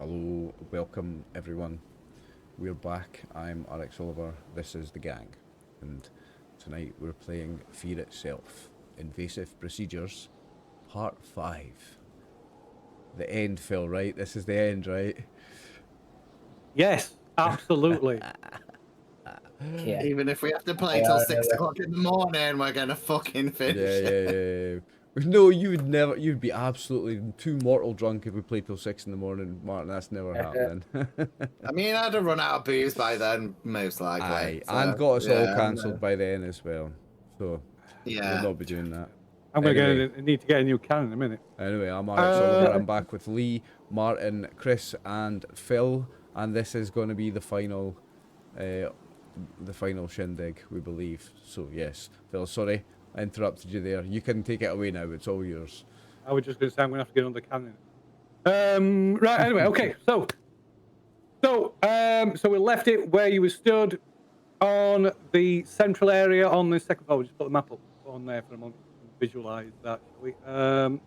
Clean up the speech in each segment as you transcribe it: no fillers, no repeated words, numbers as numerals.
Hello, welcome everyone. We're back. I'm RxOliver. This is the gang, and tonight we're playing Fear Itself: Invasive Procedures, Part 5. The end, Phil, right? This is the end, right? Yes, absolutely. Yeah. Even if we have to play till 6 o'clock in the morning, we're gonna fucking finish it. Yeah. No, you would never. You'd be absolutely too mortal drunk if we played till 6 in the morning, Martin. That's never happening. I mean, I'd have run out of booze by then, most likely. Aye, So, and got us all yeah, cancelled by then as well. So Yeah. we'll not be doing that. I'm going to need to get a new can in a minute. Anyway, I'm RxOliver. I'm back with Lee, Martin, Chris, and Phil, and this is going to be the final shindig, we believe. So yes, Phil, sorry I interrupted you there. You can take it away now. It's all yours. I was just going to say I'm going to have to get another can in. Right. Anyway, okay. So we left it where you were stood on the central area on the second floor. We'll just put the map up on there for a moment. Visualize that, shall we? I've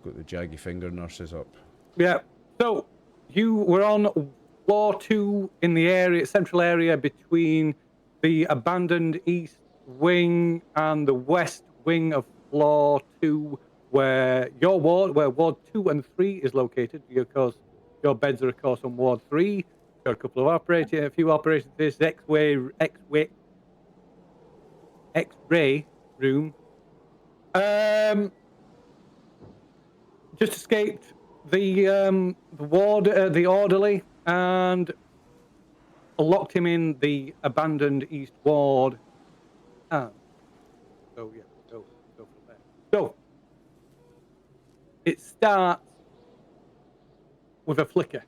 got the jaggy finger nurses up. Yeah. So you were on floor 2 in the area, central area between the abandoned east wing and the west wing of floor 2, where your ward, where ward 2 and 3 is located. Of course, your beds are of course on ward 3. Got a couple of a few operating theatres, X-ray room. Just escaped the orderly, and locked him in the abandoned east ward. So from there. So it starts with a flicker.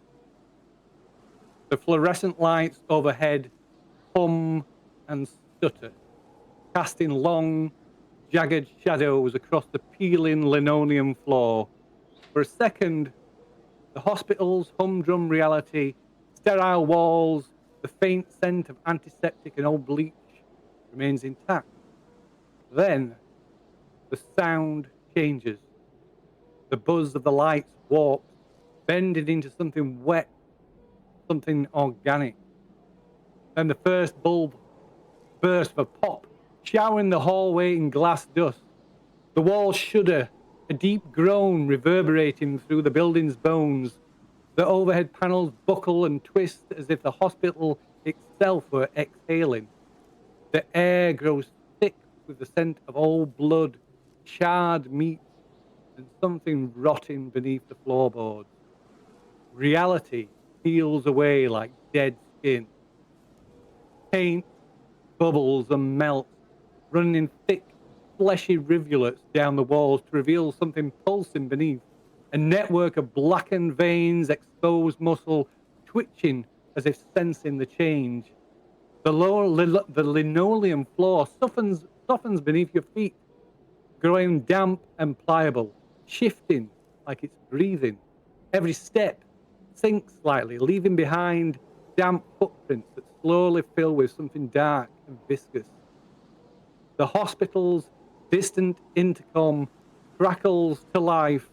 The fluorescent lights overhead hum and stutter, casting long, jagged shadows across the peeling linoleum floor. For a second, the hospital's humdrum reality, sterile walls, the faint scent of antiseptic and old bleach remains intact. Then, the sound changes. The buzz of the lights warps, bending into something wet, something organic. Then the first bulb burst of a pop, showering the hallway in glass dust. The walls shudder, a deep groan reverberating through the building's bones. The overhead panels buckle and twist as if the hospital itself were exhaling. The air grows thick with the scent of old blood, charred meat, and something rotting beneath the floorboards. Reality peels away like dead skin. Paint bubbles and melts, running in thick, fleshy rivulets down the walls to reveal something pulsing beneath. A network of blackened veins, exposed muscle, twitching as if sensing the change. The linoleum floor softens beneath your feet, growing damp and pliable, shifting like it's breathing. Every step sinks slightly, leaving behind damp footprints that slowly fill with something dark and viscous. The hospital's distant intercom crackles to life,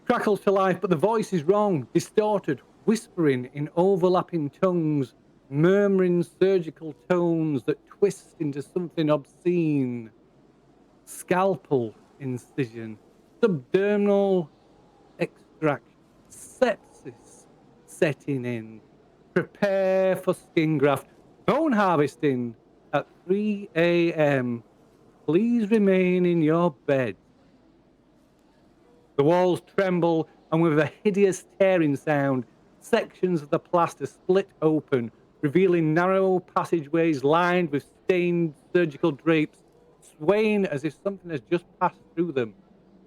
but the voice is wrong, distorted, whispering in overlapping tongues, murmuring surgical tones that twist into something obscene. Scalpel incision, subdermal extraction, sepsis setting in. Prepare for skin graft. Bone harvesting at 3 a.m. Please remain in your bed. The walls tremble, and with a hideous tearing sound, sections of the plaster split open, revealing narrow passageways lined with stained surgical drapes, swaying as if something has just passed through them.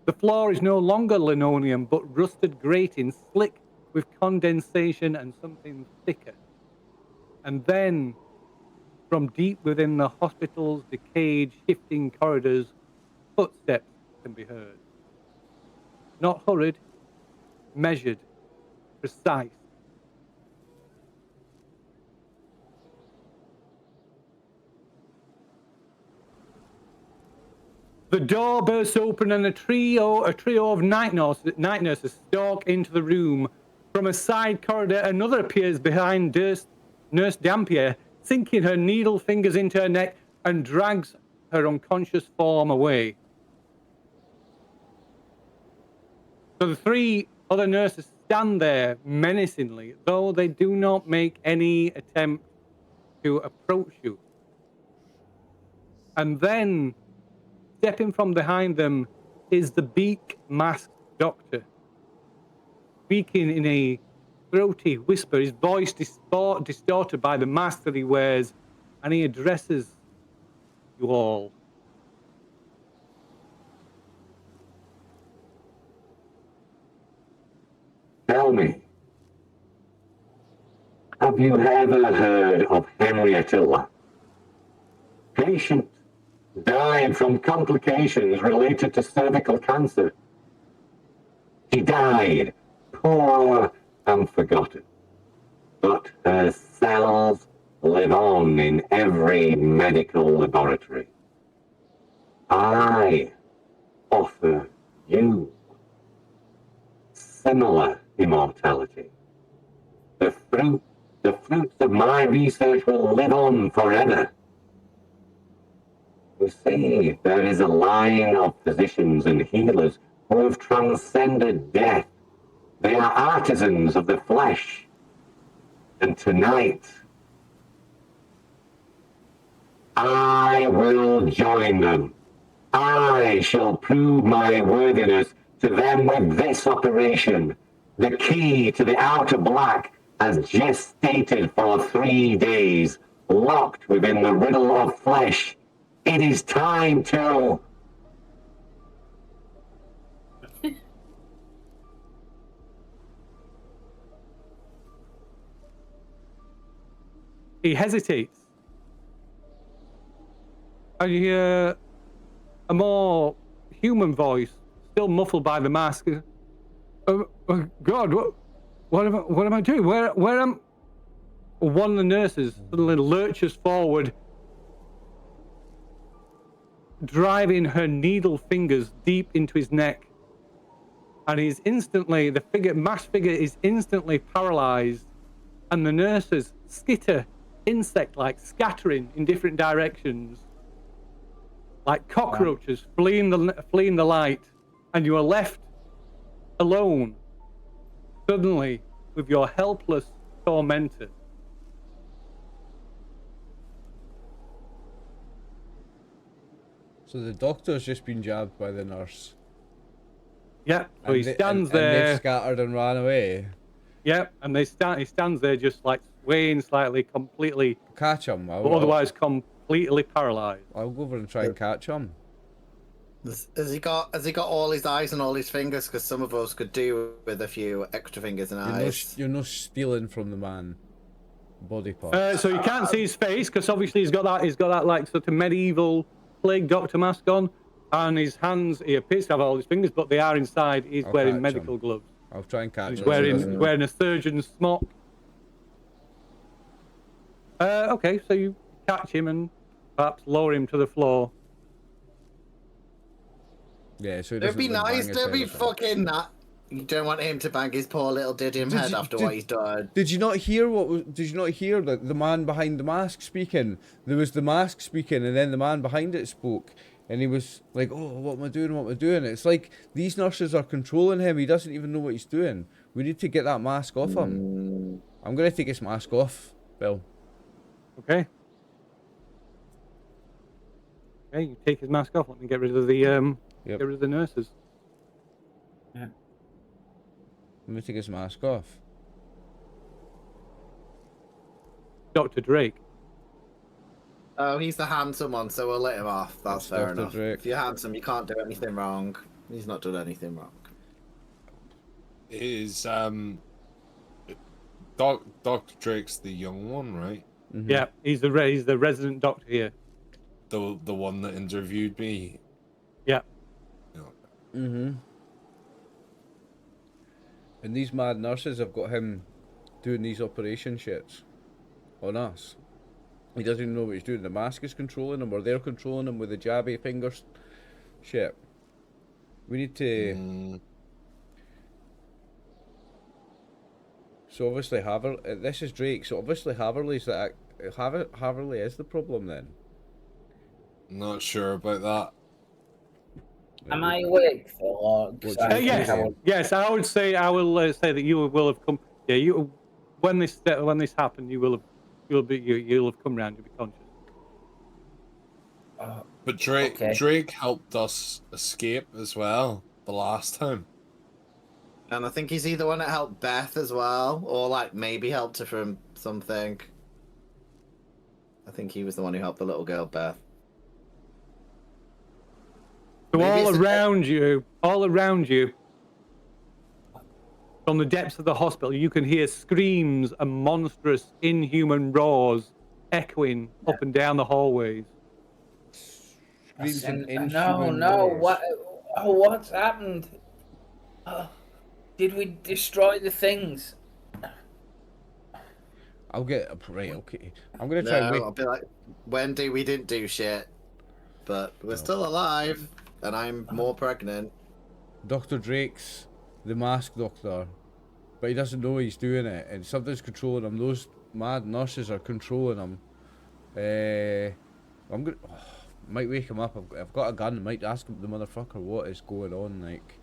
The floor is no longer linoleum, but rusted grating, slick with condensation and something thicker. And then, from deep within the hospital's decayed, shifting corridors, footsteps can be heard. Not hurried, measured, precise. The door bursts open and a trio of night nurses stalk into the room. From a side corridor, another appears behind Nurse Dampier, sinking her needle fingers into her neck and drags her unconscious form away. So the three other nurses stand there menacingly, though they do not make any attempt to approach you. And then, stepping from behind them, is the beak-masked doctor, speaking in a throaty whisper, his voice distorted by the mask that he wears, and he addresses you all. Tell me, have you ever heard of Henry Attila? Patient died from complications related to cervical cancer. She died, poor and forgotten. But her cells live on in every medical laboratory. I offer you similar immortality. The fruits of my research will live on forever. You see, there is a line of physicians and healers who have transcended death. They are artisans of the flesh. And tonight, I will join them. I shall prove my worthiness to them with this operation. The key to the outer black has gestated for 3 days, locked within the riddle of flesh. It is time to... He hesitates. And you hear a more human voice, still muffled by the mask. Oh God, what am I doing? Where am? One of the nurses suddenly lurches forward, driving her needle fingers deep into his neck, and he's instantly masked figure is instantly paralyzed, and the nurses skitter insect-like, scattering in different directions, like cockroaches fleeing the light, and you are left alone, suddenly, with your helpless tormentor. So the doctor's just been jabbed by the nurse. Yeah, so he stands and there. they've scattered and ran away. Yeah, and he stands there just like swaying slightly, completely. Catch him. Otherwise, completely paralyzed. I'll go over and try and catch him. Has he got all his eyes and all his fingers? Because some of us could do with a few extra fingers and eyes. You're no stealing from the man. Body part. So you can't see his face because obviously he's got that like sort of medieval plague doctor mask on, and his hands. He appears to have all his fingers, but they are inside. He's wearing medical gloves. I'll try and catch him. He's wearing a surgeon's smock. Okay, so you catch him and perhaps lower him to the floor. Yeah, so it'd be nice. It'd be fucking that. You don't want him to bang his poor little didium head after what he's done. Did you not hear Did you not hear the man behind the mask speaking? There was the mask speaking, and then the man behind it spoke, and he was like, "Oh, what am I doing? What am I doing?" It's like these nurses are controlling him. He doesn't even know what he's doing. We need to get that mask off him. I'm gonna take his mask off, Bill. Okay. Okay, you take his mask off. Let me get rid of the get rid of the nurses. Yeah. Let me take his mask off. Dr. Drake. Oh, he's the handsome one, so we'll let him off. That's fair Dr. enough. Drake. If you're handsome, you can't do anything wrong. He's not done anything wrong. Is Dr. Drake's the young one, right? Mm-hmm. Yeah, he's the resident doctor here. The one that interviewed me. Yeah. Mm-hmm. And these mad nurses have got him doing these operation shits on us. He doesn't even know what he's doing. The mask is controlling him, or they're controlling him with the jabby fingers Shit. We need to. So obviously Haverley. This is Drake. So obviously Haverley's that. Haverley is the problem then. Not sure about that. Am I awake, Phil? Or, 'cause What's I your think I opinion? would- Yes, I would say I will say that you will have come. Yeah, you when this happened, you'll have come round. You'll be conscious. But Drake Okay. Drake helped us escape as well the last time. And I think he's either one that helped Beth as well, or like maybe helped her from something. I think he was the one who helped the little girl, Beth. So Maybe all it's the- around you, from the depths of the hospital, you can hear screams and monstrous, inhuman roars echoing up and down the hallways. Screams and No, inhuman no. roars. What's happened? Did we destroy the things? I'll get right. Okay, I'm gonna try and No, wake. I'll be like, Wendy, we didn't do shit, but we're still alive, and I'm more pregnant. Dr. Drake's the mask doctor, but he doesn't know he's doing it, and something's controlling him. Those mad nurses are controlling him. I'm gonna might wake him up. I've got a gun. I might ask the motherfucker what is going on. Like,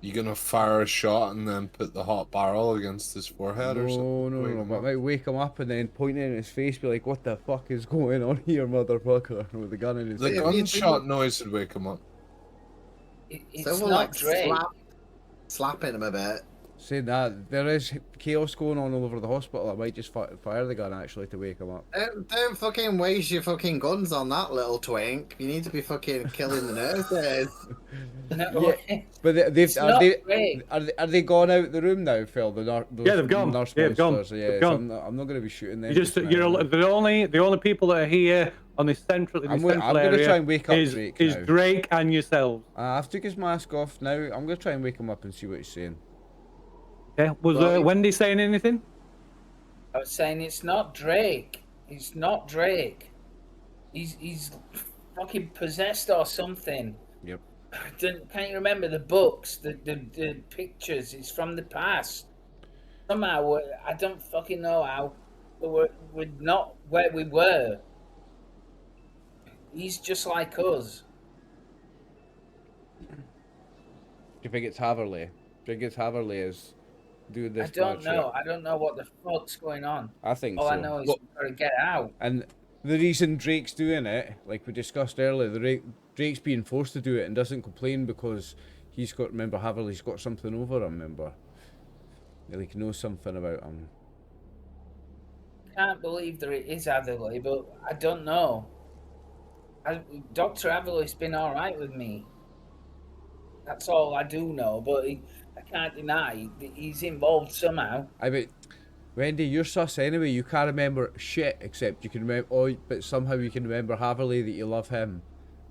You gonna fire a shot and then put the hot barrel against his forehead or something? no. But I might wake him up and then point it in his face, be like, "What the fuck is going on here, motherfucker?" With the gun in his The face. gunshot noise would wake him up. It's So we'll not like Drake. slapping him a bit. Saying that there is chaos going on all over the hospital. I might just fire the gun actually to wake him up. Don't fucking waste your fucking guns on that little twink. You need to be fucking killing the nurses. No, But It's not Drake. are they gone out the room now, Phil? Yeah, they've gone. Nurse Yeah, they've gone. monsters. Yeah, They've so gone. I'm not going to be shooting them. You just just now. you're the only people that are here on this central I'm gonna area try and wake up is Drake is now. Drake and yourselves. I've took his mask off now. I'm going to try and wake him up and see what he's saying. Yeah, was Well, Wendy saying anything? I was saying it's not Drake. It's not Drake. He's fucking possessed or something. Yep. Can't you remember the books, the pictures? It's from the past. Somehow, I don't fucking know how. We're not where we were. He's just like us. Do you think it's Haverley? Do you think it's Haverley is doing this? I don't bad know. shit? I don't know what the fuck's going on. I think All so. I know is Well- we've got to get out. And the reason Drake's doing it, like we discussed earlier, Drake's being forced to do it and doesn't complain because he's got. Remember, Haverley's got something over him. Remember, he like knows something about him. Can't believe that it is Atherley, but I don't know. Dr. Atherley's been all right with me. That's all I do know, but I can't deny that he's involved somehow. I bet, Wendy, you're sus anyway. You can't remember shit except you can remember. Oh, but somehow you can remember Haverley that you love him,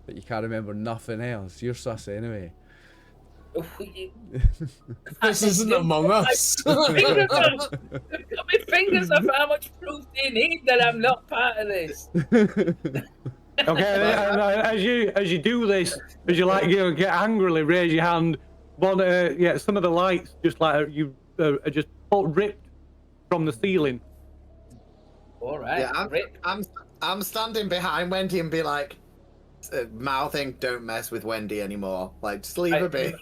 but you can't remember nothing else. You're sus anyway. This isn't Among Us. Got my fingers off how much proof do you need that I'm not part of this? Okay, and as you do this, as you like, you get angrily raise your hand. Some of the lights just like are just ripped from the ceiling. All right, Yeah, Rick. I'm standing behind Wendy and be like, mouthing, "Don't mess with Wendy anymore. Like, just leave her be."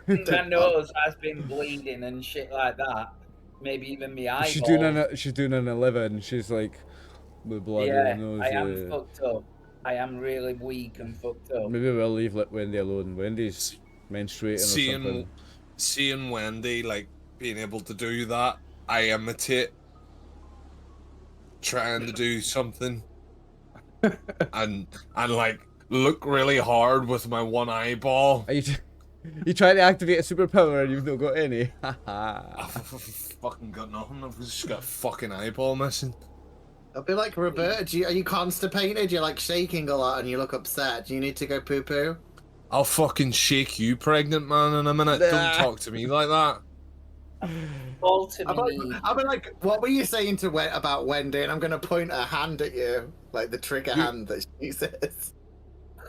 My nose has been bleeding and shit like that. Maybe even my eyeballs. She's doing an 11. She's like, with blood in Yeah, her nose. I am fucked up. I am really weak and fucked up. Maybe we'll leave Wendy alone. Wendy's menstruating or something. Seeing Wendy like being able to do that, I imitate trying to do something and like look really hard with my one eyeball. Are you trying to activate a superpower and you've not got any? I've fucking got nothing. I've just got a fucking eyeball missing. I'll be like, Roberta, are you constipated? You're like shaking a lot and you look upset. Do you need to go poo poo? I'll fucking shake you, pregnant man, in a minute. Don't talk to me like that. All to me. I'll be like, what were you saying about Wendy? And I'm going to point a hand at you, like the trigger hand that she uses.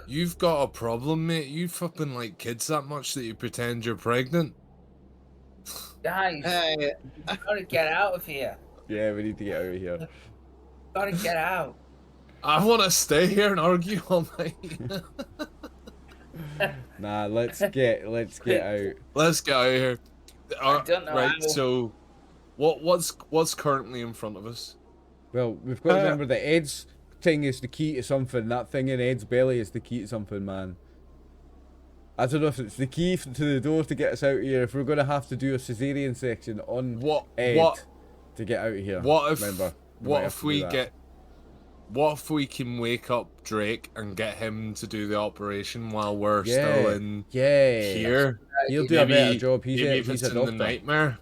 You've got a problem, mate. You fucking like kids that much that you pretend you're pregnant. Guys, Hey, you gotta get out of here. Yeah, we need to get out of here. Gotta get out. I want to stay here and argue all night. Nah, let's get out. Let's get out of here. I don't know Right. how. So, what's currently in front of us? Well, we've got to remember that Ed's thing is the key to something. That thing in Ed's belly is the key to something, man. I don't know if it's the key to the door to get us out of here. If we're going to have to do a cesarean section on Ed to get out of here. What if? Remember, What if we can wake up Drake and get him to do the operation while we're still in here? He'll do a better job. He's if a it's in doctor. the nightmare.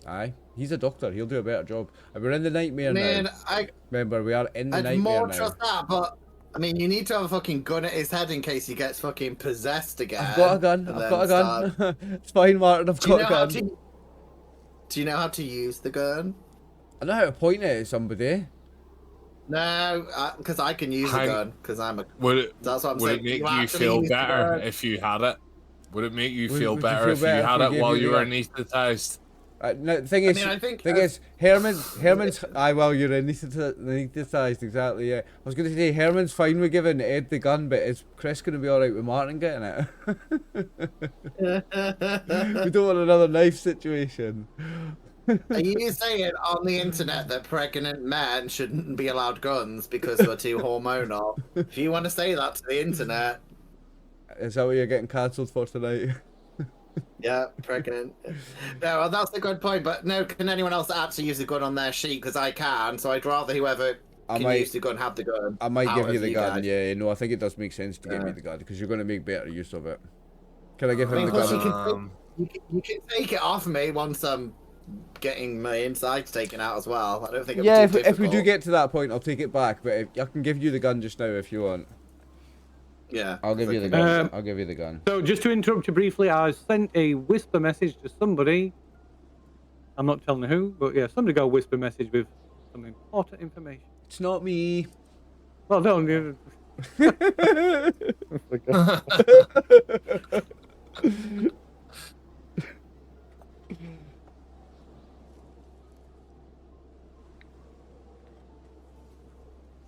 Aye, he's a doctor. He'll do a better job. And we're in the nightmare man, now. Remember, we are in the I'd nightmare more now. trust that, but I mean, you need to have a fucking gun at his head in case he gets fucking possessed again. I've got a gun. and I've then got a gun. start- It's fine, Martin. I've Do you got know a how gun. do you know how to use the gun? I know how to point it at somebody. No, because I can use the gun because I'm a. That's what I'm Would saying. it make you actually feel use the better gun. if you had it? Would it make you Would feel you better feel if you better if had we it gave while you you the were gun? anaesthetized? No, the thing is, I think Herman's well, you're anaesthetized, exactly, yeah. I was going to say, Herman's fine with giving Ed the gun, but is Chris going to be alright with Martin getting it? We don't want another knife situation. Are you saying on the internet that pregnant men shouldn't be allowed guns because they're too hormonal? If you want to say that to the internet, Is that what you're getting cancelled for tonight? yeah, pregnant. No, well, that's a good point. But no, can anyone else actually use the gun on their sheet? Because I can. So I'd rather whoever can use the gun have the gun. I might give you the gun, guys. yeah. No, I think it does make sense to give me the gun because you're going to make better use of it. Can I give him the Plus gun? you can take it off me once I'm getting my insides taken out as well. I don't think. Yeah, It'll be too if we do difficult. get to that point, I'll take it back. But I can give you the gun just now if you want. Yeah, I'll give you the gun. I'll give you the gun. So just to interrupt you briefly, I sent a whisper message to somebody. I'm not telling who, but yeah, somebody got a whisper message with some important information. It's not me. Well, no.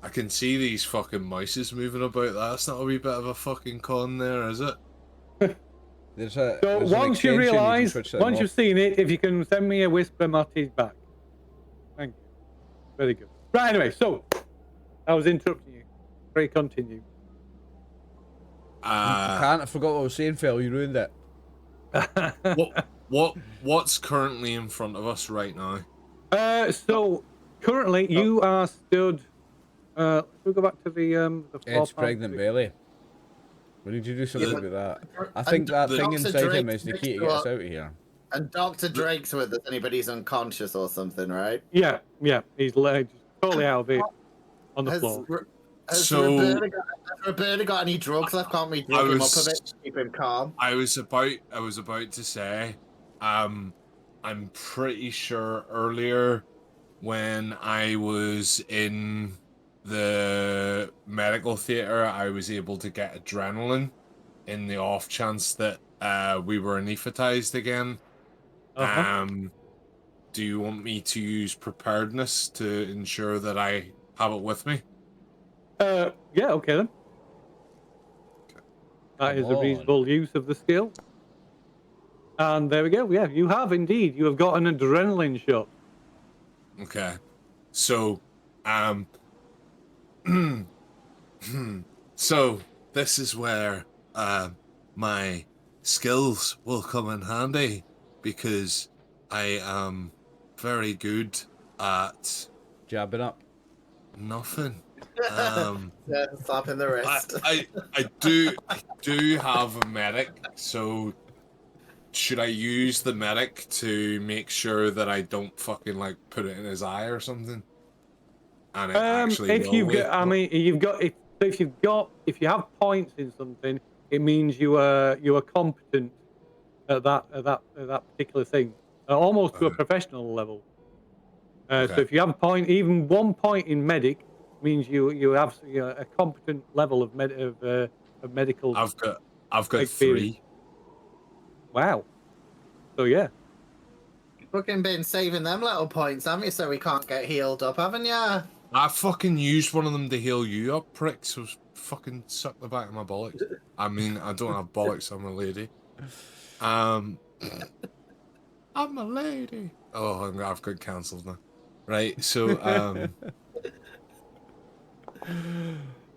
I can see these fucking mices moving about. That's not a wee bit of a fucking con there, is it? So once you realise, once you've seen it, if you can send me a whisper message back. Thank you. Very good. Right, anyway, so I was interrupting you. Pray continue. I can't. I forgot what I was saying, Phil. You ruined it. What's currently in front of us right now? So currently you are stood. Let's go back to the floor Ed's plan. pregnant belly. We need to do something about that. I think that thing Dr. inside him Drake is the key to get us out of here. And Dr. Drake's with us, anybody's unconscious or something, right? Yeah, he's totally out of it on the floor. Has So- Roberta got any drugs left? Can't we drug him up a bit to keep him calm? I was about to say, I'm pretty sure earlier when I was in the medical theater, I was able to get adrenaline in the off chance that we were anesthetized again. Do you want me to use preparedness to ensure that I have it with me? Yeah, okay then. That is a reasonable use of the skill. And there we go. Yeah, you have indeed. You have got an adrenaline shot. Okay. So, so this is where my skills will come in handy because I am very good at jabbing up. Nothing. Yeah, slapping the wrist. I do have a medic, so should I use the medic to make sure that I don't fucking like put it in his eye or something? And it actually if you've got, I mean, if you have points in something, it means you are competent at that particular thing, almost to a professional level. So if you have a point, even 1 point in medic means you have a competent level of medical I've got experience. 3. Wow. So yeah. Fucking been saving them little points, haven't you? So we can't get healed up, haven't you? I fucking used one of them to heal you up, prick, so fucking suck the back of my bollocks. I mean, I don't have bollocks, I'm a lady. I'm a lady. Oh, I've got cancelled now. Right, so,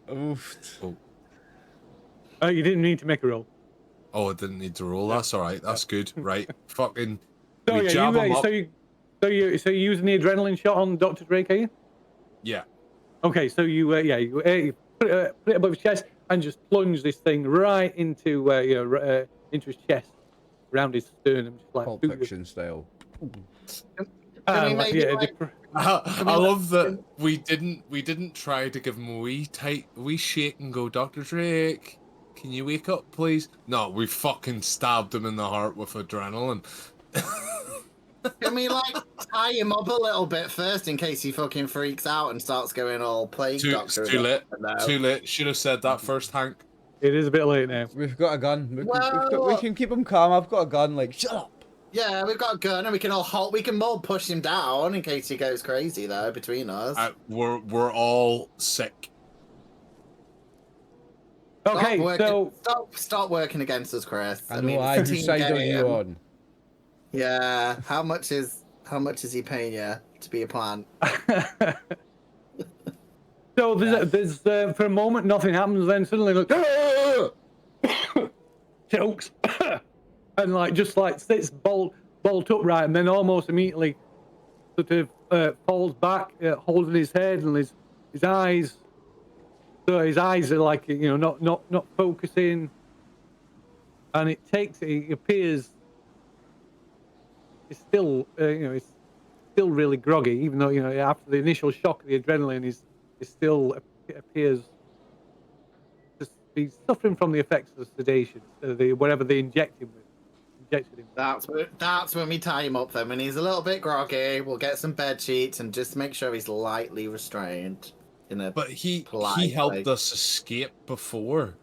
Oofed. You didn't need to make a roll. oh, I didn't need to roll. That's alright, that's good. Right, fucking, So we yeah, jab him up. so you're using the adrenaline shot on Dr. Drake, are you? Yeah. Okay, so you put it above his chest and just plunge this thing right into into his chest, around his sternum, just like Pulp Fiction style. Can we maybe I love that we didn't try to give him a wee shake and go, Dr. Drake, can you wake up, please? No, we fucking stabbed him in the heart with adrenaline. Can we like tie him up a little bit first in case he fucking freaks out and starts going all plague doctor? Too late. Too late. Should have said that first, Hank. It is a bit late now. We've got a gun. We can keep him calm. I've got a gun. Like, shut up. Yeah, we've got a gun and we can all push him down in case he goes crazy though between us. We're all sick. Okay, stop working against us, Chris. I know. Whose side are you on? Yeah. How much is he paying you to be a plant? So there's for a moment nothing happens. Then suddenly like chokes and like just like sits bolt upright, and then almost immediately sort of falls back, holding his head and his eyes. So his eyes are like not focusing, and it appears. It's still, it's still really groggy, even though after the initial shock of the adrenaline, it still appears to be suffering from the effects of sedation, whatever they injected him with. That's when we tie him up. Then, when he's a little bit groggy, we'll get some bed sheets and just make sure he's lightly restrained. But he helped us escape before.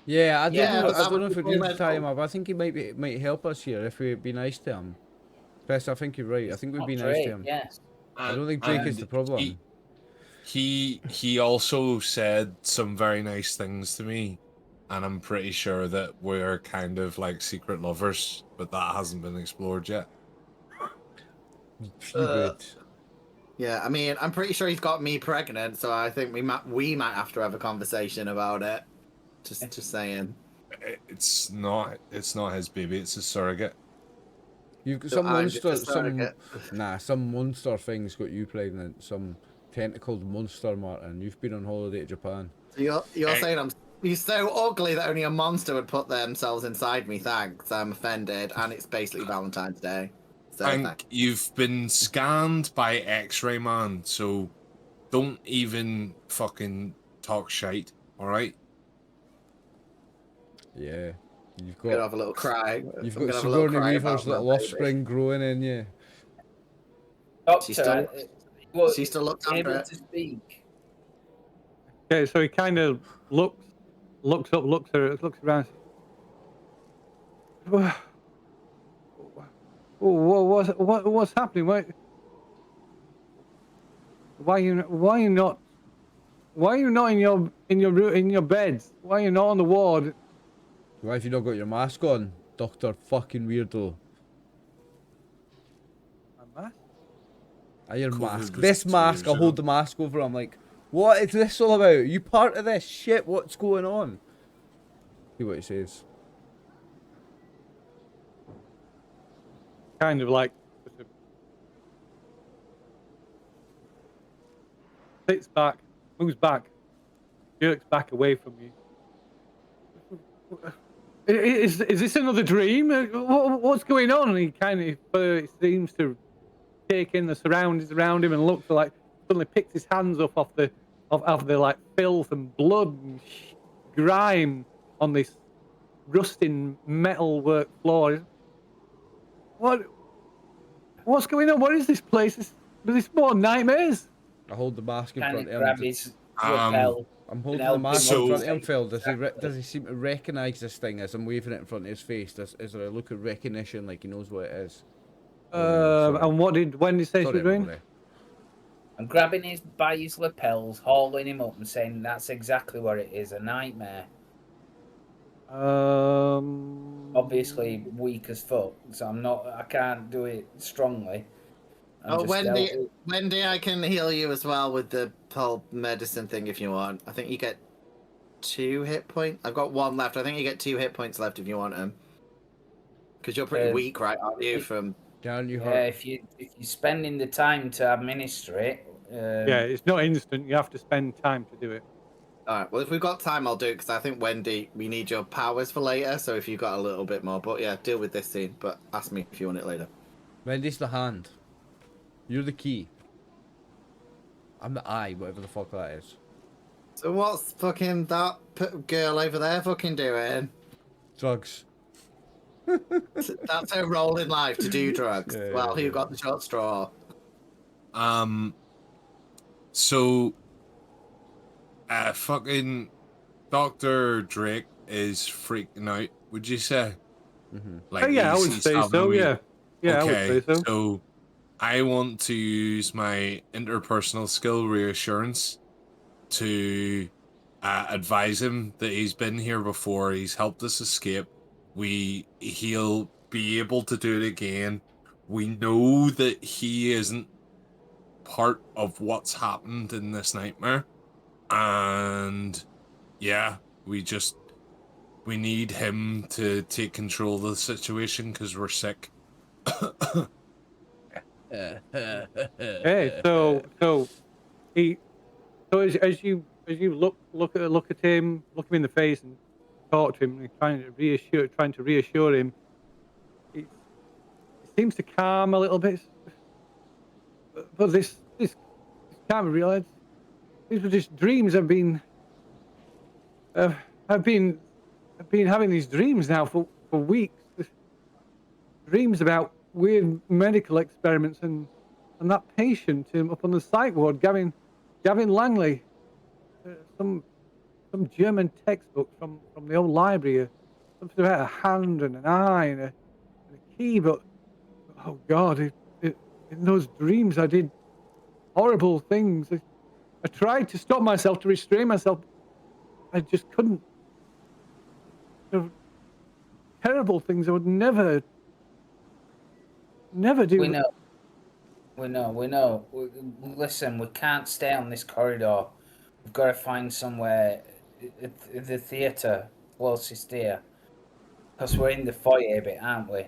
Yeah, I don't know if we're going to tie him cool. up. I think he might help us here if we be nice to him. Chris, I think you're right. I think we'd be nice to him. Yes. I don't think Drake is the problem. He also said some very nice things to me, and I'm pretty sure that we're kind of like secret lovers, but that hasn't been explored yet. Yeah, I mean, I'm pretty sure he's got me pregnant, so I think we might have to have a conversation about it. Just saying. It's not his baby. It's a surrogate. You've got some monster thing's got you pregnant. Some tentacled monster, Martin. You've been on holiday to Japan. So you're saying you're so ugly that only a monster would put themselves inside me. Thanks, I'm offended, and it's basically Valentine's Day. So Hank, you've been scanned by X-Ray Man, so don't even fucking talk shite. All right. Yeah, you've got. Have a little cry. You've got Sigourney Weaver's little offspring growing in you. She still looks after it. To speak. Okay, so he kind of looks up, looks around. What's happening? Why are you not in your beds? Why are you not on the ward? Why have you not got your mask on, Dr. fucking Weirdo? My mask? Your mask. This mask, I'll hold the mask over. I'm like, what is this all about? Are you part of this shit? What's going on? See what he says. Kind of like sits back, moves back, jerks back away from you. Is this another dream? What's going on? And he kind of seems to take in the surroundings around him and looks like suddenly picks his hands up off the like filth and blood and grime on this rusting metalwork floor. What's going on? What is this place? Is this more nightmares? I hold the mask in Kind front of of grab him. his lapel. I'm holding the helping mask in him front of him, say Phil. exactly. Does he seem to recognise this thing as I'm waving it in front of his face? Is there a look of recognition, like he knows what it is? Oh no, sorry. And when did you say she Sorry, was doing? everybody. I'm grabbing his by his lapels, hauling him up, and saying that's exactly what it is—a nightmare. Obviously weak as fuck, so I can't do it strongly. I'm Oh, just Wendy, I can heal you as well with the whole medicine thing if you want. I think you get 2 hit points. I've got 1 left. I think you get 2 hit points left if you want them. Because you're pretty weak, right? Aren't you? From Can you Yeah, hurt? if you're spending the time to administer it, Yeah, it's not instant. You have to spend time to do it. all right. Well, if we've got time, I'll do it because I think Wendy, we need your powers for later. So if you've got a little bit more, but yeah, deal with this scene. But ask me if you want it later. Wendy's the hand. You're the key. I'm the eye, whatever the fuck that is. So what's fucking that girl over there fucking doing? Drugs. That's her role in life, to do drugs. Yeah, Well, yeah, who got the short straw? So, fucking Dr. Drake is freaking out, would you say? Like, Yeah, I would he's say having so. a wee- Yeah, yeah, I would Okay, say so. so I want to use my interpersonal skill reassurance to advise him that he's been here before, he's helped us escape, he'll be able to do it again. We know that he isn't part of what's happened in this nightmare, and yeah, we need him to take control of the situation because we're sick. Hey, as you look at him, look him in the face, and talk to him, and trying to reassure him, it seems to calm a little bit. But this can't be real. These were just dreams. I've been having these dreams now for weeks. Dreams about weird medical experiments and that patient up on the psych ward, Gavin Langley, some German textbook from the old library, something about a hand and an eye and a key. But oh God, in those dreams I did horrible things. I tried to stop myself, to restrain myself. I just couldn't. Terrible things I would never do. we know. Listen, we can't stay on this corridor. We've got to find somewhere, the theatre closest here, because we're in the foyer bit, aren't we?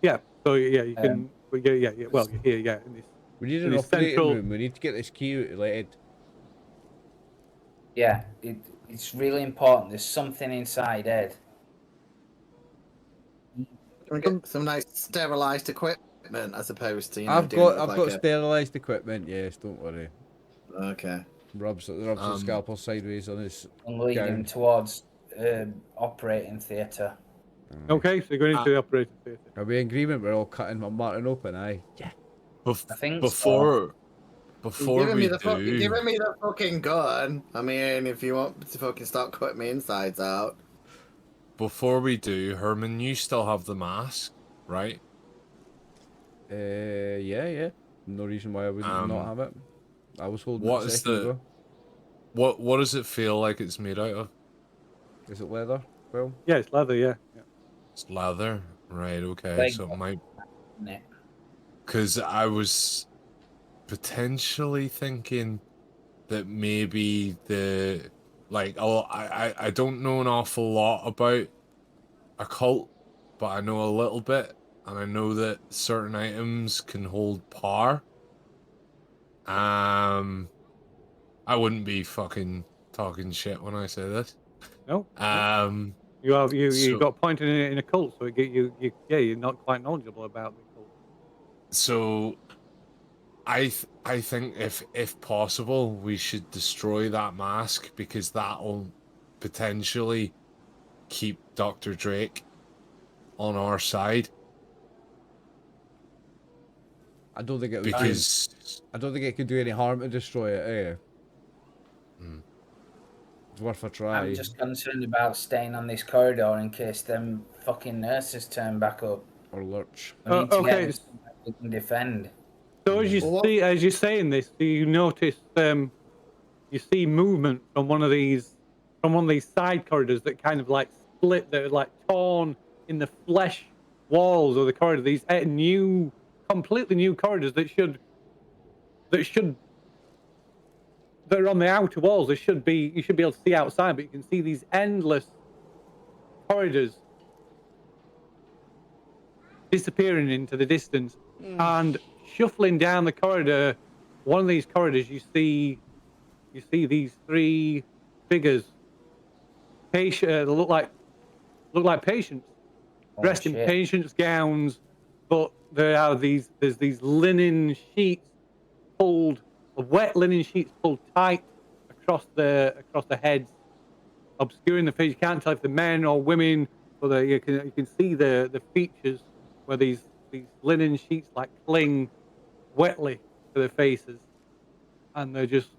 Yeah. So yeah, you can. Well, yeah. Well, you're here. Yeah, in this. We need in an this operating central room. We need to get this key out of the head. Yeah, it's really important. There's something inside Ed. Can we get some nice sterilized equipment as opposed to I've doing it got with sterilised equipment. Yes, don't worry. Okay. Rubs the scalpel sideways on his. And lead him towards operating theatre. Okay, so you're going into the operating theatre. Are we in agreement? We're all cutting Martin open, aye? Yeah. I think before You're we giving me the fucking gun. I mean, if you want to fucking start cutting me insides out. Before we do, Herman, you still have the mask, right? Yeah. No reason why I wouldn't not have it. I was holding What it is seconds the- ago. What does it feel like it's made out of? Is it leather? Well, Yeah, it's leather. Yeah. It's leather, right? Okay, Like- so it might, Yeah. because I was potentially thinking that maybe I don't know an awful lot about occult, but I know a little bit, and I know that certain items can hold power. I wouldn't be fucking talking shit when I say this. No. So- got pointed in a cult, so you're not quite knowledgeable about the cult. So I think if possible we should destroy that mask, because that'll potentially keep Dr. Drake on our side. I don't think it would. Because I don't think it could do any harm to destroy it. It's worth a try. I'm just concerned about staying on this corridor in case them fucking nurses turn back up. Or lurch. We need to Okay. get somewhere we can defend. So as you're saying this, do you notice you see movement from one of these side corridors that kind of like split, that are like torn in the flesh walls of the corridor. These completely new corridors that are on the outer walls. You should be able to see outside, but you can see these endless corridors disappearing into the distance. And shuffling down the corridor, one of these corridors, you see these three figures, look like patients, dressed in patients' gowns, but there's these linen sheets wet linen sheets pulled tight across the heads, obscuring the face. You can't tell if they're men or women, but you can see the features where these linen sheets like cling wetly to their faces, and they're just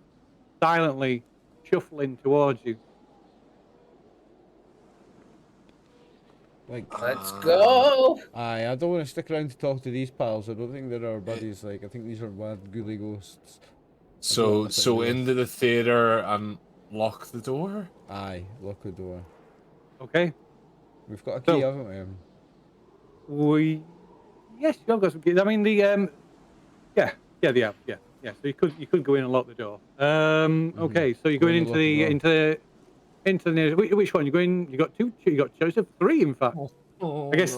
silently shuffling towards you. Like, Let's go. I don't want to stick around to talk to these pals. I don't think they're our buddies. Like, I think these are bad ghoulie ghosts. So into the theater and lock the door? Aye, lock the door. Okay. We've got a key, haven't we? Yes, you've got some keys. I mean, they have. Yeah. So you could go in and lock the door. Okay, so you're going into the which one? You're going. You got two. You got choice of three, in fact. I guess.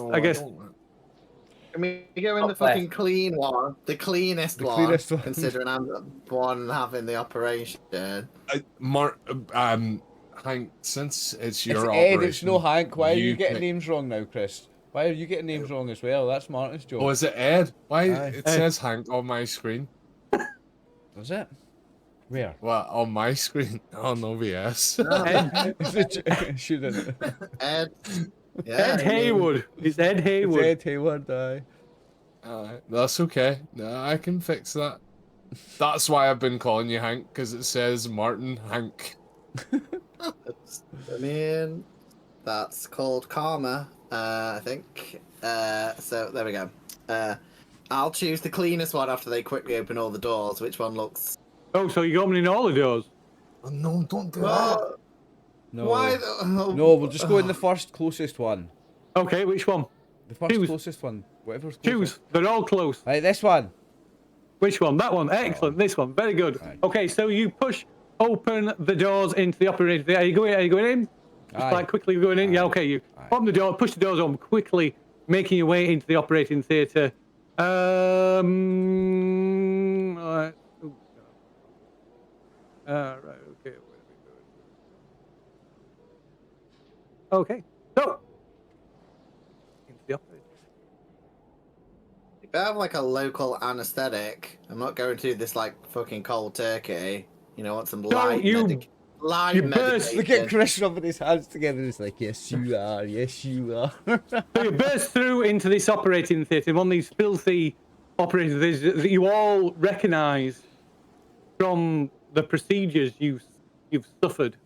I mean, you go in the fucking clean one, the cleanest one, considering I'm the one having the operation. Hank, since it's your Ed, operation, it's no Hank. Why are you getting names wrong now, Chris? Why are you getting names wrong as well? That's Martin's job. Oh, is it Ed? Why it Ed. says Hank on my screen? Was it? Where? Well, on my screen on OBS. Shouldn't. Ed. Yeah, Ed Haywood. It's Ed Haywood. It's Ed Hayward, aye. That's okay. No, I can fix that. That's why I've been calling you Hank, because it says Martin Hank. I mean, that's called karma, I think. So there we go. I'll choose the cleanest one after they quickly open all the doors. Which one looks... Oh, so you're opening all the doors? Oh, no, don't do that. No. Why? No, we'll just go in the first closest one. Okay, which one? The first closest one. Whatever's closest. Choose. They're all close. Right, this one. Which one? That one. Excellent. This one. Very good. Right. Okay, so you push open the doors into the operating theatre. Are you going in? Just like quickly going in? Yeah, okay. You open the door, push the doors open quickly, making your way into the operating theatre. Right. Right, okay. Okay, so into the operating. If I have like a local anaesthetic, I'm not going to this like fucking cold turkey. You know, want some light medication. Look at Chris rubbing his hands together. He's like, yes, you are. Yes, you are. So you burst through into this operating theatre, one of these filthy operating theatres that you all recognise from the procedures you've suffered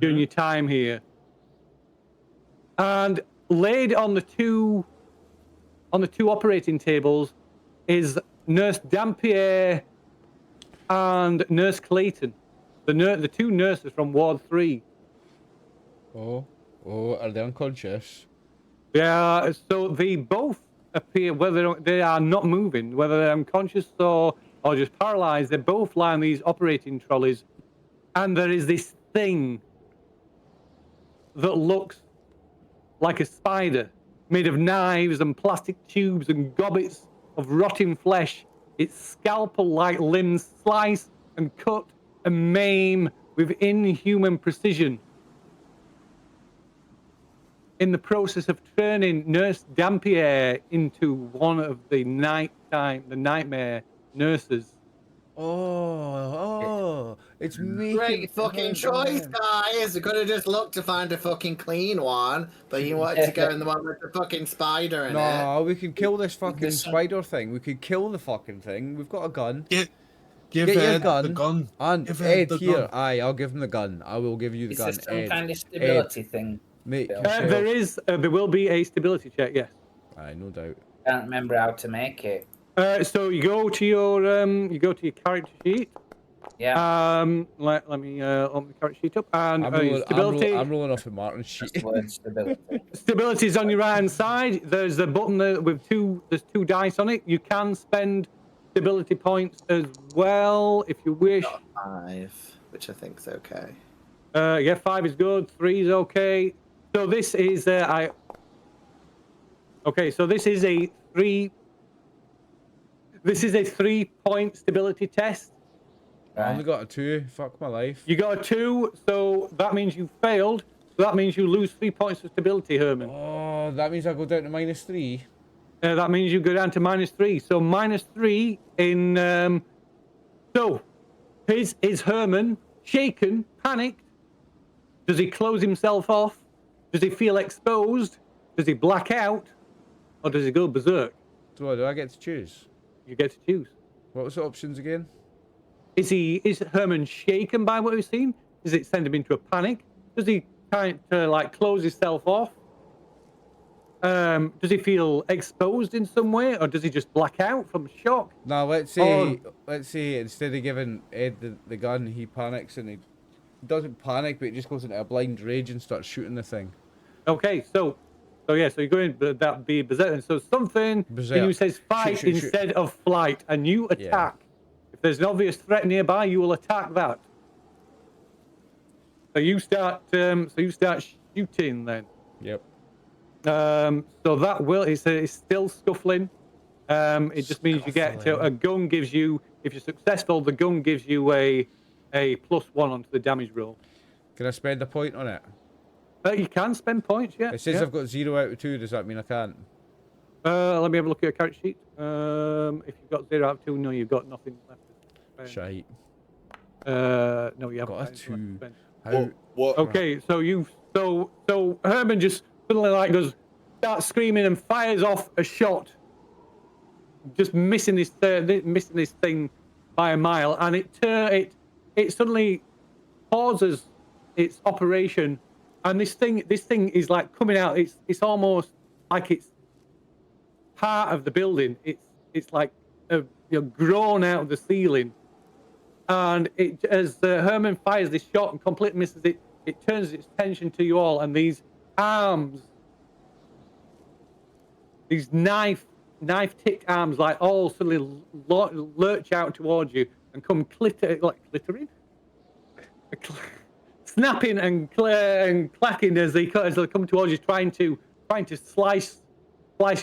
during your time here. And laid on the two operating tables is Nurse Dampier and Nurse Clayton, the two nurses from Ward 3. Oh, are they unconscious? Yeah, so they both appear, whether they are not moving, whether they're unconscious or just paralyzed, they both lie on these operating trolleys, and there is this thing that looks like a spider, made of knives and plastic tubes and gobbets of rotting flesh. Its scalpel-like limbs slice and cut and maim with inhuman precision, in the process of turning Nurse Dampier into one of the nightmare nurses. Oh, it's me. Great fucking choice, guys. We could have just looked to find a fucking clean one, but you wanted to go in the one with the fucking spider in it. No, we can kill this fucking spider thing. We could kill the fucking thing. We've got a gun. Give Get your Ed gun. the gun. And Give Ed the here. gun. Aye, I'll give him the gun. I will give you the Is gun. there some Ed. kind of stability thing? Make Bill? yourself. There will be a stability check, yes. Aye, no doubt. Can't remember how to make it. So you go to your character sheet. Yeah. Let me open the character sheet up and I'm stability. rolling off of Martin's sheet. That's the word stability. Stability is on your right hand side. There's a button there with there's two dice on it. You can spend stability points as well if you wish. Got 5, which I think's okay. Yeah, 5 is good. 3 is okay. So this is Okay, so this is a 3. This is a 3-point stability test. I only got a 2. Fuck my life. You got a 2, so that means you failed. So that means you lose 3 points of stability, Herman. Oh, that means I go down to -3. That means you go down to -3. So -3 in. So, is Herman shaken, panicked? Does he close himself off? Does he feel exposed? Does he black out? Or does he go berserk? Do I get to choose? You get to choose. What was the options again? Is Herman shaken by what he's seen? Does it send him into a panic? Does he kind of like close himself off? Does he feel exposed in some way, or does he just black out from shock? Now let's say instead of giving Ed the gun, he panics and he doesn't panic, but he just goes into a blind rage and starts shooting the thing. Okay, so you're going, but that'd be berserk. So something in you says fight Shoot. instead of flight, and you attack. If there's an obvious threat nearby, you will attack that. So you start shooting then. Yep. So that will it's still scuffling. It just means you get to a gun gives you, if you're successful, the gun gives you a +1 onto the damage roll. Can I spend a point on it? You can spend points, yeah. It says yeah. I've got 0 out of 2. Does that mean I can't? Let me have a look at your character sheet. If you've got 0 out of 2, no, you've got nothing left to spend. Shite. No, you haven't Got a got anything 2. left to spend. How? What? Okay, so Herman just suddenly like starts screaming and fires off a shot, just missing this thing by a mile, and it suddenly pauses its operation, and this thing is like coming out. It's almost like it's part of the building. It's like grown out of the ceiling. And as Herman fires this shot and completely misses it, it turns its attention to you all, and these arms, these knife-tipped arms, like all suddenly lurch out towards you and come clittering, snapping and clacking as they come towards you, trying to slice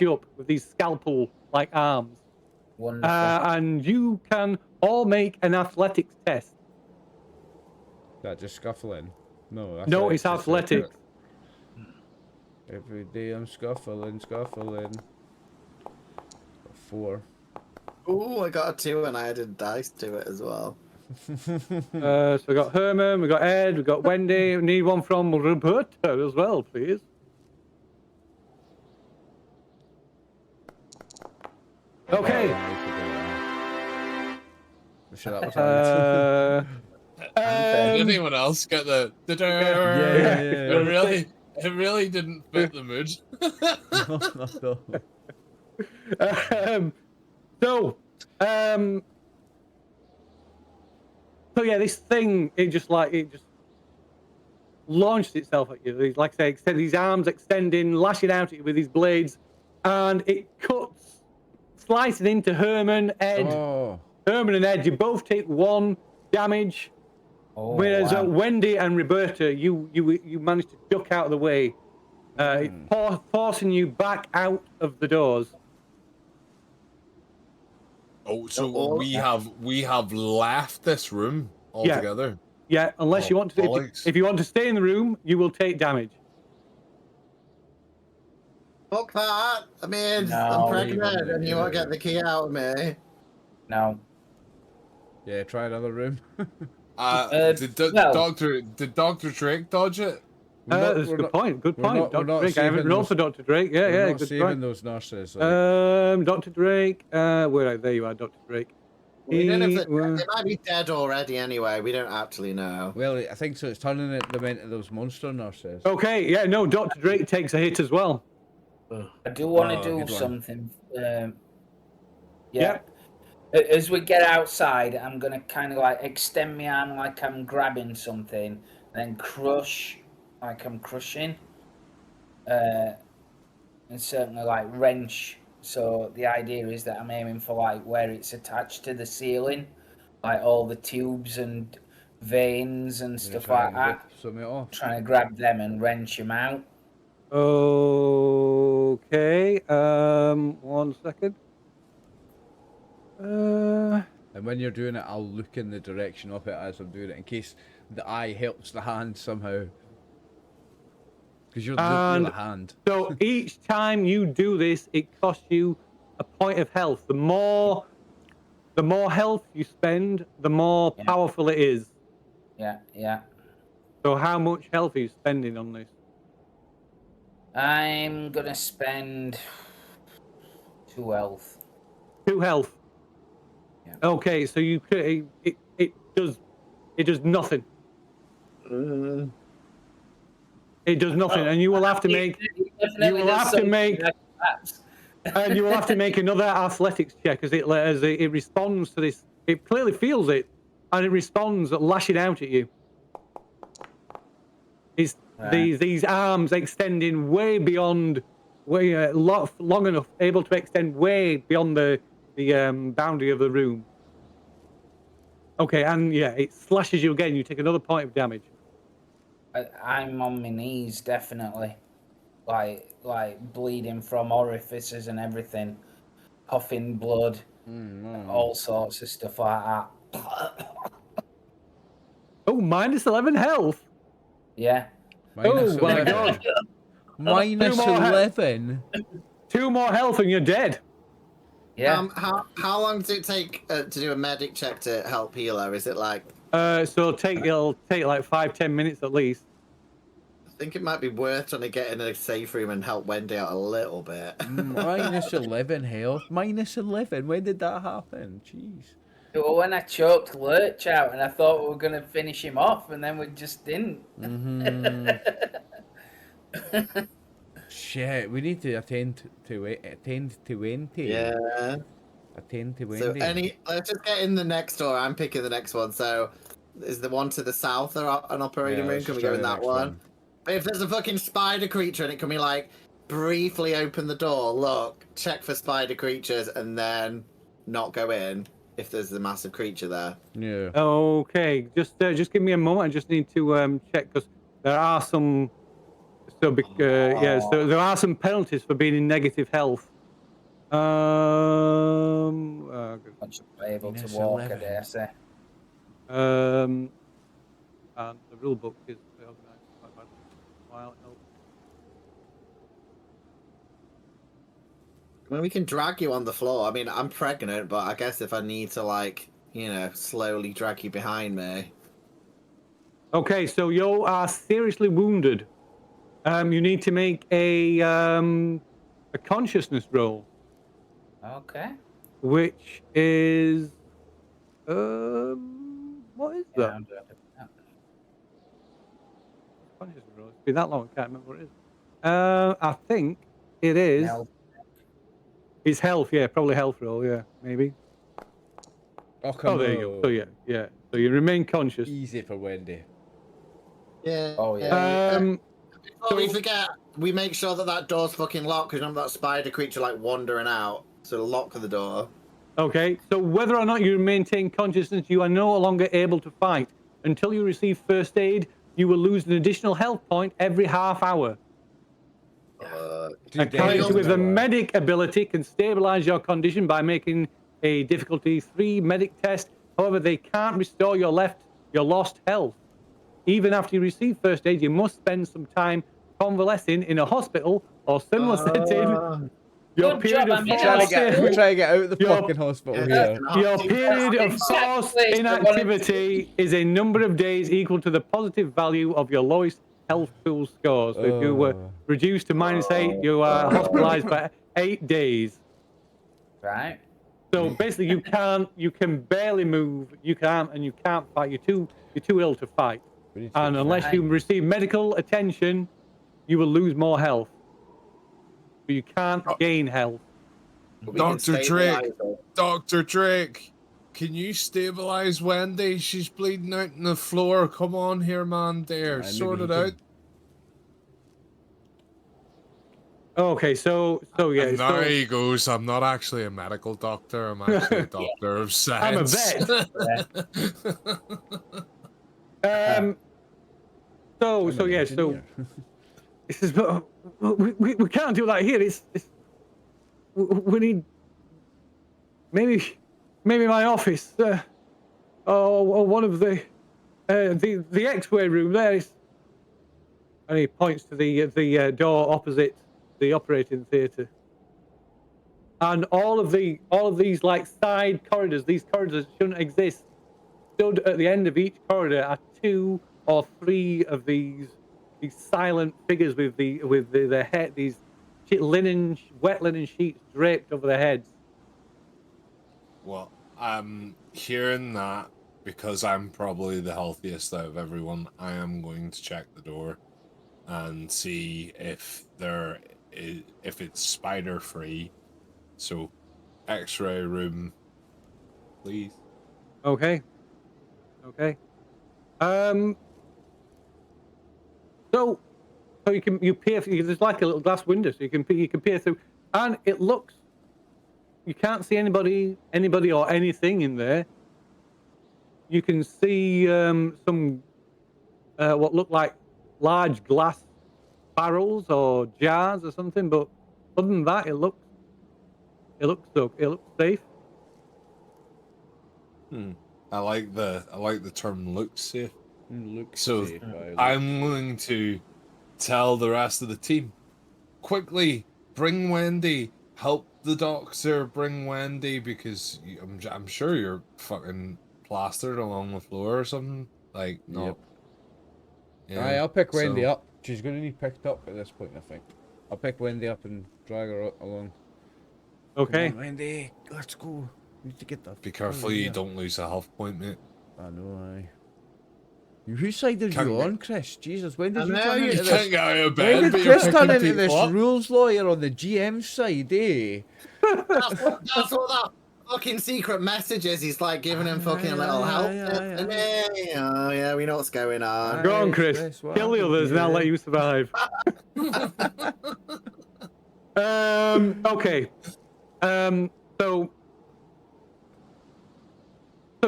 you up with these scalpel-like arms. Wonderful. And you can all make an athletics test. That just scuffling? No. No, it's athletics. Every day I'm scuffling. 4. Oh, I got a 2 and I added dice to it as well. So we got Herman, we got Ed, we got Wendy. We need one from Roberta as well, please. Okay. Sure that was hard. Did anyone else get the? Yeah. It really didn't fit the mood. No. So yeah, this thing it just launched itself at you. Like I say, these arms extending, lashing out at you with these blades, and it cuts, slicing into Herman, Ed. Oh. Herman and Ed, you both take 1 damage. Whereas wow. Wendy and Roberta, you managed to duck out of the way, forcing you back out of the doors. Oh, so we have left this room altogether. Yeah, unless you want to. If you want to stay in the room, you will take damage. Fuck that! I mean, No, I'm pregnant and you won't get the key out of me. No. Yeah, try another room. Did Dr. Drake dodge it? That's a good point. Good point. Dr. Drake. I haven't rolled for Dr. Drake. Yeah, We're not good saving point. those nurses. Like. Dr. Drake. There you are, Dr. Drake. We don't know if He, they might be dead already anyway. We don't actually know. Well, I think so. It's turning them into those monster nurses. okay, yeah, no, Dr. Drake takes a hit as well. I do want to Oh, do good one. something. Yeah. Yep. As we get outside, I'm gonna kind of like extend my arm like I'm grabbing something, and then crush like I'm crushing, and certainly like wrench. So the idea is that I'm aiming for like where it's attached to the ceiling, like all the tubes and veins and stuff like that. Something off. Trying to grab them and wrench them out. Okay, 1 second. And when you're doing it, I'll look in the direction of it as I'm doing it, in case the eye helps the hand somehow. Because you're the hand. So each time you do this, it costs you a point of health. The more health you spend, the more powerful it is. Yeah. So how much health are you spending on this? I'm gonna spend 2 health. 2 health. Yeah. Okay, so you could it does nothing. It does nothing, and you will have to make and you will have to make another athletics check as it responds to this. It clearly feels it, and it responds lashing out at you. It's these arms extending way beyond, long enough, able to extend way beyond the boundary of the room. Okay, and yeah, it slashes you again. You take another point of damage. I'm on my knees, definitely. Like bleeding from orifices and everything. Puffing blood. All sorts of stuff like that. Oh, minus 11 health. Yeah. Minus Oh my 11. god. Minus 11? 2 more health and you're dead. Yeah. How long does it take to do a medic check to help heal her? Is it like? So it'll take like 5-10 minutes at least. I think it might be worth trying to get in a safe room and help Wendy out a little bit. Minus 11 health. Minus 11. When did that happen? Jeez. Well, when I choked Lurch out and I thought we were going to finish him off, and then we just didn't. Shit, we need to attend to Wendy. Yeah. Attend to So Wendy. let's just get in the next door. I'm picking the next one. So is the one to the south an operating room? Can we go in that one? But if there's a fucking spider creature and it can be like briefly open the door, look, check for spider creatures, and then not go in if there's the massive creature there. Yeah. Okay, just give me a moment. I just need to check because there are some. So there are some penalties for being in negative health. Not able to walk, I dare say. And the rule book is organized quite badly. While it helps. I mean, we can drag you on the floor. I mean, I'm pregnant, but I guess if I need to, like, slowly drag you behind me. Okay, so you are seriously wounded. You need to make a consciousness roll. Okay. Which is what is that? Consciousness roll. It's been that long, I can't remember what it is. I think it is. It's health, yeah, probably health roll, yeah, maybe. Oh, there you go. So yeah. So you remain conscious. Easy for Wendy. Yeah. Oh yeah. Before we forget, we make sure that door's fucking locked because remember that spider creature like wandering out. So lock the door. Okay, so whether or not you maintain consciousness, you are no longer able to fight. Until you receive first aid, you will lose an additional health point every half hour. A character with a medic ability can stabilize your condition by making a difficulty 3 medic test. However, they can't restore your lost health. Even after you receive first aid, you must spend some time convalescing in a hospital or similar setting. Your period of we're trying to get out of the fucking hospital here. Your period of forced inactivity is a number of days equal to the positive value of your lowest health pool score. So if you were reduced to -8, you are hospitalized for 8 days. Right. So basically, you can barely move. You can't fight. You're too ill to fight. We need to And get unless fed. you receive medical attention, you will lose more health. But you can't gain health. But we can Dr. Drake, stabilize her. Dr. Drake, can you stabilize Wendy? She's bleeding out on the floor. Come on here, man. There, Maybe sort he it can- out. Okay, so yeah, And there so he goes. I'm not actually a medical doctor. I'm actually a doctor of I'm a science. vet. So I'm an yeah, so engineer. this is we can't do that here. It's we need maybe my office or one of the X-ray room there is, and he points to the door opposite the operating theatre. And all of these like side corridors, these corridors shouldn't exist. Stood at the end of each corridor are 2 or 3 of these silent figures with their head, these wet linen sheets draped over their heads. Well, I'm hearing that because I'm probably the healthiest out of everyone. I am going to check the door and see if if it's spider free. So, X-ray room, please. Okay. So you peer through. There's like a little glass window, so you can peer through, and it looks. You can't see anybody or anything in there. You can see some what look like large glass barrels or jars or something, but other than that, it looks safe. I like the term "looks safe." Look So safe. I'm going to tell the rest of the team, quickly bring Wendy. Help the doctor bring Wendy because I'm sure you're fucking plastered along the floor or something. Like no. Yep. Yeah, Aye, I'll pick Wendy so- up. She's going to need picked up at this point, I think. I'll pick Wendy up and drag her along. Okay. Come on, Wendy, let's go. We need to get the. Be careful you don't lose a health point, mate. I know, aye. Whose side are Can't you get- on, Chris? Jesus, when did I you know, turn you into You this? can't get out of When bed, did but you're Chris turn picking into this people up. rules lawyer on the GM side, eh? That's what that fucking secret message is. He's like giving him fucking a little help. Oh yeah, we know what's going on. Go on, Aye, Chris. what Kill the happened others, and I'll here? let you survive. Okay. So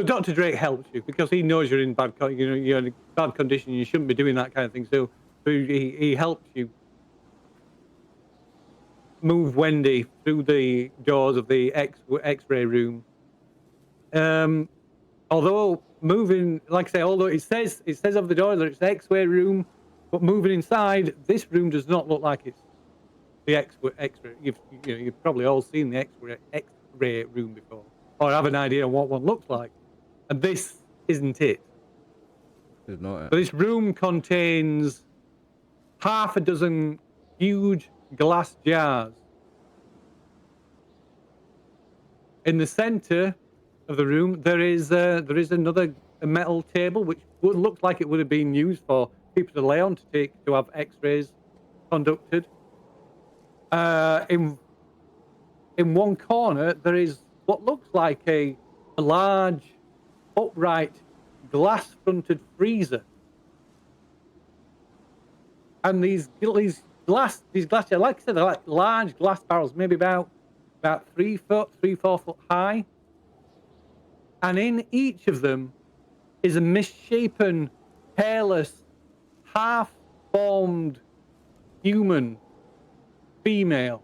Dr. Drake helps you because he knows you're in you're in bad condition. You shouldn't be doing that kind of thing. So he helps you move Wendy through the doors of the X-ray room. Although moving, like I say, although it says over the door that it's the X-ray room, but moving inside, this room does not look like it's the X-ray. You've probably all seen the X-ray room before, or have an idea of what one looks like, and this isn't it. It's not So it. this room contains half a dozen huge glass jars. In the center of the room, there is another metal table which would look like it would have been used for people to lay on to have X-rays conducted. In one corner, there is what looks like a large, upright, glass-fronted freezer, and these glass, like I said, they're like large glass barrels, maybe about 3 foot, 4 foot high. And in each of them is a misshapen, hairless, half-formed human female.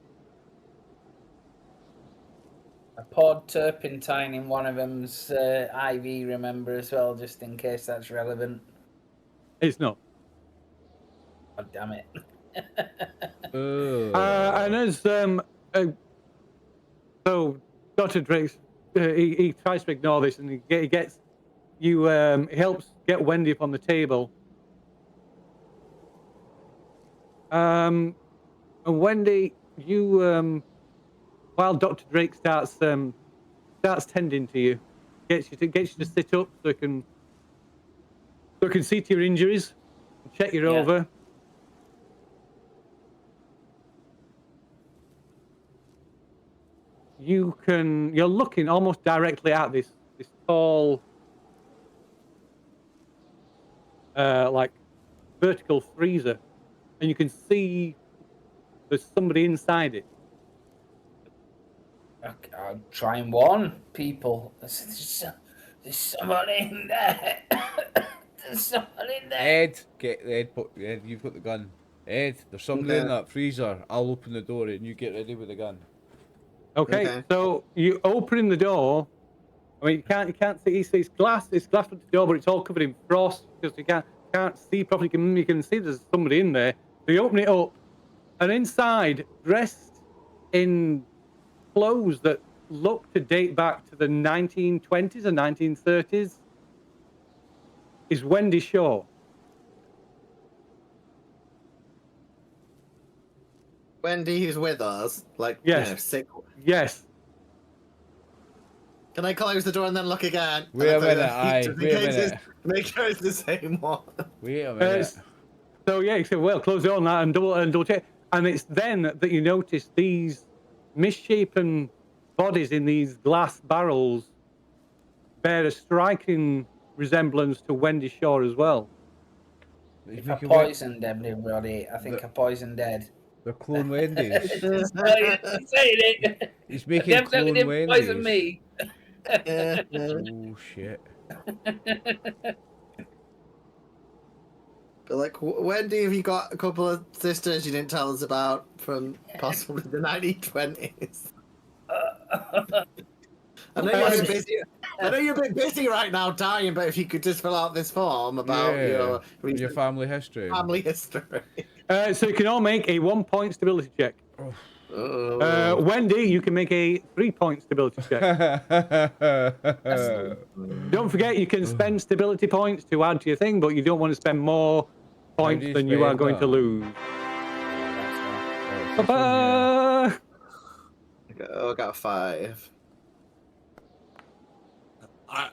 I poured turpentine in one of them's IV, remember, as well, just in case that's relevant. It's not. Oh, damn it. And as so Dr. Drake, he tries to ignore this, and he gets you. He helps get Wendy up on the table. And Wendy, you while Dr. Drake starts starts tending to you, gets you to sit up so it can see to your injuries, check you over. You're looking almost directly at this tall, like vertical freezer, and you can see there's somebody inside it. I'll try and warn people. There's someone in there. There's someone in there. Ed, Ed, you've got the gun. Ed, there's somebody in that freezer. I'll open the door and you get ready with the gun. Okay. So you open the door. I mean, you can't see. It's glass. It's glass with the door, but it's all covered in frost because you can't see properly. You can see there's somebody in there. So you open it up, and inside, dressed in clothes that look to date back to the 1920s or 1930s, is Wendy Shaw. Wendy, who's with us, like, Yes. you know, sick. Yes. Can I close the door and then look again? Wait a minute, wait a minute. Make sure it's the same one. Wait a minute. So yeah, you say, well, close the door on that and double check. And it's then that you notice these misshapen bodies in these glass barrels bear a striking resemblance to Wendy Shaw as well. If I poisoned everybody, I think I poisoned Ed. They're clone Wendy's. He's saying it. He's making clone didn't Wendy's. poison me. Oh shit. But like, Wendy, have you got a couple of sisters you didn't tell us about from possibly the 1920s? I know you're busy. I know you're a bit busy right now, dying. But if you could just fill out this form about your family history. Family history. So you can all make a 1-point stability check. Wendy, you can make a 3-point stability check. Don't forget, you can spend stability points to add to your thing, but you don't want to spend more points than you are going to lose. I got a 5.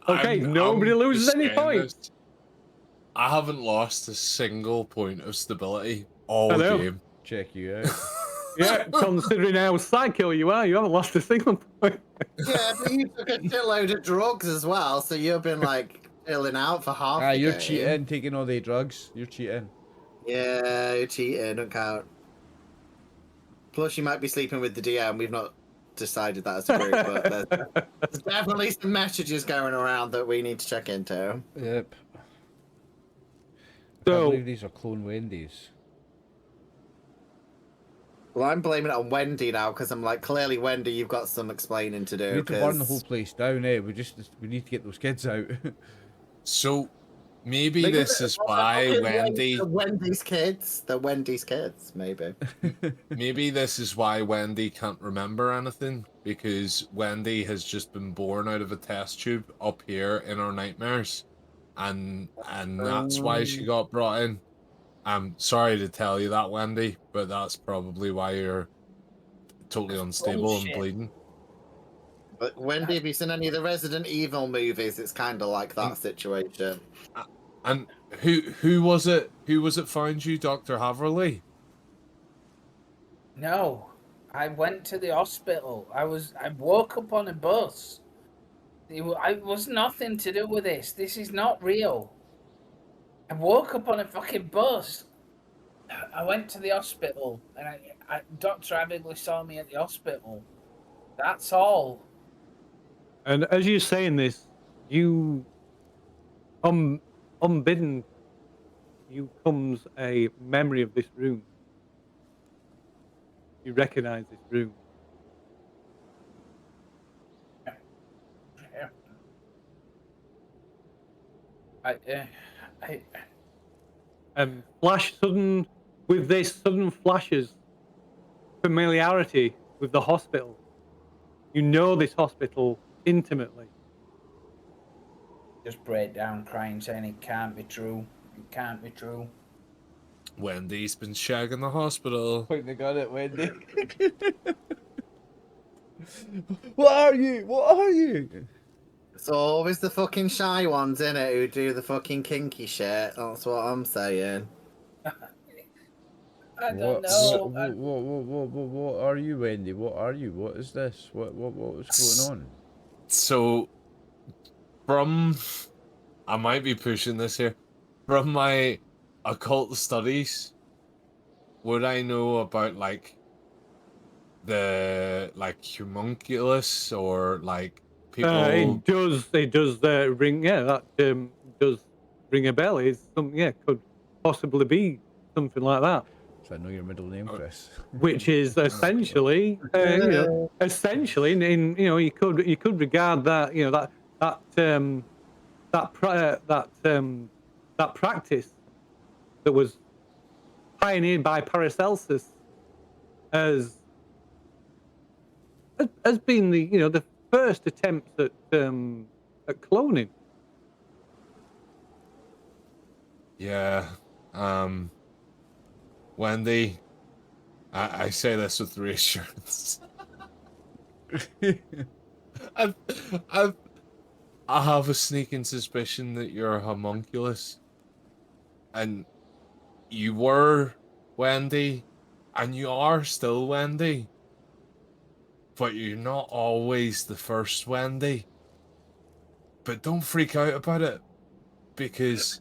Okay, nobody loses any points. I haven't lost a single point of stability all game. Check you out. Yeah, considering how psycho you haven't lost a single point. Yeah, but you took a shitload of drugs as well, so you've been like chilling out for half the you're game. cheating, taking all the drugs. You're cheating. Yeah, you're cheating, don't count. Plus, you might be sleeping with the DM. We've not decided that as a group, but there's definitely some messages going around that we need to check into. Yep. I So, believe these are clone Wendy's. Well, I'm blaming it on Wendy now because I'm like, clearly, Wendy, you've got some explaining to do. We need to burn the whole place down, eh? We need to get those kids out. So maybe this is why Wendy. The Wendy's kids. The Wendy's kids, maybe. Maybe this is why Wendy can't remember anything, because Wendy has just been born out of a test tube up here in our nightmares, and that's why she got brought in. I'm sorry to tell you that, Wendy, but that's probably why you're totally unstable and bleeding. But Wendy, have you seen any of the Resident Evil movies? It's kind of like that situation. And who was it? Who was it found you, Dr. Haverley? No, I went to the hospital. I woke up on a bus. It was nothing to do with this. This is not real. I woke up on a fucking bus. I went to the hospital, and Dr. Abigley saw me at the hospital. That's all. and as you're saying this, you, unbidden, you comes a memory of this room. You recognize this room. Sudden flashes familiarity with the hospital. You know this hospital intimately. Just break down crying, saying it can't be true. It can't be true. Wendy's been shagging the hospital. Point the gun at Wendy. What are you? What are you? It's always the fucking shy ones, innit, who do the fucking kinky shit. That's what I'm saying. I don't What, know. what are you, Wendy? What are you? What is this? What was going on? So, from I might be pushing this here. From my occult studies, would I know about like the homunculus or like people? It does ring. Yeah, that does ring a bell. It's some. Yeah, could possibly be something like that. So I know your middle name, Chris. Which is essentially, essentially, in you could regard that, that practice that was pioneered by Paracelsus as being the first attempts at cloning. Yeah. Wendy, I say this with reassurance. I've, I have a sneaking suspicion that you're a homunculus. And you were Wendy, and you are still Wendy. But you're not always the first Wendy. But don't freak out about it, because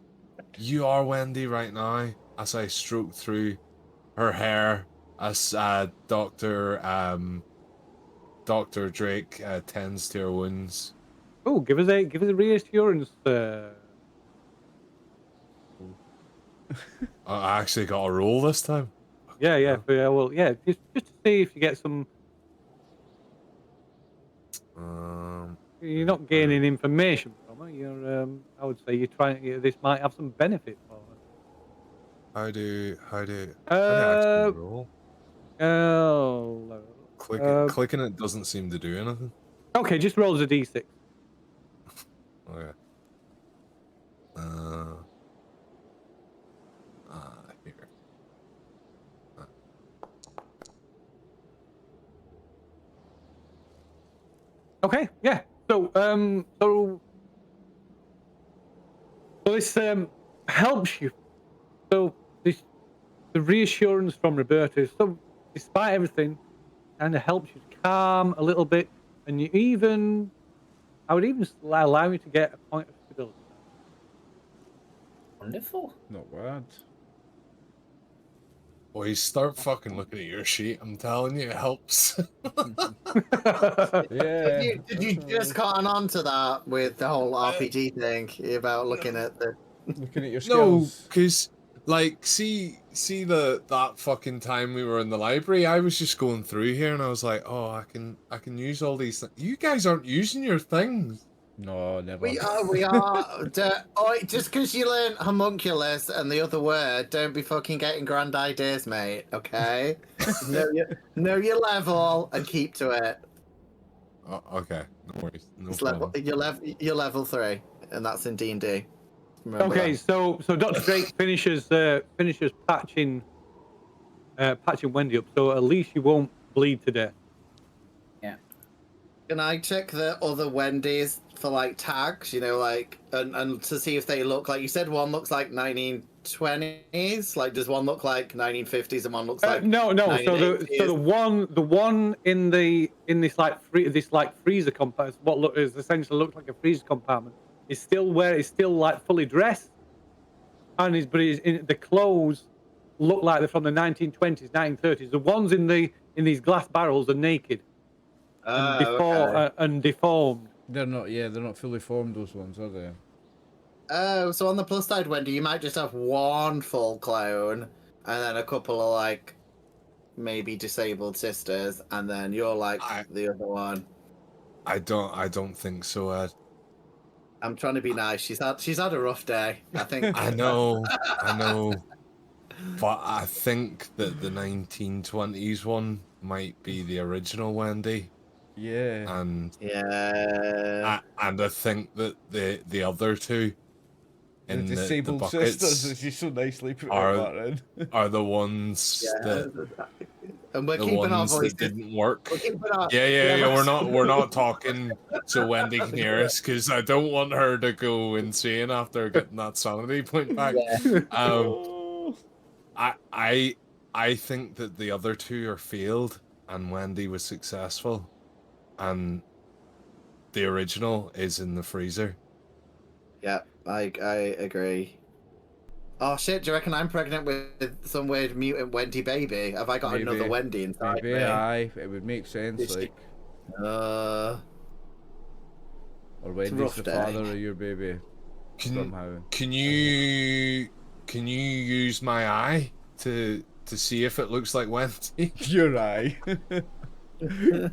you are Wendy right now as I stroke through her hair as Dr. Drake tends to her wounds. Oh, give us a reassurance. I actually got a roll this time. Yeah. Well, yeah. Just to see if you get some. You're not gaining information from her. You're. I would say you're trying. This might have some benefit for her. How do I actually roll? Clicking it doesn't seem to do anything. Okay, just roll as a d6. Okay. Here. Okay, yeah. So this helps you. So the reassurance from Roberta. So despite everything, kind of helps you to calm a little bit, and I would even allow you to get a point of stability. Wonderful. Not bad. Boys, start fucking looking at your sheet. I'm telling you, it helps. Yeah. Did you just cotton on to that with the whole RPG thing about looking at the... Looking at your No, skills. because like, see that fucking time we were in the library, I was just going through here and I was like, oh, I can use all these things. You guys aren't using your things. No, never. We are. Just because you learn homunculus and the other word, don't be fucking getting grand ideas, mate. Okay? know your level and keep to it. Oh, okay, no worries. No It's problem. you're level 3, and that's in D&D. Okay, so Dr. Drake finishes patching Wendy up, so at least you won't bleed to death. Yeah. Can I check the other Wendy's for like tags, like and to see if they look like, you said one looks like 1920s, like does one look like 1950s and one looks like no. So the one in this freezer compartment, what is essentially looks like a freezer compartment, is still like fully dressed, and the clothes look like they're from the 1920s, 1930s. The ones in these glass barrels are naked and deformed. They're not fully formed, those ones, are they? Oh, so on the plus side, Wendy, you might just have one full clone, and then a couple of like maybe disabled sisters, and then you're like the other one. I don't think so, Ed. I'm trying to be nice. She's had a rough day, I think. I know, but I think that the 1920s one might be the original Wendy. Yeah. And yeah, and I think that the other two in the the disabled sisters, buckets as you so nicely put are- it, Martin. are the ones that And we're the keeping our ones voices. that didn't work. We're keeping our, Yeah. we're We're not talking so Wendy can hear us because I don't want her to go insane after getting that sanity point back. Yeah. Oh. I think that the other two are failed and Wendy was successful, and the original is in the freezer. Yeah, I agree. Oh shit, do you reckon I'm pregnant with some weird mutant Wendy baby? Have I got another Maybe. Wendy inside Maybe, me? aye, it would make sense, Is she- like. Uh, Or Wendy's rough the day. father of your baby, somehow. Can you use my eye to see if it looks like Wendy? Your eye.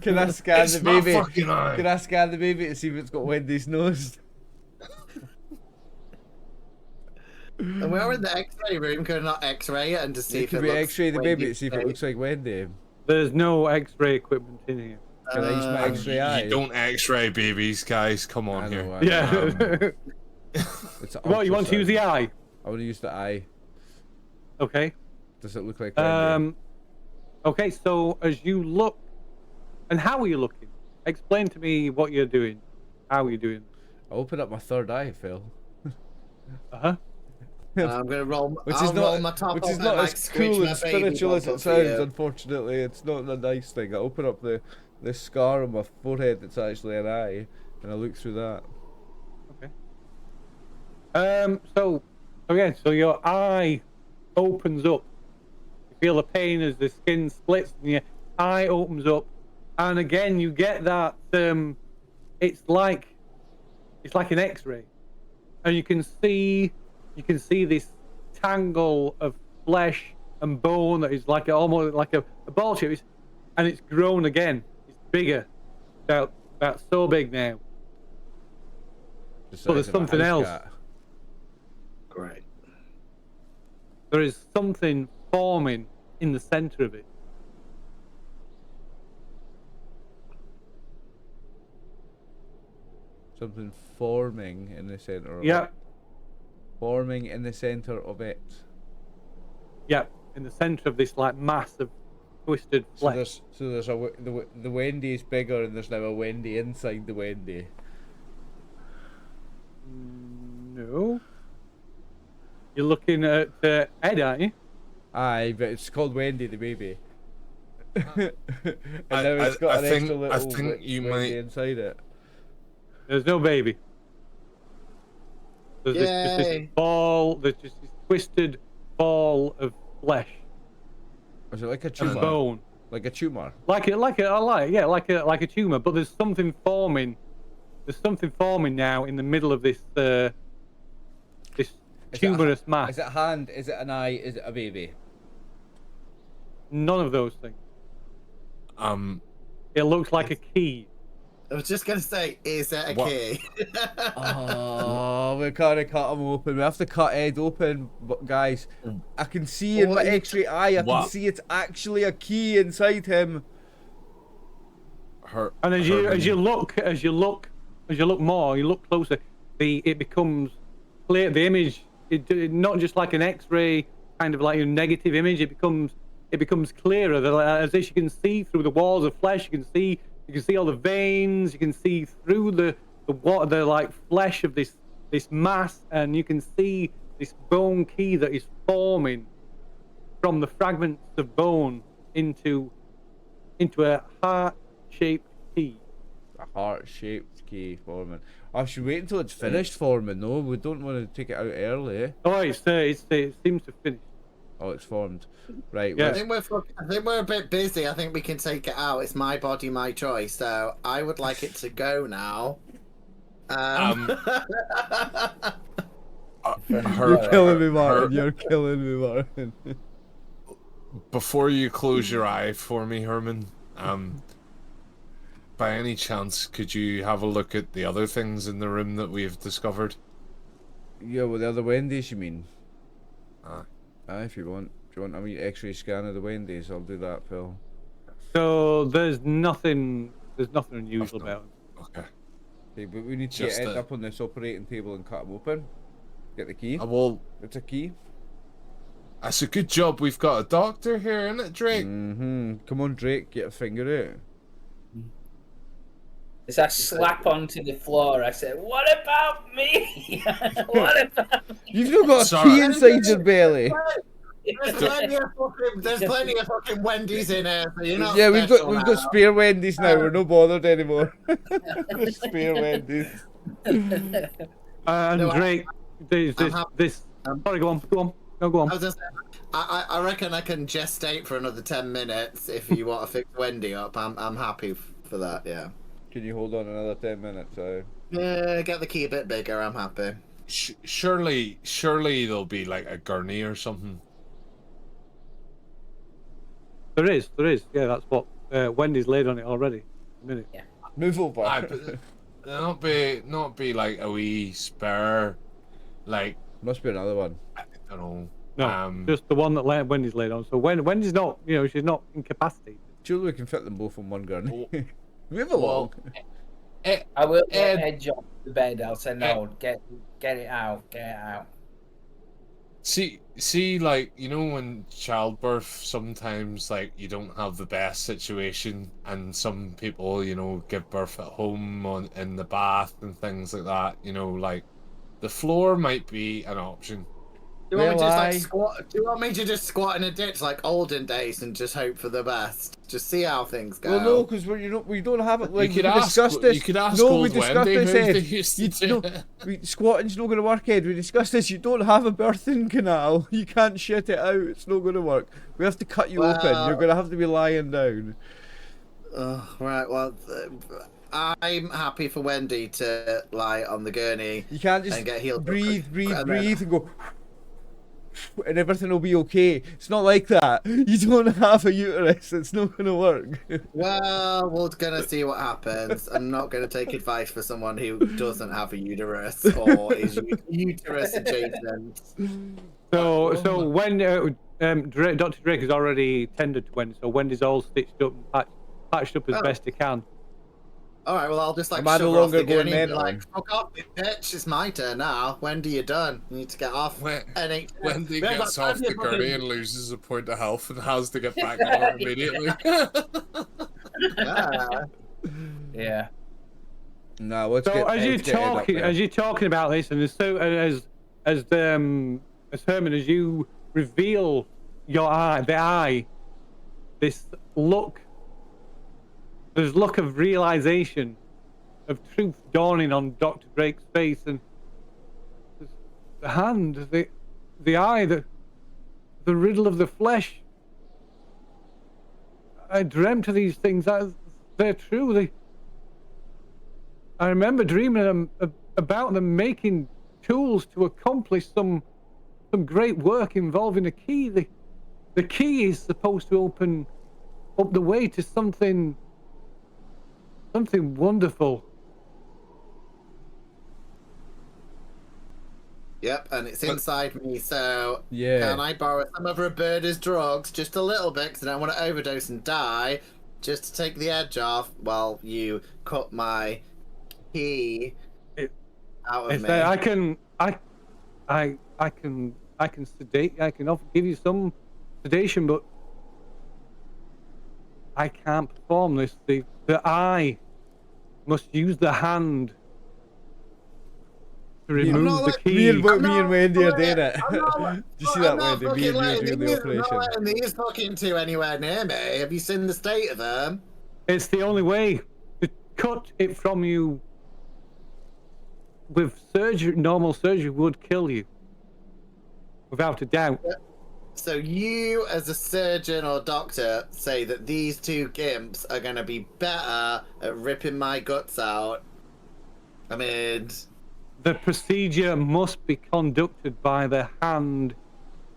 Can I scan It's the my baby? fucking eye. Can I scan the baby to see if it's got Wendy's nose? and we're in the X-ray room, could I not X-ray it and to see It if could it be looks X-ray the baby Wendy's to see if it baby? looks like Wendy. There's no X-ray equipment in here. Can I use my X-ray eye? You don't X-ray babies, guys. Come on I here. know, I know. Yeah. It's What, you want to use the ultrasound. eye? I want to use the eye. Okay. Does it look like Wendy? Okay, so as you look, and how are you looking? Explain to me what you're doing. How are you doing? I open up my third eye, Phil. Uh-huh. I'm gonna roll. Which I'll is roll not, my top which off is and, not like, as squish cool my and baby spiritual as bump it for you. sounds, unfortunately. It's not a nice thing. I open up the scar on my forehead that's actually an eye, and I look through that. Okay. So your eye opens up. You feel the pain as the skin splits and your eye opens up, and again you get that. It's like an X-ray, and you can see this tangle of flesh and bone that is like almost like a ball shape, and it's grown again. It's bigger, about so big now. The But there's size of a something house else. cat. Great. There is something forming in the center of it. Something forming in the center of Yeah, it. Forming in the center of it. yeah, in the center of this like mass of twisted So flesh. there's the Wendy is bigger, and there's now a Wendy inside the Wendy. No. You're looking at Ed, aren't you? Aye, but it's called Wendy the baby. And I- now it's got I an think- extra I little think you Wendy might- inside it. There's no baby. There's just this Yay. ball. There's just this twisted ball of flesh Is it like a and tumor? bone, Like a tumor? like a tumor. But there's something forming. There's something forming now in the middle of this this Is it a tumorous mass. Is it a hand? Is it an eye? Is it a baby? None of those things. It looks like a key. I was just gonna say, is that a What? key? Oh, we gotta cut him open. We have to cut Ed open, but guys, I can see in my What? X-ray eye. I can What? see it's actually a key inside him. And as you look more, you look closer. It becomes clear. The image, not just like an X-ray kind of like a negative image. It becomes clearer. As if you can see through the walls of flesh. You can see all the veins. You can see through the like flesh of this mass, and you can see this bone key that is forming from the fragments of bone into a heart-shaped key. A heart-shaped key forming. I should wait until it's finished forming. No, we don't want to take it out early. Oh, it seems to finish. Oh, it's formed. Right. Yeah. I think we're a bit busy. I think we can take it out. It's my body, my choice. So I would like it to go now. You're killing me, Martin. You're killing me, Martin. Before you close your eye for me, Herman, by any chance, could you have a look at the other things in the room that we've discovered? Yeah, well, the other Wendy's, you mean? Aye. Aye, if you want. Do you want a wee X-ray scan of the Wendy's? I'll do that, Phil. So there's nothing unusual about it. Okay. Okay, but we need to Just get Ed the- up on this operating table and cut him open. Get the key. Well, It's a key. that's a good job. We've got a doctor here, isn't it, Drake? Come on, Drake, get a finger out. As I slap onto the floor, I said, "What about me? What about me?" You've not got a Sorry. key inside your belly. There's plenty of fucking Wendy's in here, so you're not Yeah, we've special got now. spare Wendy's now. We're not bothered anymore. Spare Wendy's. And No, Drake, sorry, go on. No, go on. I was just saying, I reckon I can gestate for another 10 minutes if you want to fix Wendy up. I'm happy for that, yeah. Can you hold on another 10 minutes? Yeah, get the key a bit bigger, I'm happy. Surely there'll be like a gurney or something. There is. Yeah, that's what Wendy's laid on it already. A minute. Yeah. Move over. But not be like a wee spare, like Must be another one. I don't know. No, just the one that Wendy's laid on. So Wendy's not, she's not incapacitated. Surely we can fit them both on one gurney. Well, Move along. I will edge off the bed. I'll say no. Get it out. Get it out. See, like, when childbirth, sometimes, like, you don't have the best situation, and some people, give birth at home in the bath and things like that, like, the floor might be an option. Do you want me to just like squat? Do you want me to just squat in a ditch like olden days and just hope for the best? Just see how things go. Well, no, because we don't have it. Like, You could we ask. discussed this. You could ask No, old we discussed Wendy this, who Ed. they used to do it. Squatting's not going to work, Ed. We discussed this. You don't have a birthing canal. You can't shit it out. It's not going to work. We have to cut you open. You're going to have to be lying down. Right. Well, I'm happy for Wendy to lie on the gurney. You can't just and get healed. breathe, and go, and everything will be okay. It's not like that. You don't have a uterus. It's not going to work. Well, we're gonna see what happens. I'm not gonna take advice for someone who doesn't have a uterus or is uterus adjacent. So when Dr. Drake has already tended to Wendy, so Wendy's all stitched up and patched up as best he can. All right, well, I'll just like Am I no shove her off longer the going gurney and be mental? like, fuck off, bitch, it's my turn now. Wendy, you're done. You need to get off. Wendy We haven't gets got off time the to fucking- gurney and loses a point of health and has to get back on it immediately. Yeah. Yeah. No, let's So get as you're talking about this, and as Herman, as you reveal your eye, this look of realization, of truth dawning on Dr. Drake's face, and the hand, the eye, the riddle of the flesh. I dreamt of these things. They're true. I remember dreaming about them making tools to accomplish some great work involving a key. The key is supposed to open up the way to something wonderful. Yep, and it's inside me, so Yeah. can I borrow some of Roberta's drugs just a little bit because I don't want to overdose and die, just to take the edge off while you cut my key out of me. I can sedate. I can often give you some sedation, but I can't perform this. The eye must use the hand to remove the key. Me and Wendy are doing it. I'm not- Did you see that, I'm not Wendy? Me and you fucking are letting doing the these- I'm not operation. letting these fucking two anywhere near me. Have you seen the state of them? It's the only way to cut it from you. With surgery, normal surgery would kill you, without a doubt. So you, as a surgeon or doctor, say that these two gimps are going to be better at ripping my guts out. I mean... The procedure must be conducted by the hand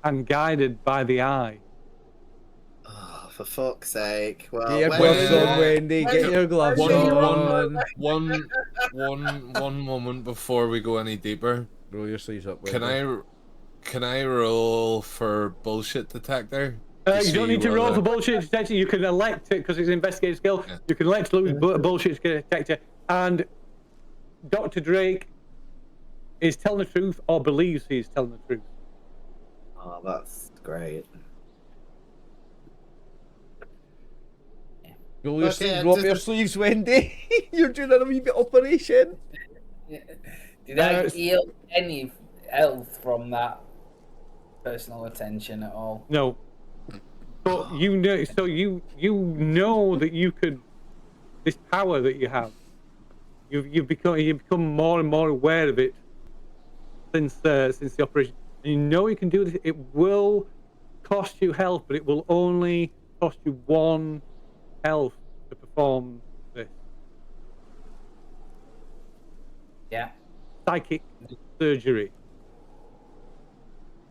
and guided by the eye. Oh, for fuck's sake. Well, Get your when- gloves on, Wendy. Get your gloves on. One moment before we go any deeper. Roll your sleeves up, Wendy. Can I roll for bullshit detector? You don't need to roll for bullshit detector. You can elect it because it's an investigative skill. Yeah. You can elect to lose bullshit detector. And Dr. Drake is telling the truth or believes he's telling the truth. Oh, that's great. Roll your Okay, sleeves, roll up your sleeves, Wendy. You're doing a wee bit operation. Did I heal any health from that personal attention at all? No. But you know, so you know that you could, this power that you have, you've become more and more aware of it since the operation. And you know you can do this. It will cost you health, but it will only cost you 1 health to perform this Yeah. psychic surgery.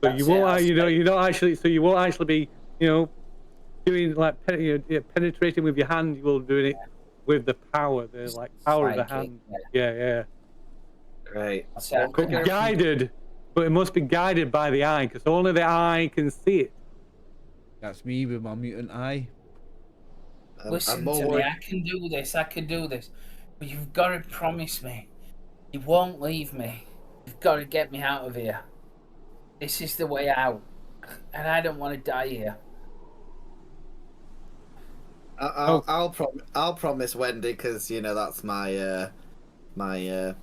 So That's you won't, it, you don't actually. So you won't actually be, doing like penetrating with your hand. You will do it with the power, the like power of the Psychic, hand. Yeah. Great. So But guided, but it must be guided by the eye, because only the eye can see it. That's me with my mutant eye. listen to me. I can do this. But you've got to promise me you won't leave me. You've got to get me out of here. This is the way out, and I don't want to die here. I'll promise Wendy, because that's my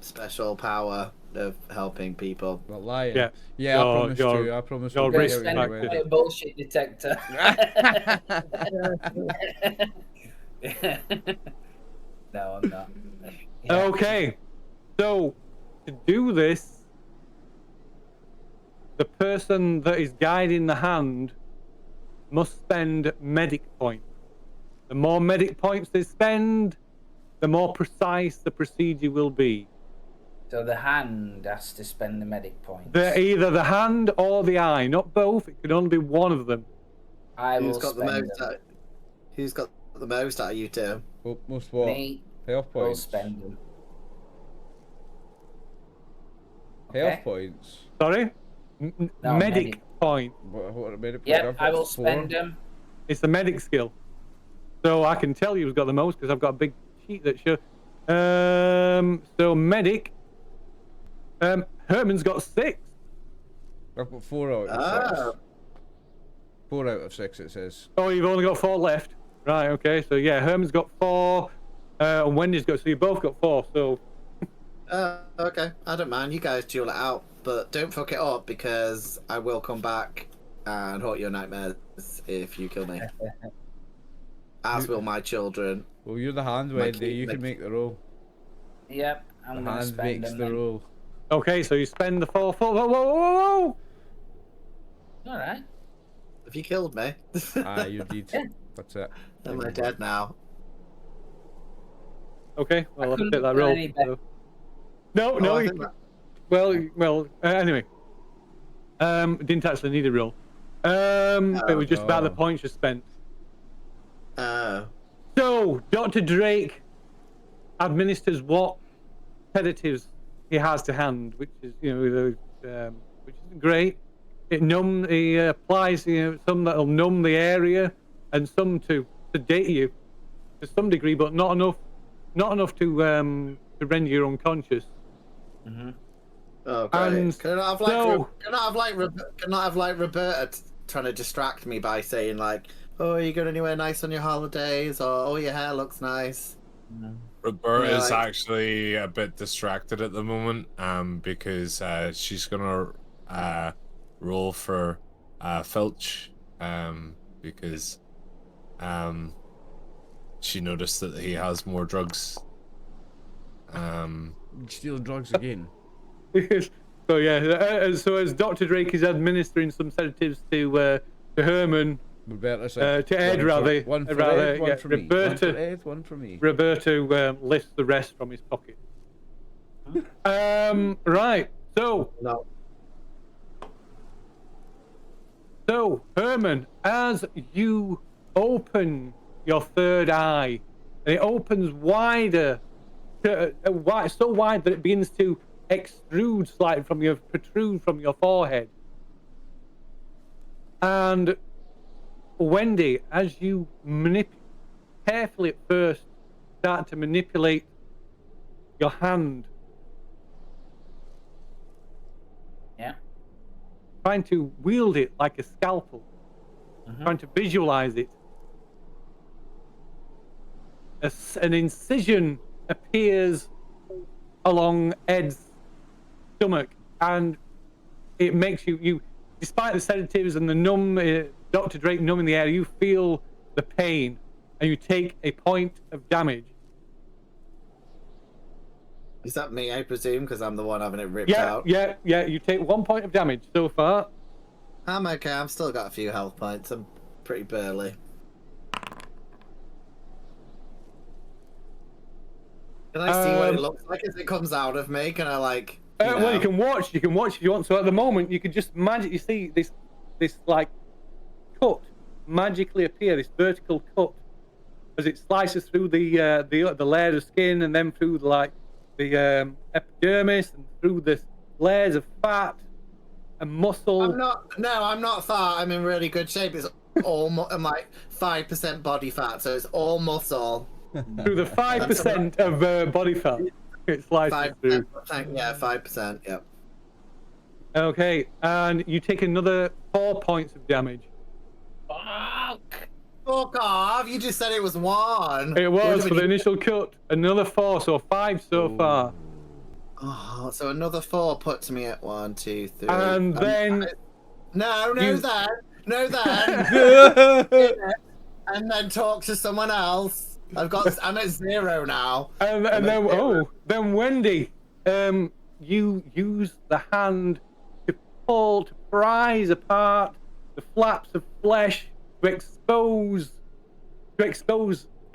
special power of helping people. Well, lying. Yeah. Yeah, I promise you. I promise your I'll Gonna get risk spend you it away. on a bullshit detector. No, I'm not. Yeah. Okay, so to do this, the person that is guiding the hand must spend medic points. The more medic points they spend, the more precise the procedure will be. So the hand has to spend the medic points. Either the hand or the eye, not both. It can only be one of them. I will Who's got the spend most? them. Who's got the most out of you two? Most what? Me Health will points. spend them. Health Okay. points. Sorry? No, medic point. What are medic points? Yep, I've I got will 4. spend them. It's the medic skill. So I can tell you who's got the most because I've got a big sheet that shows. So medic. Herman's got 6. I've got 4 out of 6. Ah. 4 out of 6 it says. Oh, you've only got 4 left. Right, okay. So yeah, Herman's got 4. And Wendy's got, so you both got 4. So Okay. I don't mind. You guys duel it out, but don't fuck it up, because I will come back and haunt your nightmares if you kill me. As will my children. Well, you're the hand, My Wendy. key- You my- can make the roll. Yep, The I'm gonna hand spend makes them. the then. roll. okay, so you spend the 4. Whoa. All right. Have you killed me? Ah, you did. Yeah. That's it. Am I dead now? Okay, well, let's couldn't take that have done roll. any better. No, Oh, I you, think that- well. Anyway, didn't actually need a roll. It was just about the Oh. points you spent. Oh. So Dr. Drake administers what sedatives he has to hand, which is which isn't great. He applies some that'll numb the area, and some to sedate you to some degree, but not enough to render you unconscious. Mm-hmm. Oh, great. And Can I so- have like Roberta trying to distract me by saying like, "Oh, are you going anywhere nice on your holidays?" Or, "Oh, your hair looks nice." Roberta's Yeah, actually a bit distracted at the moment, because she's gonna roll for Filch, because she noticed that he has more drugs. Steal drugs again. So yeah, so as Dr. Drake is administering some sedatives to Herman, Roberta said. to Ed rather, One for rather, Ed, one yeah, for me. One Roberta, for Ed, one for me. Roberto lifts the rest from his pocket. Right. No. So Herman, as you open your third eye, and it opens wider, so wide that it begins to protrude from your forehead. And Wendy, as you carefully at first start to manipulate your hand, trying to wield it like a scalpel, trying to visualize it. An incision appears along Ed's stomach, and it makes you, despite the sedatives and the Dr. Drake numbing the air, you feel the pain, and you take a point of damage. Is that me, I presume, because I'm the one having it ripped out? Yeah. You take 1 point of damage so far. I'm okay. I've still got a few health points. I'm pretty burly. Can I see what it looks like as it comes out of me? Can I, like... Well, you can watch. You can watch if you want. So at the moment, you can just magically see this like cut magically appear. This vertical cut as it slices through the layer of skin, and then through the epidermis, and through the layers of fat and muscle. I'm not fat. I'm in really good shape. It's all I'm like 5% body fat, so it's all muscle. Through the 5% of body fat, it slices through. Yeah, 5%. Yep. Okay, and you take another 4 points of damage. Fuck off! You just said it was 1. It was for the initial cut. Another 4, so 5 so far. Oh, so another 4 puts me at 1, 2, 3. And then no, and then talk to someone else. I'm at 0 now. And then Wendy, you use the hand to prise apart the flaps of flesh to expose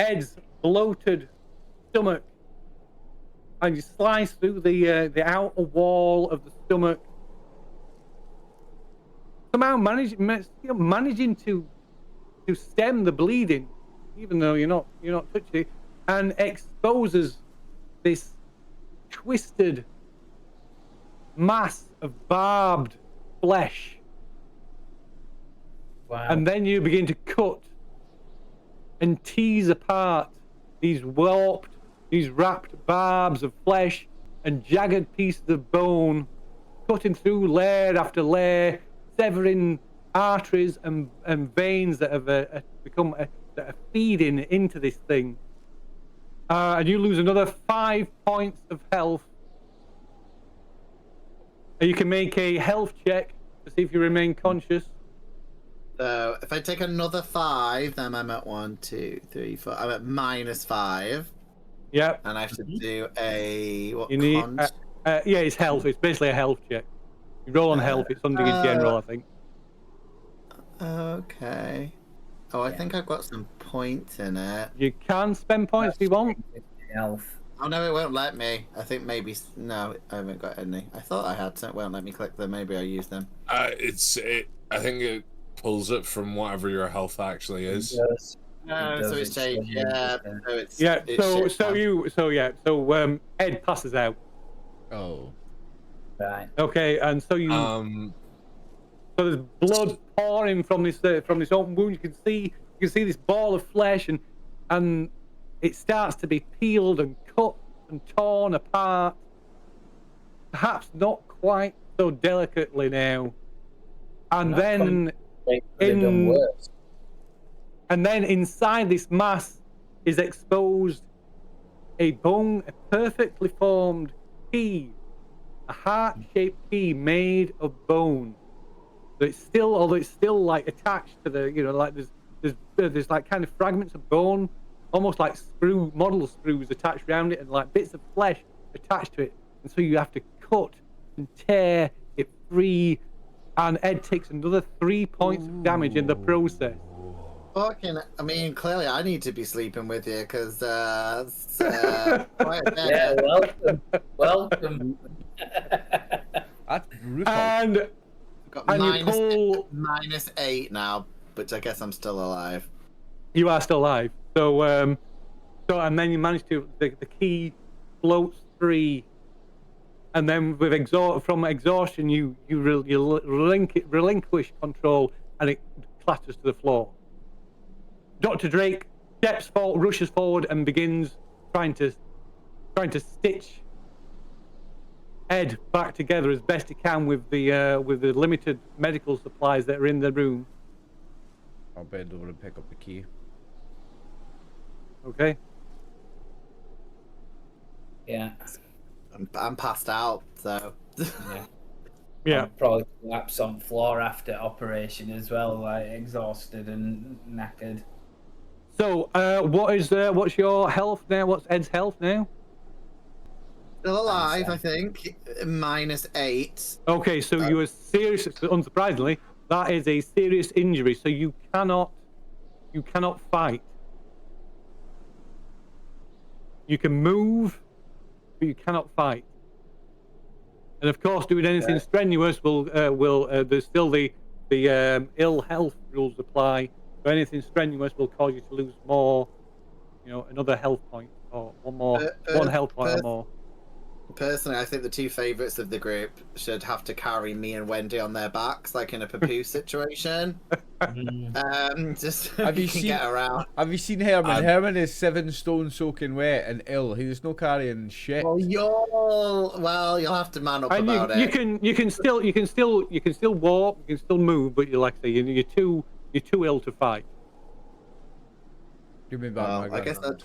Ed's bloated stomach, and you slice through the outer wall of the stomach, somehow managing to stem the bleeding, even though you're not touching it, and exposes this twisted mass of barbed flesh. Wow. And then you begin to cut and tease apart these wrapped barbs of flesh and jagged pieces of bone, cutting through layer after layer, severing arteries and veins that have become that are feeding into this thing. And you lose another 5 points of health. And you can make a health check to see if you remain conscious. So if I take another 5, then I'm at 1, 2, 3, 4. I'm at -5. Yep. And I have to do a what? You need, yeah, it's health. It's basically a health check. You roll on health. It's something in general, I think. Okay. Oh, I think I've got some points in it. You can spend points if you want. Health. Oh no, it won't let me. I think maybe no, I haven't got any. I thought I had, so it won't let me click them. Maybe I use them. I think it pulls it from whatever your health actually is. Yes. No, so it's changed. Yeah, so it's Yeah. it's So Ed passes out. Oh. Right. Okay, and so you. So there's blood pouring from this open wound. You can see this ball of flesh, and it starts to be peeled and cut and torn apart. Perhaps not quite so delicately now. And then inside this mass is exposed a perfectly formed key, a heart-shaped key made of bone. Although it's still like attached to the, like there's like kind of fragments of bone, almost like model screws attached around it, and like bits of flesh attached to it. And so you have to cut and tear it free, and Ed takes another 3 points of damage in the process. Fucking, I mean, clearly I need to be sleeping with you because quite a bit. Yeah, welcome. That's brutal. I've got And you pull. -8 now, which I guess I'm still alive. You are still alive. So and then you manage to the key floats free, and then with from exhaustion you relinquish control, and it clatters to the floor. Dr. Drake rushes forward and begins trying to stitch Ed back together as best he can with the limited medical supplies that are in the room. I'll bend over and pick up the key. Okay. Yeah. I'm passed out, so. Yeah. Yeah. I'll probably collapse on floor after operation as well, like exhausted and knackered. So, what's your health now? What's Ed's health now? Still alive, Nice, I think. -8. Okay, so you are serious. Unsurprisingly, that is a serious injury. So you cannot fight. You can move, but you cannot fight. And of course, doing anything strenuous will there's still the ill health rules apply. So anything strenuous will cause you to lose more, another health point or one health point or more. Personally, I think the two favourites of the group should have to carry me and Wendy on their backs, like in a papoose situation. Just so Have you you can seen- get around. Have you seen Herman? Herman is 7 stone soaking wet and ill. He's no carrying shit. Well, you'll have to man up And about you it. can still walk, you can still move, but you're like I say, you're too ill to fight. Give me back Well, my I guess gun.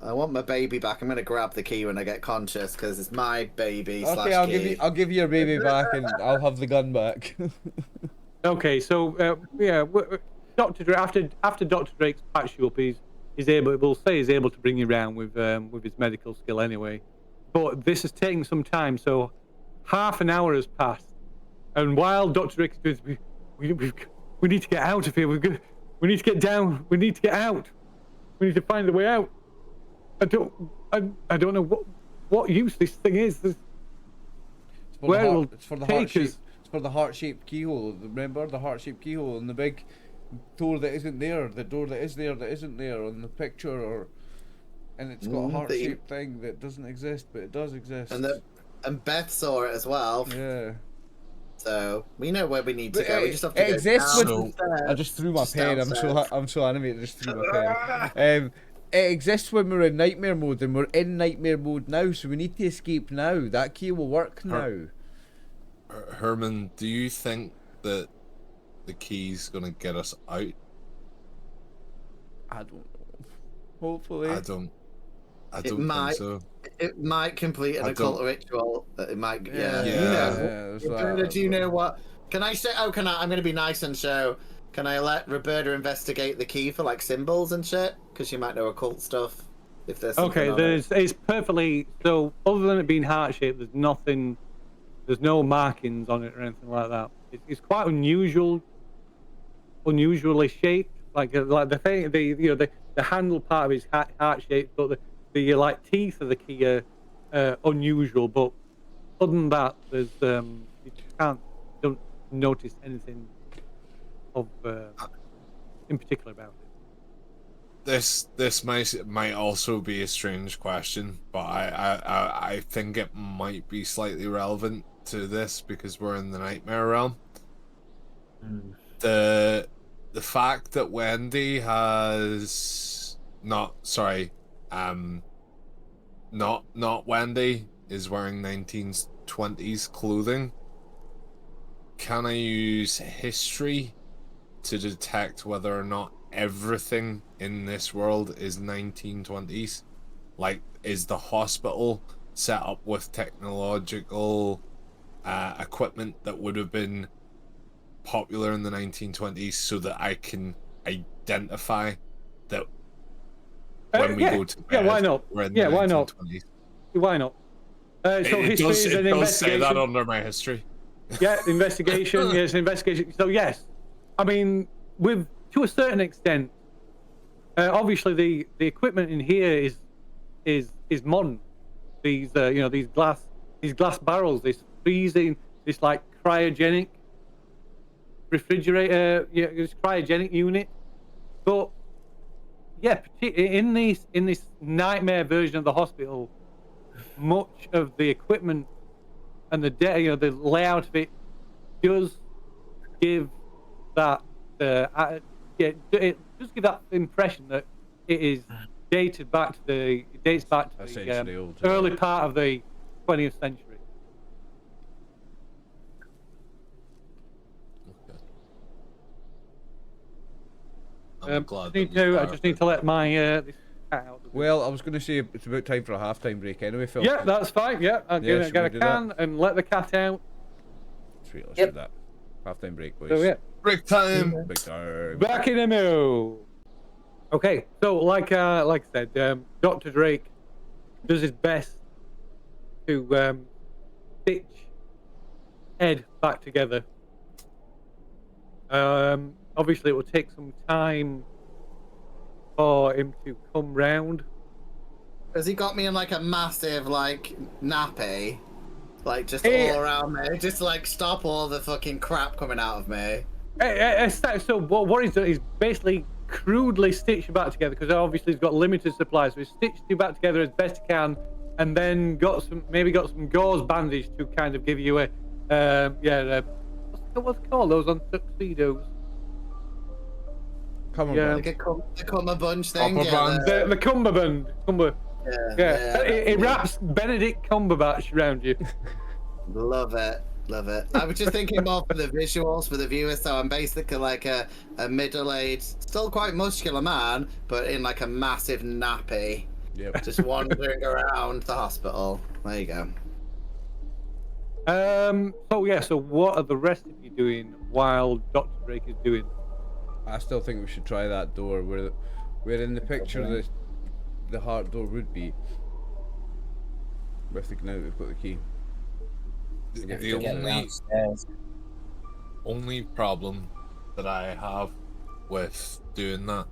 I want my baby back. I'm gonna grab the key when I get conscious because it's my baby. Okay, slash key. I'll give you your baby back and I'll have the gun back. Okay, so Dr. Drake, after Dr. Drake's patched you up, he's able to bring you around with his medical skill anyway. But this is taking some time, so half an hour has passed, and while Dr. Drake is we need to get out of here. We need to get down. We need to get out. We need to find a way out. I don't know what use this thing is. It's for the heart-shaped keyhole. Remember the heart-shaped keyhole and the big door that isn't there, the door that is there that isn't there on the picture, and it's got a heart-shaped thing that doesn't exist, but it does exist. And Beth saw it as well. Yeah. So we know where we need to go. We just have to It go exists down with. the stairs. I just threw my pen. downstairs. I'm so animated. I just threw my pen. It exists when we're in nightmare mode, and we're in nightmare mode now, so we need to escape now. That key will work now. Herman, do you think that the key's gonna get us out? I don't know. Hopefully. I don't might. think so. It might complete an I occult don't- ritual. It might. Yeah, Roberta, do you know what? Can I say? Oh, can I? I'm going to be nice and show. Can I let Roberta investigate the key for like symbols and shit? Because she might know occult stuff. If there's something on it. it's perfectly so. Other than it being heart shaped, there's nothing. There's no markings on it or anything like that. It's quite unusually shaped. Like the thing, the handle part of it is heart shaped, but the like teeth of the key are unusual. But other than that, there's you don't notice anything of in particular about it. This might also be a strange question, but I think it might be slightly relevant to this because we're in the nightmare realm. The fact that Wendy has not Wendy is wearing 1920s clothing. Can I use history to detect whether or not everything in this world is 1920s? Like, is the hospital set up with technological equipment that would have been popular in the 1920s so that I can identify that when we go to bed, why not? we're in Yeah, the why not? 1920s? Why not? So It history does, is it an does say that investigation. under my history. Yeah, investigation. Yes, investigation. So yes, I mean, to a certain extent, obviously the equipment in here is modern. These these glass barrels, this freezing, this like cryogenic refrigerator, this cryogenic unit. But yeah, in this nightmare version of the hospital, much of the equipment and the layout of it does give that it does give that impression that it is dates back to the Essentially old, early part of the 20th century. I'm glad I just that need to let my this cat out. Well, I was going to say it's about time for a half-time break anyway, Phil. Yeah, that's fine. Yeah, I'm Yeah, gonna should get we a do can and let the cat out. Sweet, let's Yep. do that. Half-time break, boys. So yeah, break time. Big time. back in a move. Okay, so like I said, Dr. Drake does his best to stitch Ed back together. Obviously, it will take some time for him to come round. Has he got me in like a massive like nappy? Like just Hey. all around me? Just like stop all the fucking crap coming out of me. So what he's done is basically crudely stitched you back together, because obviously he's got limited supplies. So he's stitched you back together as best he can, and then got some gauze bandage to kind of give you a what's it called, those on tuxedos? Come on, Yeah. Like a cummerbund thing. Upper Yeah, band. The cummerbund. yeah. It wraps Benedict Cumberbatch around you. Love it. Love it. I was just thinking more for the visuals for the viewers. So I'm basically like a middle-aged, still quite muscular man, but in like a massive nappy, Yep. just wandering around the hospital. There you go. So what are the rest of you doing while Dr. Drake is doing? I still think we should try that door where in the picture the heart door would be. We're thinking now that we've got the key. The Get downstairs. only problem that I have with doing that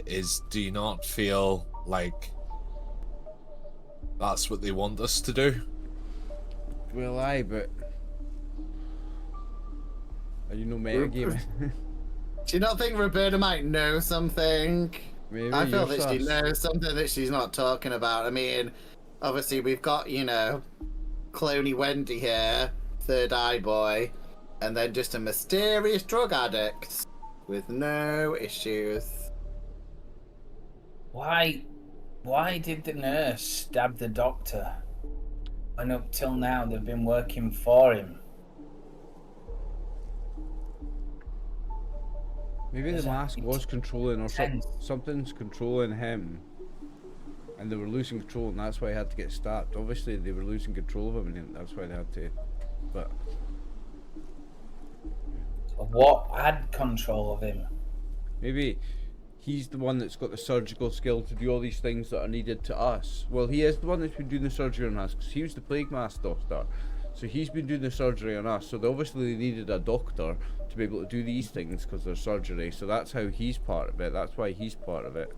is, do you not feel like that's what they want us to do? Well, aye, but are you no metagaming? Do you not think Roberta might know something? Maybe I feel you're that she sus. knows something that she's not talking about. I mean, obviously we've got, Cloney Wendy here, third eye boy, and then just a mysterious drug addict with no issues. Why did the nurse stab the doctor? And up till now they've been working for him. Maybe the Doesn't mask make was controlling, or sense. something's controlling him, and they were losing control, and that's why he had to get stabbed. Obviously, they were losing control of him, and that's why they had to. But What had control of him? maybe he's the one that's got the surgical skill to do all these things that are needed to us. Well, he is the one that's been doing the surgery on us, because he was the plague mask doctor. So he's been doing the surgery on us. So they obviously needed a doctor to be able to do these things because they're surgery. So that's how he's part of it. That's why he's part of it.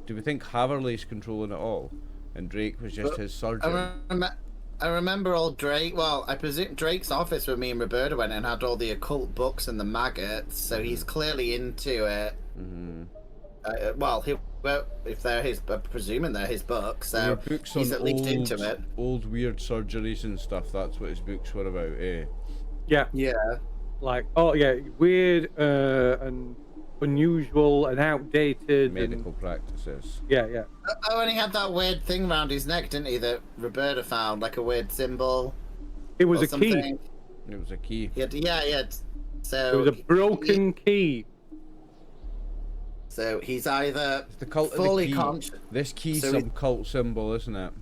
Do we think Haverley's controlling it all, and Drake was just his surgeon? I remember old Drake. Well, I presume Drake's office where me and Roberta went and had all the occult books and the maggots. So he's clearly into it. Mm-hmm. If they're his, I'm presuming they're his books. There were So books he's on at least into it. old weird surgeries and stuff. That's what his books were about, eh? Yeah, Yeah. like weird and unusual and outdated Medical practices. Yeah. Oh, and he had that weird thing around his neck, didn't he? That Roberta found, like a weird symbol. It was or a something. key. It was a key. He had. So It was a broken key. So he's either It's the cult fully of the key. conscious. This key's So some cult symbol, isn't it?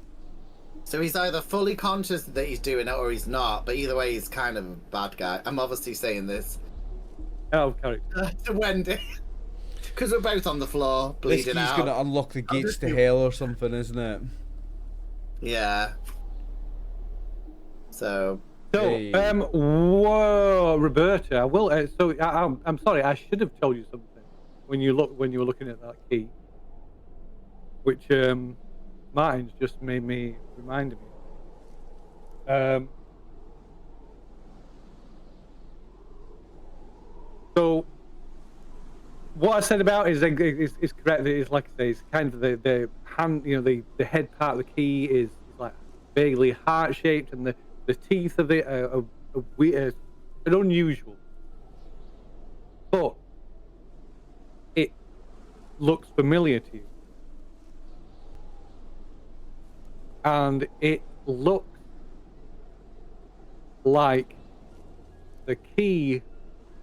So he's either fully conscious that he's doing it or he's not. But either way, he's kind of a bad guy. I'm obviously saying this Out of character. to Wendy because we're both on the floor This bleeding key's out. gonna unlock the gates just to do- hell or something, isn't it? Yeah. So So, Hey. whoa, Roberta, I will. I'm sorry. I should have told you something when you were looking at that key, which Martin's just reminded me. So, what I said about is correct. It's like I say, it's kind of the hand, the head part of the key is like vaguely heart shaped, and the teeth of it are weird and unusual, but it looks familiar to you, and it looks like the key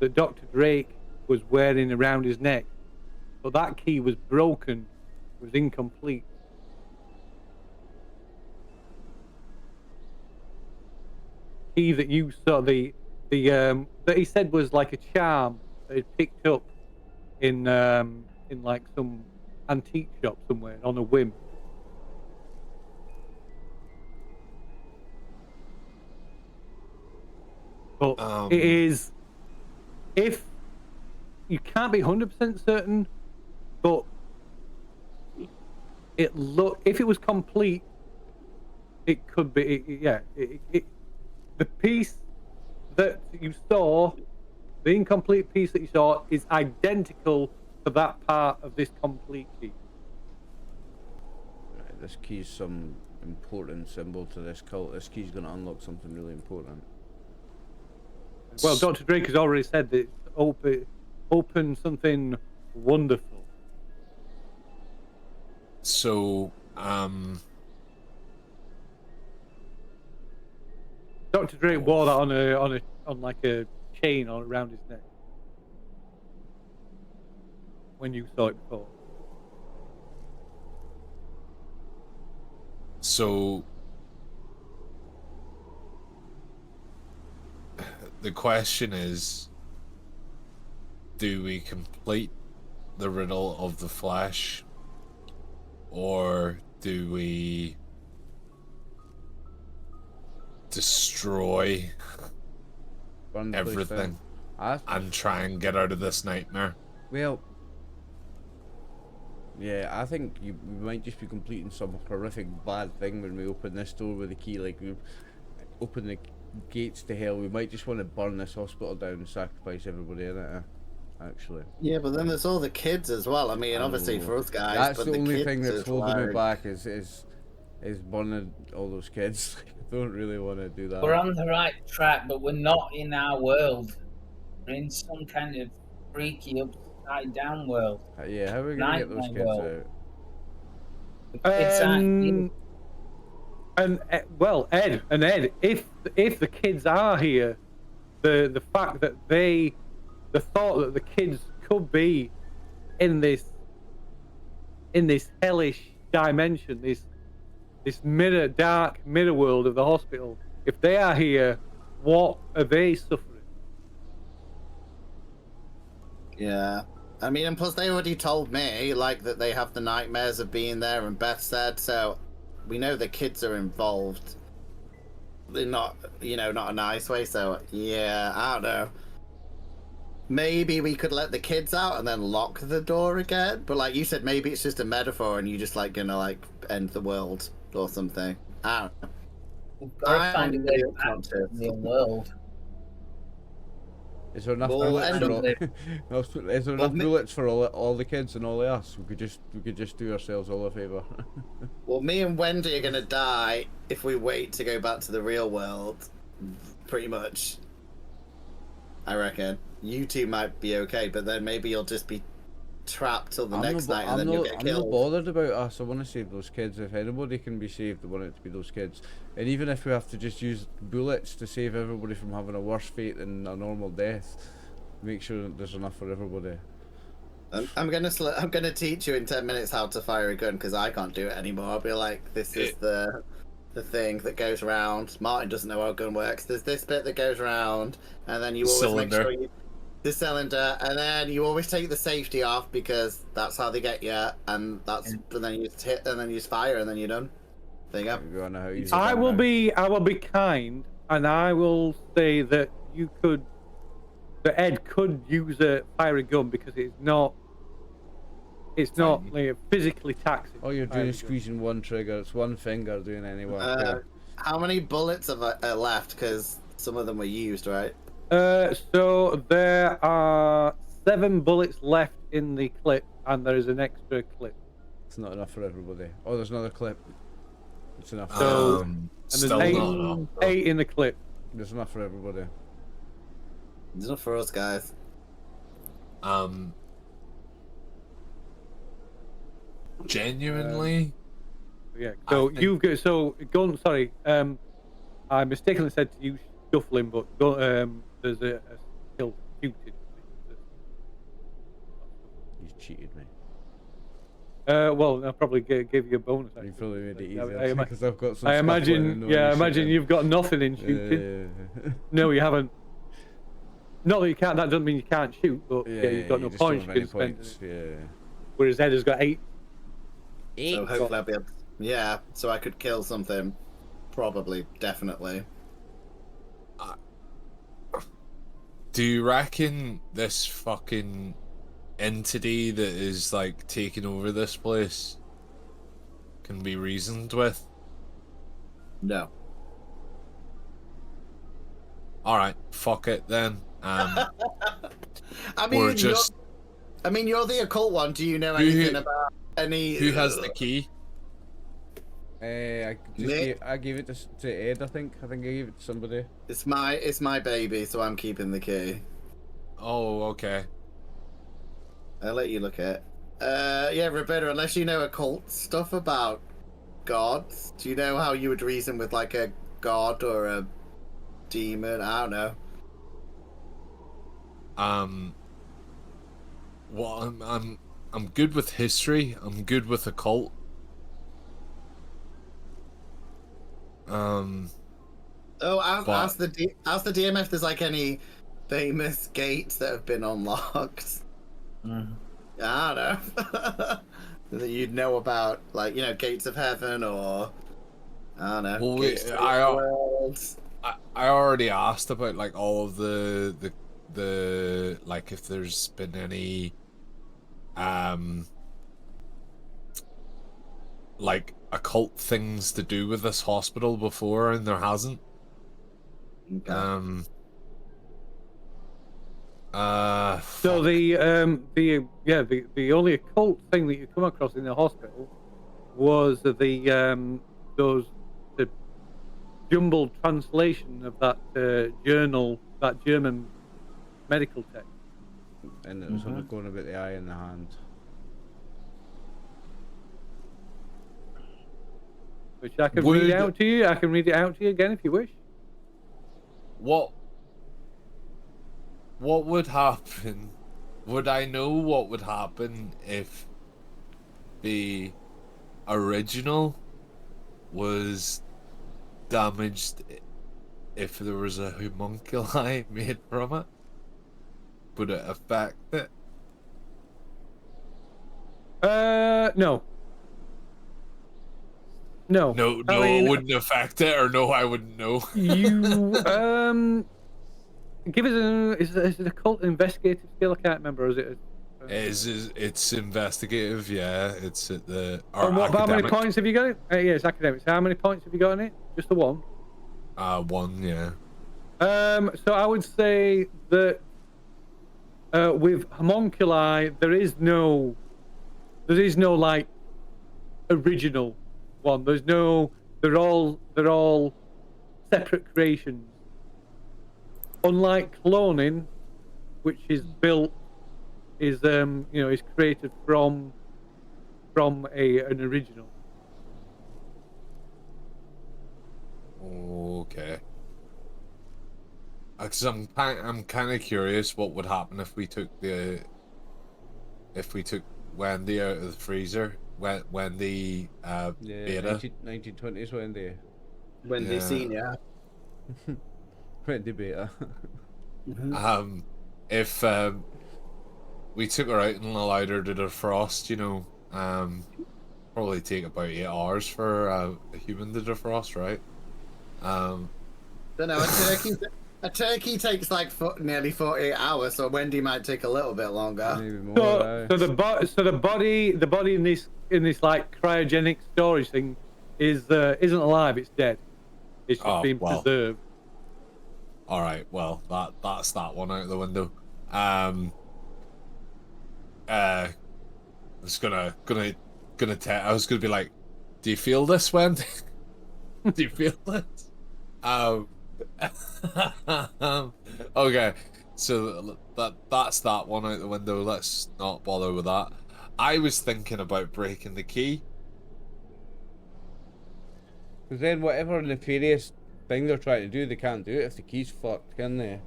that Dr. Drake was wearing around his neck but that key was broken, it was incomplete. Key that you saw, that he said was like a charm that he picked up in like some antique shop somewhere on a whim. But it is, if you can't be 100% certain, but if it was complete, it could be. The piece that you saw, the incomplete piece that you saw, is identical to that part of this complete key. Right, this key's some important symbol to this cult. This key's going to unlock something really important. Well, Dr. Drake has already said that it's open something wonderful. So, Dr. Drake wore that on like a chain around his neck when you saw it before. So the question is, do we complete the riddle of the Flash, or do we destroy Burn the place everything down. and try and get out of this nightmare? Well, yeah, I think we might just be completing some horrific bad thing when we open this door with the key. Like, we open the gates to hell. We might just want to burn this hospital down and sacrifice everybody in it. Actually. Yeah, but then there's all the kids as well. I mean, obviously for us guys, that's but the only kids thing that's is holding me like- back is burning all those kids. I don't really want to do that. We're on the right track, but we're not in our world. We're in some kind of freaky upside down world. Yeah, how are we gonna get those kids Nightmare out? The kids aren't here. Ed, if the kids are here, the fact that the thought that the kids could be in this hellish dimension, this dark mirror world of the hospital, if they are here, what are they suffering? Yeah. I mean, and plus they already told me, like, that they have the nightmares of being there, and Beth said, so we know the kids are involved. They're not, not a nice way, so, yeah, I don't know. Maybe we could let the kids out and then lock the door again, but like you said, maybe it's just a metaphor and you just, like, gonna, like, end the world or something. I don't know. We've got to find a way back to the real world. Is there enough Well, bullets end for up all, is there enough bullets for all the kids and all of us? We could just do ourselves all a favour. Well, me and Wendy are gonna die if we wait to go back to the real world. Pretty much. I reckon. You two might be okay, but then maybe you'll just be trapped till the next night and then you'll get I'm not killed. bothered about us. I want to save those kids. If anybody can be saved, I want it to be those kids. And even if we have to just use bullets to save everybody from having a worse fate than a normal death, make sure that there's enough for everybody. I'm gonna teach you in 10 minutes how to fire a gun because I can't do it anymore. I'll be like, this is the thing that goes around. Martin doesn't know how a gun works. There's this bit that goes around, and then you always make sure the cylinder, and then you always take the safety off because that's how they get you, and then you just hit, and then you just fire, and then you're done. There you go. I will be kind, and I will say that Ed could use a fire gun because it's not like physically taxing. All you're doing is squeezing one trigger. It's one finger doing any work. How many bullets have left? Because some of them were used, right? So there are 7 bullets left in the clip, and there is an extra clip. It's not enough for everybody. Oh, there's another clip. It's enough. So, and there's still 8 in the clip. There's enough for everybody. There's enough for us, guys. Genuinely. Yeah. So you've got gun. Sorry. I mistakenly said to use shuffling, but there's a skill shooting. You cheated me. Well, I'll probably give you a bonus. You Actually. probably made it I easier because I've got some. I scuffling imagine, and no yeah, I any imagine shooting. you've got nothing in shooting. No, you haven't. Not that you can't. That doesn't mean you can't shoot, but yeah, you've got no you just don't points have you any can spend. points. Yeah. Whereas Ed has got 8. So hopefully I'll be able. Yeah, so I could kill something. Probably, definitely. Do you reckon this fucking entity that is like taking over this place can be reasoned with? No. All right, fuck it then. I mean, We're just. you're the occult one. Do you know anything about any? Who has the key? I gave it to Ed. I think I gave it to somebody. It's my baby, so I'm keeping the key. Oh, okay. I'll let you look at it. Yeah, Roberta, unless you know occult stuff about gods, do you know how you would reason with like a god or a demon? I don't know. Well, I'm good with history. I'm good with occult. Oh, ask the DM if there's like any famous gates that have been unlocked. I don't know. That you'd know about, like, you know, gates of heaven or I don't know. Well, gates to the worlds. I already asked about like all of the like if there's been any like occult things to do with this hospital before, and there hasn't. Okay. So the only occult thing that you come across in the hospital was the jumbled translation of that journal, that German medical text. And it was going about the eye in the hand. Which I can read out to you. I can read it out to you again if you wish. What would happen? Would I know what would happen if the original was damaged, if there was a homunculi made from it? Would it affect it? No. No. No, I mean, it wouldn't affect it, or no, I wouldn't know. You give us is it a cult investigative skill? I can't remember. Is it? It's investigative, yeah. It's at the. How many points have you got? Yeah, it's academics. How many points have you got in it? Just the one. One, yeah. So I would say that with homunculi, there is no like original one. There's no. They're all separate creations. Unlike cloning, which is built, is created from an original. Okay. Because I'm kind of curious what would happen if we took Wendy out of the freezer. Wendy beta. 1920s Wendy. Wendy Senior. Wendy beta. If we took her out and allowed her to defrost, probably take about 8 hours for a human to defrost, right? Don't know. A turkey takes like nearly 48 hours, so Wendy might take a little bit longer. Maybe more. So the body in this like cryogenic storage thing isn't alive. It's dead. It's just being preserved. All right. Well, that's that one out the window. I was gonna I was gonna be like, do you feel this, Wendy? Do you feel this? Okay, so that's that one out the window. Let's not bother with that. I was thinking about breaking the key. Because then whatever nefarious thing they're trying to do, they can't do it if the key's fucked, can they?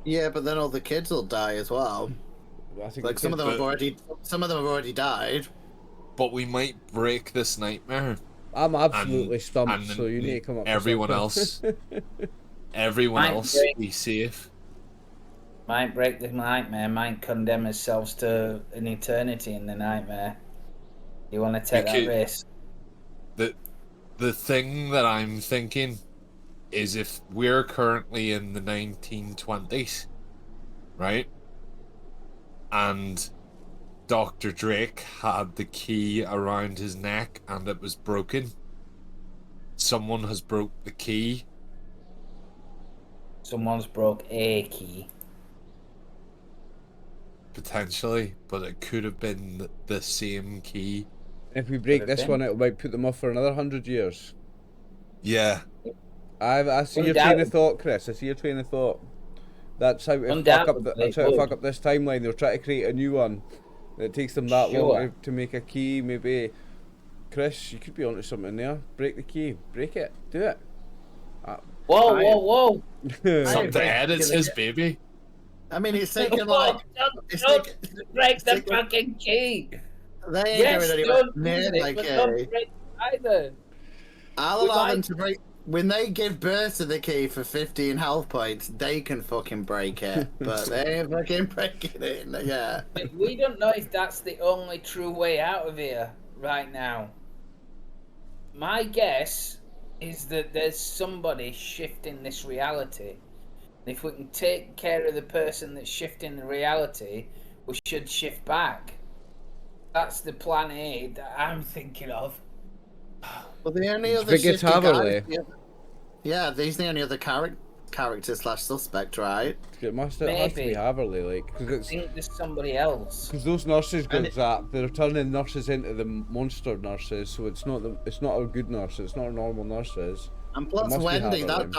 Yeah, but then all the kids will die as well. I think Like some of them have already died. but we might break this nightmare. I'm absolutely And- stumped, and so you need to come up everyone with something. Everyone Might else break. be safe. Might break the nightmare, might condemn ourselves to an eternity in the nightmare. You want to take that could- risk? The thing that I'm thinking is if we're currently in the 1920s, right? And Dr. Drake had the key around his neck and it was broken. Someone has broke the key. Someone's broke a key. Potentially, but it could have been the same key. If we break Could have this been. one, it might put them off for another 100 years. Yeah. I see your train of thought, Chris. I see your train of thought. That's how to fuck up. Undoubtedly That's it how to would. fuck up this timeline. They'll try to create a new one. It takes them that long Sure. to make a key. Maybe, Chris, you could be onto something there. Break the key. Break it. Do it. Whoa! Something to agree. add, it's his baby. I mean, it's taken like Don't break the taken- fucking key. they ain't Yes, going anywhere don't do near it, like but a. don't break either. I'll We allow them might- to break. When they give birth to the key for 15 health points, they can fucking break it. But they ain't fucking breaking it. Yeah. But we don't know if that's the only true way out of here right now. My guess is that there's somebody shifting this reality. And if we can take care of the person that's shifting the reality, we should shift back. That's the plan A that I'm thinking of. Well, the only other Biggest shifty Haverley. guy. Yeah, he's the only other character slash suspect, right? It has to be Maybe. Haverly, like, I because think there's somebody else. those nurses got And it- zapped. They're turning nurses into the monster nurses, so it's not our good nurses. It's not our normal nurses. And plus, must be Wendy, Haverly.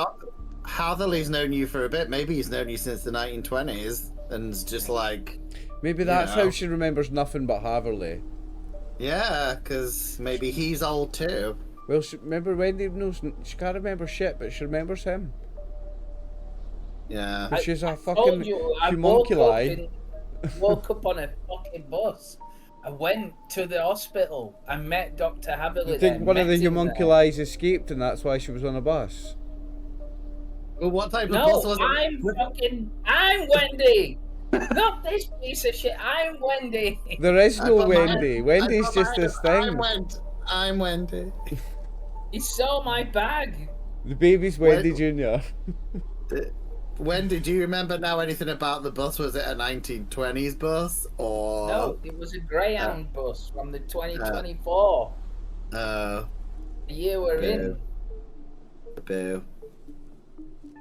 Hatherley's known you for a bit. Maybe he's known you since the 1920s, and it's just like, Maybe that's Yeah. how she remembers nothing but Haverly. yeah, because maybe he's old too. Well, remember Wendy knows she can't remember shit, but she remembers him. Yeah. But she's a Told fucking you, I homunculi. woke up on a fucking bus. I went to the hospital. I met Dr. Haverly. You think there, one of the met him there. homunculi escaped, and that's why she was on a bus? Well, what type of No, bus was it? I'm Wendy. Not this piece of shit. I'm Wendy. There is I no got mine- Wendy. I Wendy's got just mine. this thing. I'm Wendy. He saw my bag. The baby's Wendy Jr. Wendy, do you remember now anything about the bus? Was it a 1920s bus or? No, it was a Greyhound bus from the 2024. The year we're in. Boo.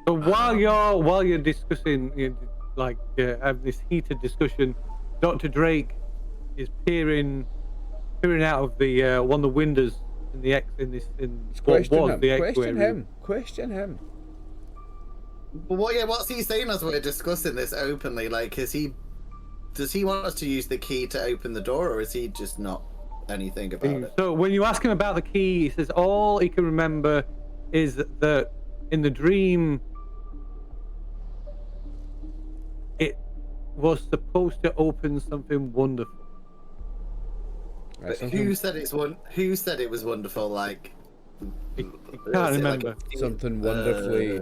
So while you're discussing, having this heated discussion, Dr. Drake is peering out of the one of the windows in the Question him. the X-ray Question room. him. Question him. But what's he saying as we're discussing this openly? Like, does he want us to use the key to open the door, or is he just not anything about it? So when you ask him about the key, he says all he can remember is that in the dream it was supposed to open something wonderful. Right, But who said it was wonderful? Like, He is can't it remember. something wonderfully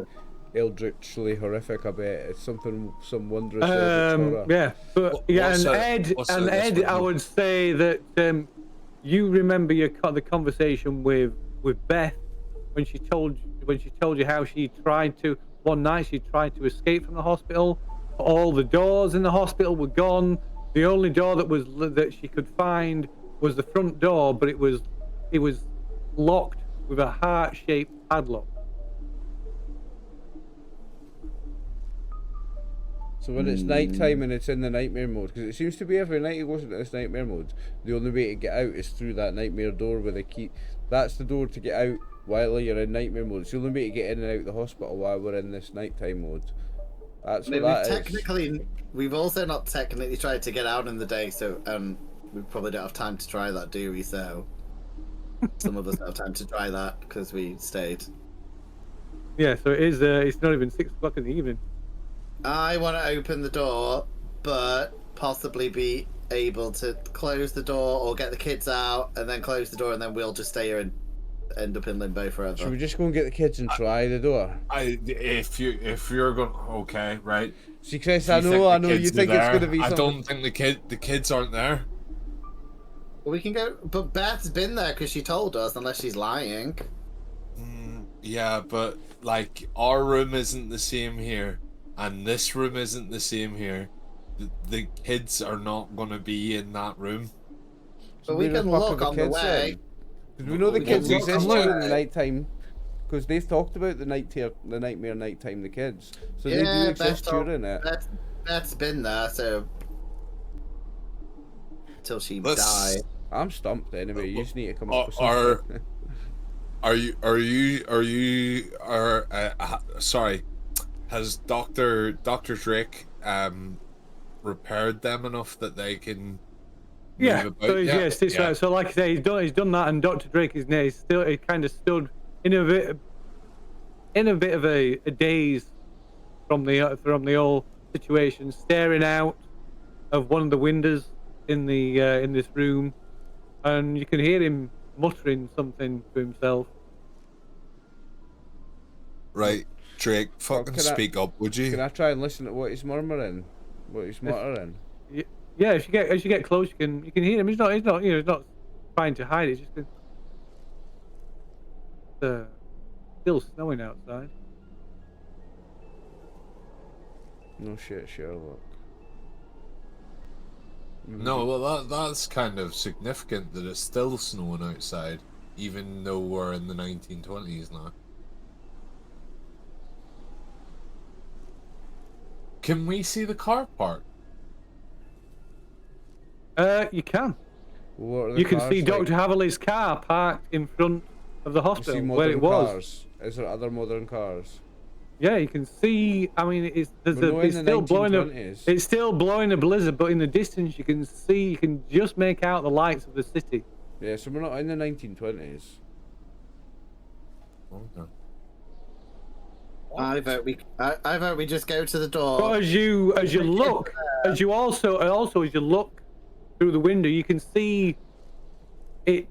eldritchly horrific. I bet it's some wondrous eldritch horror. Yeah, but yeah, What's and that- what's that Ed, this I one? would say that you remember the conversation with Beth when she told you how she tried to escape from the hospital. All the doors in the hospital were gone. The only door that she could find was the front door, but it was locked with a heart-shaped padlock. So when it's night time and it's in the nightmare mode, because it seems to be every night it goes into this nightmare mode, the only way to get out is through that nightmare door with a key. That's the door to get out while you're in nightmare mode. It's the only way to get in and out of the hospital while we're in this nighttime mode. That's what that is. We've also not technically tried to get out in the day, so we probably don't have time to try that, do we? So some of us don't have time to try that because we stayed. Yeah, so it is. It's not even 6 o'clock in the evening. I want to open the door, but possibly be able to close the door or get the kids out and then close the door, and then we'll just stay here and end up in limbo forever. Should we just go and get the kids and try the door? If you're going, okay, right. See, Chris, If you I know the you kids are think it's going to there, be I something. don't think the kids aren't there. Well, we can go, but Beth's been there because she told us, unless she's lying. Yeah, but like our room isn't the same here, and this room isn't the same here. The kids are not gonna be in that room. But we can look on the way. Because we know the We kids can exist look. during the night time. Because they've talked about the nightmare nighttime, the kids. So they do Yeah, exist during it. Beth's been there, so until she died. I'm stumped anyway. You just need to come up with Are something. sorry, has Dr. Drake repaired them enough that they can Yeah, move about? so yes, it's right. So like I say, he's done that, and Dr. Drake is now still, he kind of stood in a bit of a daze from the whole situation, staring out of one of the windows in the in this room, and you can hear him muttering something to himself. Right, Drake, fucking speak up, would you? Can I try and listen to what he's murmuring? What he's muttering? Yeah, as you get close, you can hear him. He's not he's not trying to hide it. It's just still snowing outside. No shit, Sherlock. No, well that's kind of significant that it's still snowing outside, even though we're in the 1920s now. Can we see the car park? You can. What are the You can cars see like? Dr. Haverley's car parked in front of the You hospital see where it modern was. cars. Is there other modern cars? Yeah, you can see. I mean, it's still blowing a 1920s. it's still blowing a blizzard, but in the distance you can see. You can just make out the lights of the city. Yeah, so we're not in the 1920s. Okay. I vote we just go to the door. But as you look, as you look through the window, you can see it.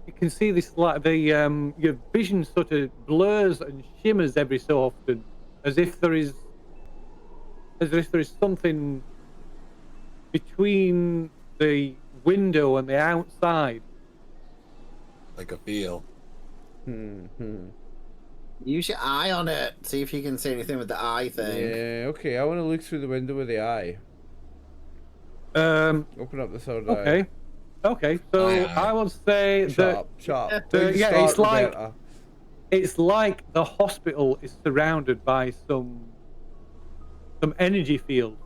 You can see this, like your vision sort of blurs and shimmers every so often, as if there is something between the window and the outside. Like a veil. Use your eye on it. See if you can see anything with the eye thing. Yeah, okay, I want to look through the window with the eye. Open up the third eye. Okay, so I would say that Sharp. it's like the hospital is surrounded by some energy field.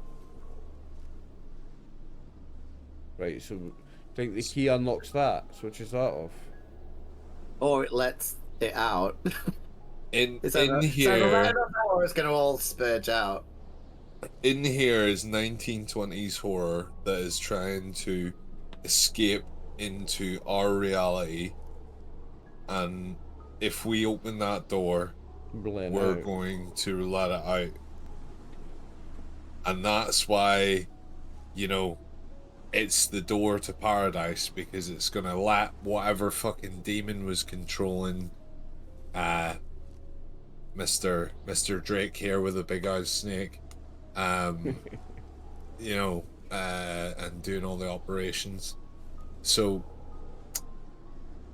Right, so think the key unlocks that, switches that off. Or it lets it out. In Or here, it's gonna all spurge out. in here is 1920s horror that is trying to escape into our reality, and if we open that door, we're going to let it out. And that's why, you know, it's the door to paradise, because it's gonna let whatever fucking demon was controlling Mr. Drake here with a big eyed snake, you know, and doing all the operations. So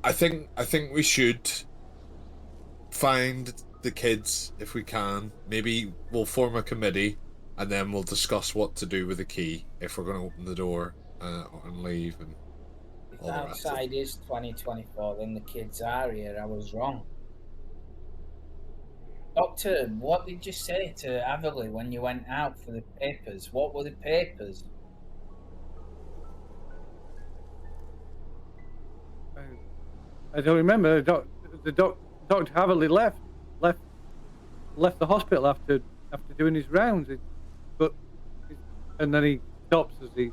I think we should find the kids if we can. Maybe we'll form a committee and then we'll discuss what to do with the key if we're going to open the door and leave. And If all the rest. outside is 2024, then the kids are here. I was wrong. Doctor, what did you say to Averley when you went out for the papers? What were the papers? I don't remember. Dr. Haverley left the hospital after doing his rounds. And then he stops as he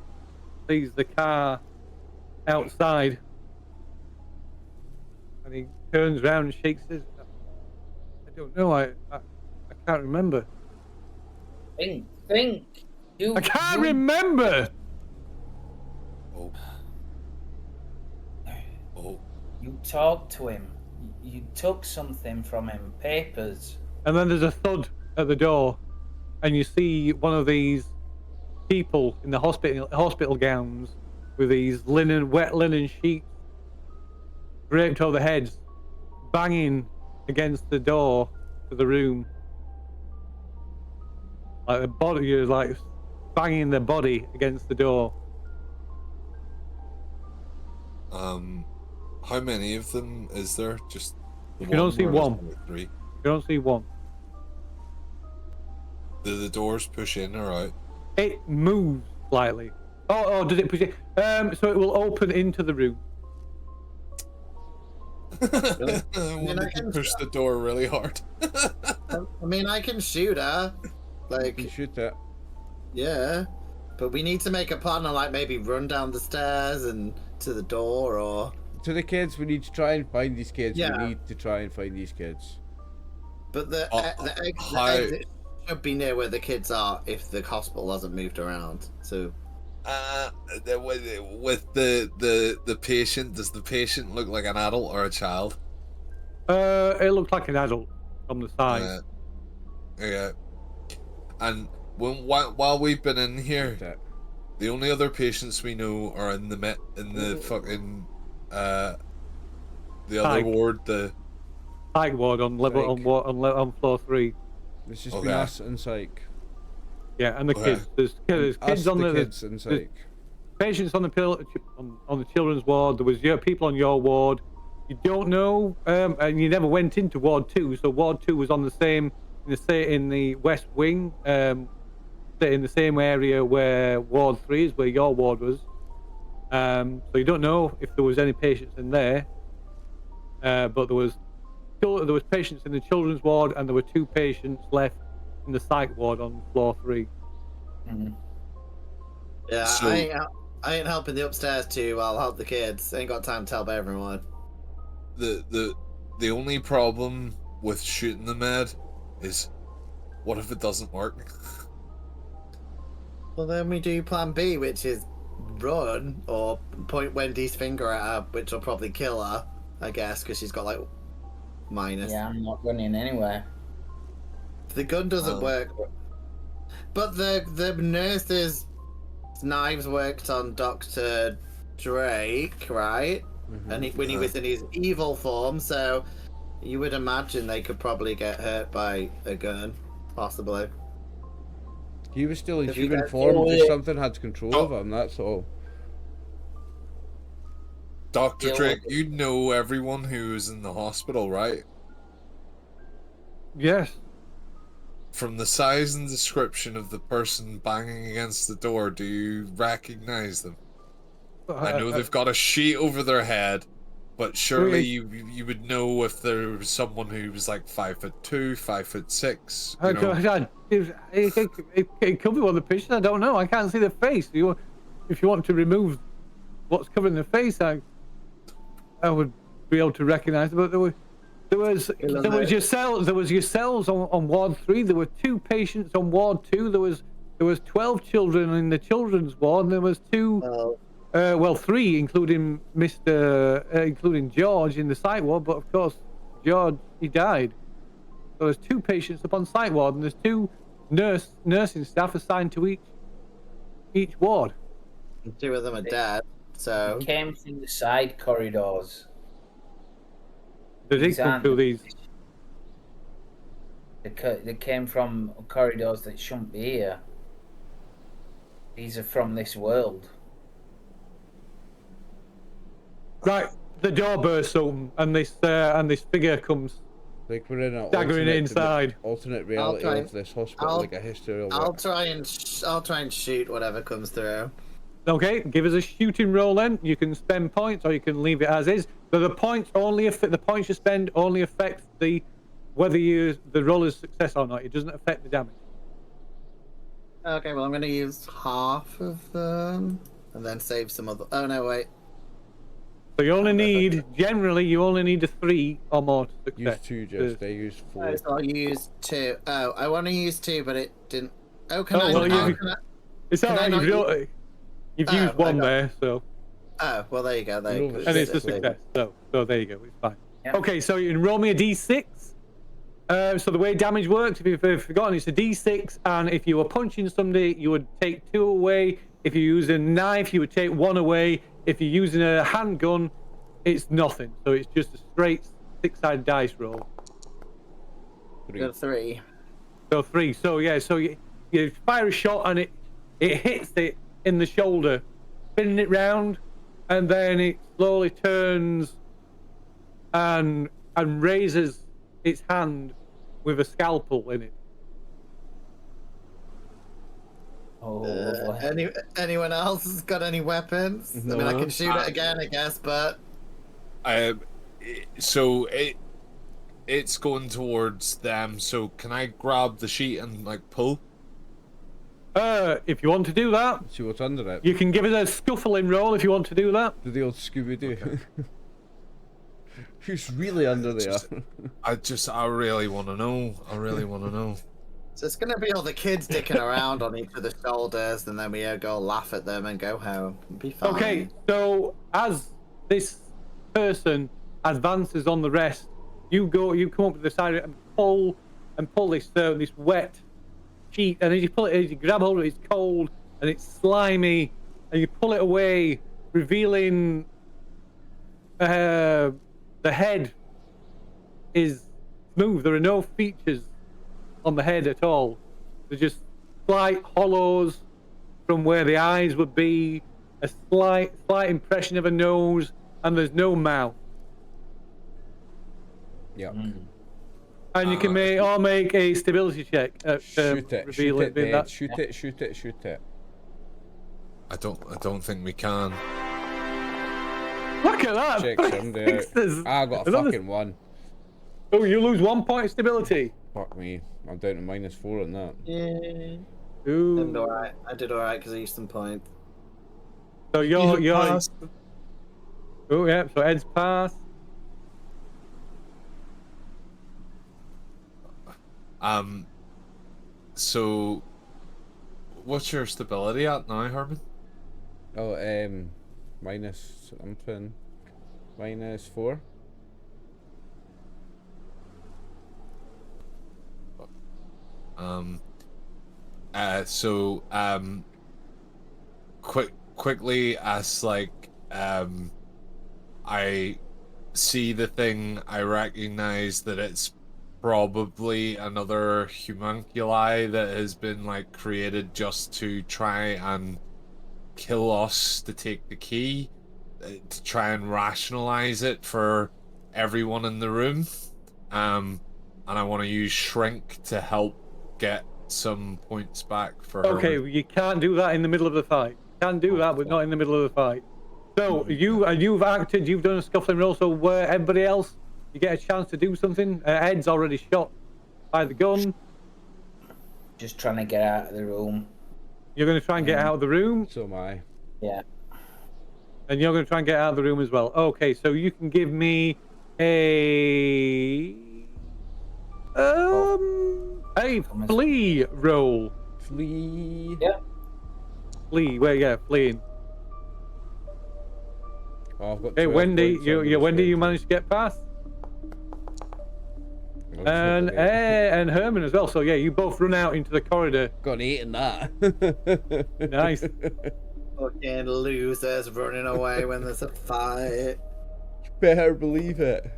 sees the car outside, and he turns around and shakes his. I don't know. I can't remember. I think think. I can't remember. Oh. Oh. You talked to him. You took something from him. Papers. And then there's a thud at the door, and you see one of these people in the hospital gowns with these wet linen sheets draped over their heads, banging against the door to the room. Like the body, you're like banging their body against the door. How many of them is there? Just the You don't see or one. is there 3? You don't see one. Do the doors push in or out? It moves slightly. Oh, did it push it? So it will open into the room. Really? I wonder if you push the door really hard. I mean, I can shoot her. You Like, shoot it. yeah. But we need to make a plan and, like, maybe run down the stairs and to the door, or... To the kids, we need to try and find these kids. Yeah. We need to try and find these kids. But the exit should be near where the kids are if the hospital hasn't moved around. So... With the patient, does the patient look like an adult or a child? It looked like an adult from the side. Yeah. And while we've been in here, Shoot it. the only other patients we know are in the fucking the other Psych. ward. The Psych ward on level Psych. on floor 3. It's just Okay. been us and psych. Yeah, and the Okay. kids. There's Us, kids on the the kids and psych. patients on the children's ward. There was people on your ward. You don't know, and you never went into ward 2. So ward 2 was on the same in the west wing, in the same area where ward 3 is, where your ward was. So you don't know if there was any patients in there, but there was patients in the children's ward, and there were 2 patients left in the psych ward on floor 3. Mm-hmm. Yeah, So- I ain't helping the upstairs too. I'll help the kids. Ain't got time to help everyone. the only problem with shooting the med is, what if it doesn't work? Well, then we do plan B, which is run or point Wendy's finger at her, which will probably kill her, I guess, because she's got like minus. Yeah, I'm not running anywhere. The gun doesn't Oh. work. But the nurse's knives worked on Dr. Drake, right? Mhm. And when he was in his evil form, so you would imagine they could probably get hurt by a gun, possibly. He was still in If you human guys- form, Oh, just yeah. something had control of him, that's all. Dr. Yeah, Drake, you know everyone who is in the hospital, right? Yes. From the size and description of the person banging against the door, do you recognize them? I know they've got a sheet over their head, but surely you would know if there was someone who was like 5'2", 5'6". You know? It could be one of the patients. I don't know. I can't see the face. If you want to remove what's covering the face, I would be able to recognise it. But there was yourselves on ward 3. There were 2 patients on ward 2. There was 12 children in the children's ward, and there was 2. Well, 3, including including George in the psych ward, but of course George, he died. So there's 2 patients up on psych ward, and there's 2 nursing staff assigned to each ward. 2 of them are dead, so... They came through the side corridors. They did come through these. They came from corridors that shouldn't be here. These are from this world. Right, the door bursts open, and this figure comes Like we're in an staggering inside. alternate reality try- of this hospital, I'll- like a history of I'll it. try and shoot whatever comes through. Okay, give us a shooting roll then. You can spend points, or you can leave it as is. But the points you spend only affect whether the roll is success or not. It doesn't affect the damage. Okay, well I'm gonna use half of them and then save some other. Oh no, wait. So you only need a 3 or more to Use success. 2 just, they use 4. So I'll use 2. Oh, I want to use 2, but it didn't Oh, can Oh, I? well, oh, you've- can I- It's Can all I right. not You've Oh, used one I got- there, so oh, well, there you go. There you Roll go. it. and it's a Six, success. So there you go. It's fine. Yeah. Okay, so you can roll me a d6. So the way damage works, if you've forgotten, it's a d6, and if you were punching somebody, you would take 2 away. If you use a knife, you would take 1 away. If you're using a handgun, it's nothing. So it's just a straight 6-sided dice roll. Three. Got 3. So 3. So yeah, so you fire a shot and it hits it in the shoulder, spinning it round, and then it slowly turns and raises its hand with a scalpel in it. Oh, lovely. Anyone else got any weapons? I mean, I No. can shoot it again, I guess, but So it's going towards them. So can I grab the sheet and like pull? If you want to do that, See what's under it. you can give it a scuffling roll if you want to do that. Do the old Scooby Doo. Who's really under there? I really want to know. I really want to know. so it's gonna be all the kids dicking around on each other's shoulders, and then we go laugh at them and go home. It'll be fine. Okay, so as this person advances on the rest, you come up to the side of it and pull this wet sheet, and as you pull it, as you grab hold of it, it's cold and it's slimy, and you pull it away, revealing the head is smooth. There are no features on the head at all. There's just slight hollows from where the eyes would be, a slight impression of a nose, and there's no mouth. Yeah. And you can make a stability check at Shoot it. reveal Shoot it it being dead. that. Shoot it. Shoot it. Shoot it. I don't think we can. Look at that! Check somebody out. I got a Another- fucking 1. Oh, you lose 1 point of stability. Fuck me. I'm down to -4 on that. Yeah. Ooh. I did alright. I did alright because I used some points. So you're oh yeah. So Ed's pass. So what's your stability at now, Herman? Oh, minus something. -4. Quickly as like I see the thing, I recognize that it's probably another homunculi that has been like created just to try and kill us to take the key, to try and rationalize it for everyone in the room. And I want to use shrink to help get some points back for Okay, her. well, you can't do that in the middle of the fight. You can do that, but not in the middle of the fight. So you've acted, you've done a scuffling roll. So where everybody else, you get a chance to do something. Ed's already shot by the gun. Just trying to get out of the room. You're going to try and get out of the room, So am I. Yeah. and you're going to try and get out of the room as well. Okay, so you can give me a flee roll. Flee. Yeah. Flee, fleeing. Oh, I've got Hey, 12 Wendy, points under you Wendy, you spell. managed to get past, I'll just and hope I get- and Herman as well. So yeah, you both run out into the corridor. Got an 8 in that. Nice. Fucking losers running away when there's a fight. Better believe it.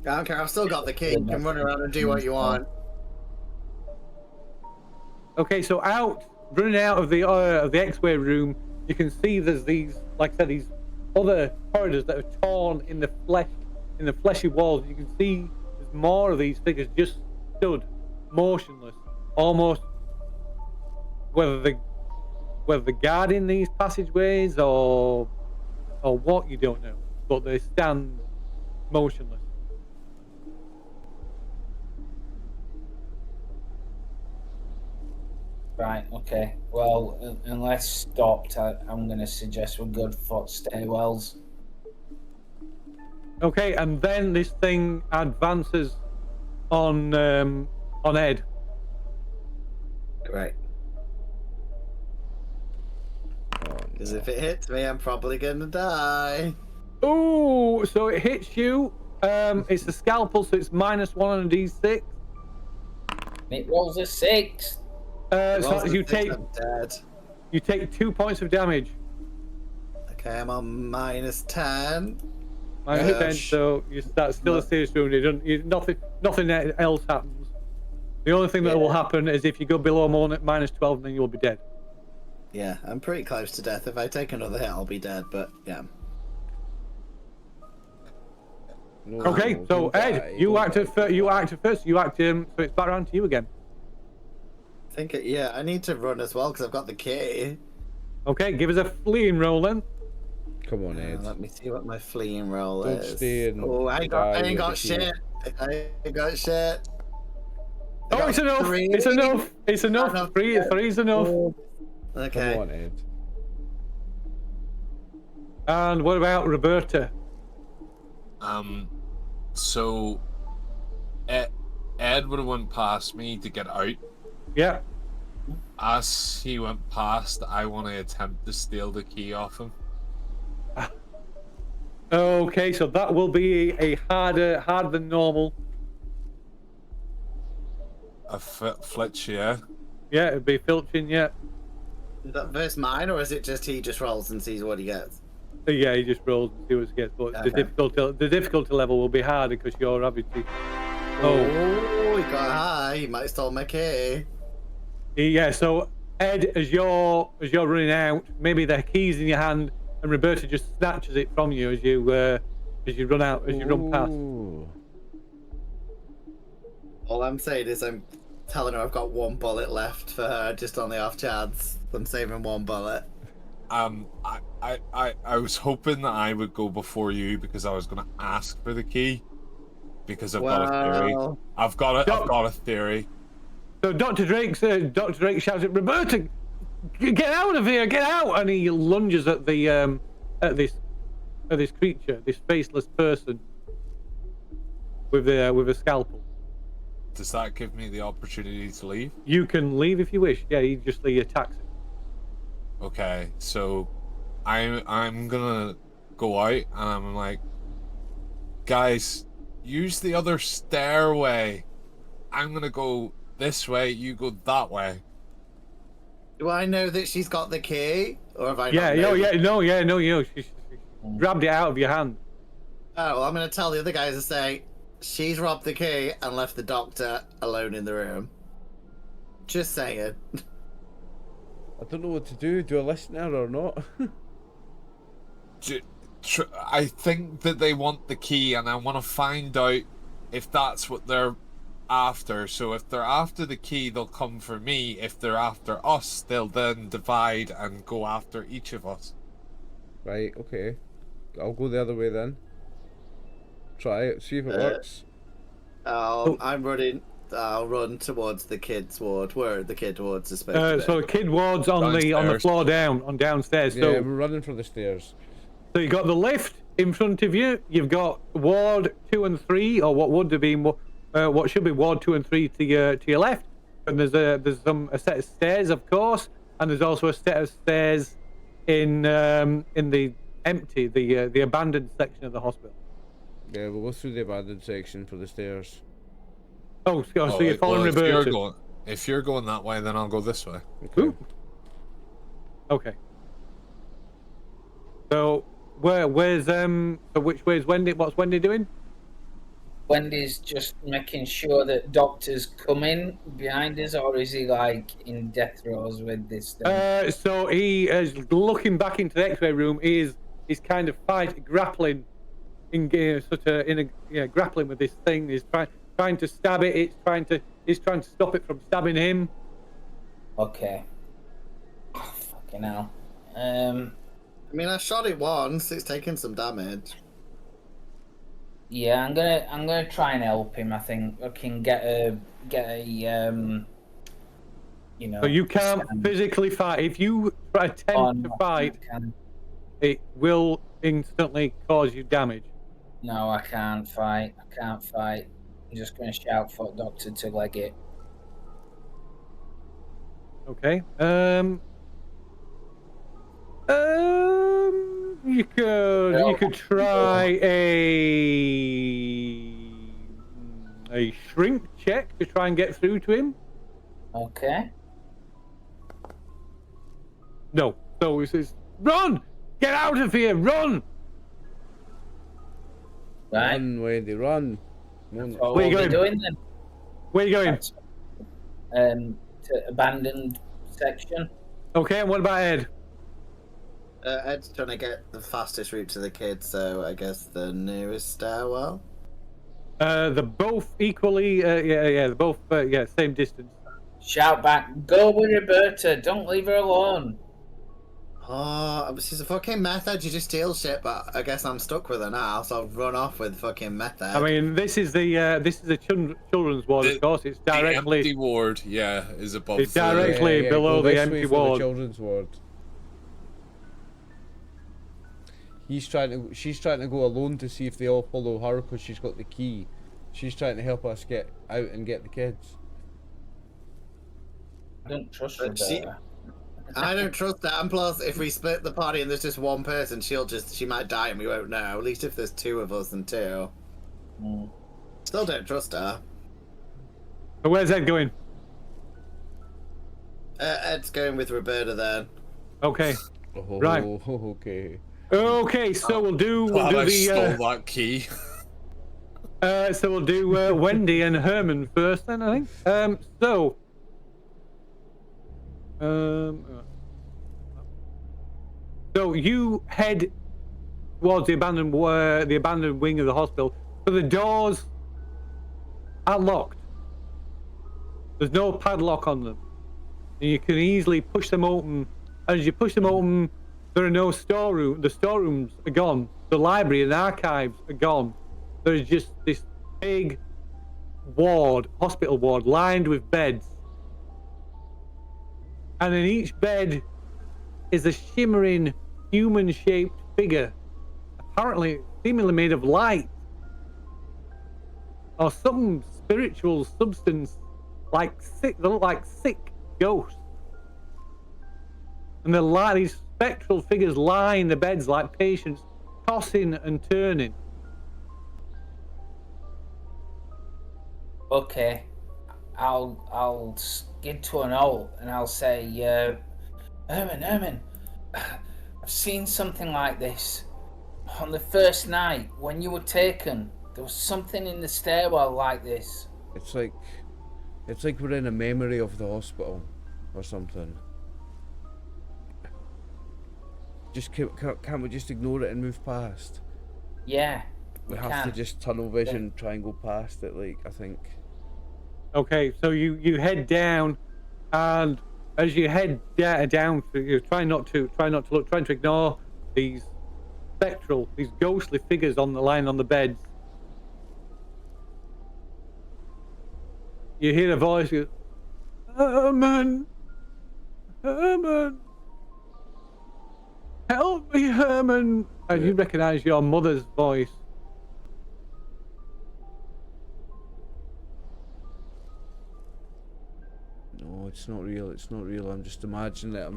I don't care. I've still got the key. You can run around and do what you want. Okay, so running out of the X-ray room, you can see there's these, like I said, these other corridors that are torn in the fleshy walls. You can see there's more of these figures just stood, motionless, almost. Whether they're guarding these passageways or what, you don't know, but they stand motionless. Right, okay. Well, unless stopped, I'm going to suggest we're good for stairwells. Okay, and then this thing advances on Ed. Great. Oh, Because no. if it hits me, I'm probably gonna die. Oh, so it hits you. It's a scalpel, so it's -1 on a d6. It rolls a 6. So you take I'm dead. 2 points of damage. Okay, I'm on -10. -10, so that's still a serious wound. Nothing else happens. The only thing that will happen is if you go below -12, then you'll be dead. Yeah, I'm pretty close to death. If I take another hit, I'll be dead. But yeah. No, Okay, no, so don't Ed, die, you don't acted die, first. You don't die. acted first. So it's back around to you again. I think yeah, I need to run as well because I've got the key. Okay, give us a fleeing roll then. Come on, Ed. Let me see what my fleeing roll Don't is. stay and Oh, I die ain't with got the key. shit. I ain't got shit. I Oh, got it's enough. 3. It's enough. It's enough. Enough. Three's enough. Okay. Come on, Ed. And what about Roberta? So Ed would have went past me to get out. Yeah. As he went past, I want to attempt to steal the key off him. Okay, so that will be a harder than normal. A flitch, yeah. Yeah, it'd be filching. Yeah. Is that verse mine, or is it just he just rolls and sees what he gets? Yeah, he just rolls and see what he gets. But Okay. the difficulty level will be harder because you're obviously. Oh, he got high. He might have stole my key. Yeah. So Ed, as you're running out, maybe the key's in your hand, and Roberta just snatches it from you as you run out, as you run past. Ooh. All I'm saying is I'm telling her I've got 1 bullet left for her, just on the off chance. I'm saving 1 bullet. I was hoping that I would go before you because I was going to ask for the key because I've got a theory. I've got a theory. So Dr. Drake shouts at Roberta, "Get out of here! Get out!" And he lunges at this creature, this faceless person with a scalpel. Does that give me the opportunity to leave? You can leave if you wish. Yeah, he attacks it. Okay, so I'm gonna go out and I'm like, guys, use the other stairway. I'm gonna go this way, you go that way. Do I know that she's got the key, or have I? Yeah, no. She grabbed it out of your hand. Oh, well, I'm going to tell the other guys to say she's robbed the key and left the doctor alone in the room. Just saying. I don't know what to do. Do I listen to her or not? I think that they want the key, and I want to find out if that's what they're after. So if they're after the key, they'll come for me. If they're after us, they'll then divide and go after each of us. Right, okay. I'll go the other way then. Try it, see if it works. I'm running. I'll run towards the kid's ward. Where the kid wards is supposed to be. So the kid ward's on the floor downstairs. Yeah, So we're running for the stairs. So you got the lift in front of you. You've got ward 2 and 3, or what would have been what should be ward 2 and 3 to your left. And there's a set of stairs, of course, and there's also a set of stairs in the empty, the abandoned section of the hospital. Yeah, we'll go through the abandoned section for the stairs. So you're following Roberta. If you're going that way, then I'll go this way. Okay. Okay. So which way is Wendy? What's Wendy doing? Wendy's just making sure that doctor's coming behind us, or is he like in death throes with this thing? So he is looking back into the X-ray room. He's kind of grappling grappling with this thing. He's trying to stab it. He's trying to stop it from stabbing him. Okay. Oh, fucking hell. I mean, I shot it once. It's taken some damage. Yeah, I'm gonna try and help him. I think I can get a So you can't physically fight. If you attempt to fight, it will instantly cause you damage. No, I can't fight. I'm just gonna shout for doctor to leg it. Okay. You could try a shrink check to try and get through to him. Okay. No. So he says, "Run! Get out of here! Run!" Right. Run, Wendy, run. That's No, what Where you we'll be going? doing then. Where are you going? That's, to abandoned section. Okay. And what about Ed? Ed's trying to get the fastest route to the kids, so I guess the nearest stairwell. They're both equally. They're both. Same distance. Shout back, go with Roberta, don't leave her alone. Oh, she's a fucking method. You just steal shit, but I guess I'm stuck with her now, so I'll run off with fucking method. I mean, this is the children's ward, of course. It's The directly. empty ward, yeah, is above. It's directly yeah, below go the this empty way for ward. the children's ward. She's trying to go alone to see if they all follow her because she's got the key. She's trying to help us get out and get the kids. I don't trust But Roberta. I don't trust that. And plus, if we split the party and there's just one person, she might die and we won't know. At least if there's two of us and two. Mm. Still don't trust her. But where's Ed going? Ed's going with Roberta then. Okay. Oh, Right. Okay. Okay. So we'll do Glad I the. stole that key. So we'll do Wendy and Herman first, then I think. So you head towards the abandoned wing of the hospital. So the doors are locked. There's no padlock on them, and you can easily push them open. As you push them open, there are no storeroom. The storerooms are gone. The library and archives are gone. There's just this big ward, hospital ward, lined with beds. And in each bed is a shimmering human-shaped figure, apparently seemingly made of light or some spiritual substance, they look like sick ghosts. And these spectral figures line the beds like patients, tossing and turning. Okay. I'll skid to an halt and I'll say, Herman, I've seen something like this. On the first night, when you were taken, there was something in the stairwell like this. It's like we're in a memory of the hospital or something. Just can't we just ignore it and move past? Yeah, We have to just tunnel vision, try and go past it. I think. Okay, so you head down, and as you head down, you try not to look, trying to ignore these ghostly figures on the line on the beds. You hear a voice, Herman, help me, Herman, and you recognise your mother's voice. No, it's not real. It's not real. I'm just imagining it.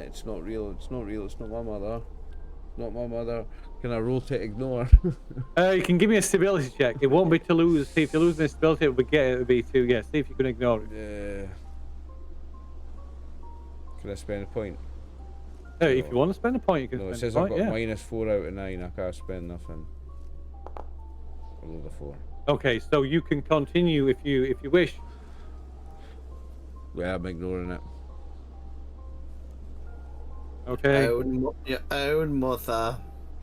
It's not real. It's not real. It's not my mother. Not my mother. Can I roll to ignore? You can give me a stability check. It won't be to lose. See, if you lose the stability, it would be to, yeah, see if you can ignore it. Can I spend a point? If you want to spend a point, you can No, it spend says a I've point, got yeah. minus 4 out of 9. I can't spend nothing. I rolled a 4. Okay, so you can continue if you wish. Yeah, I'm ignoring it. Okay. Your own mother.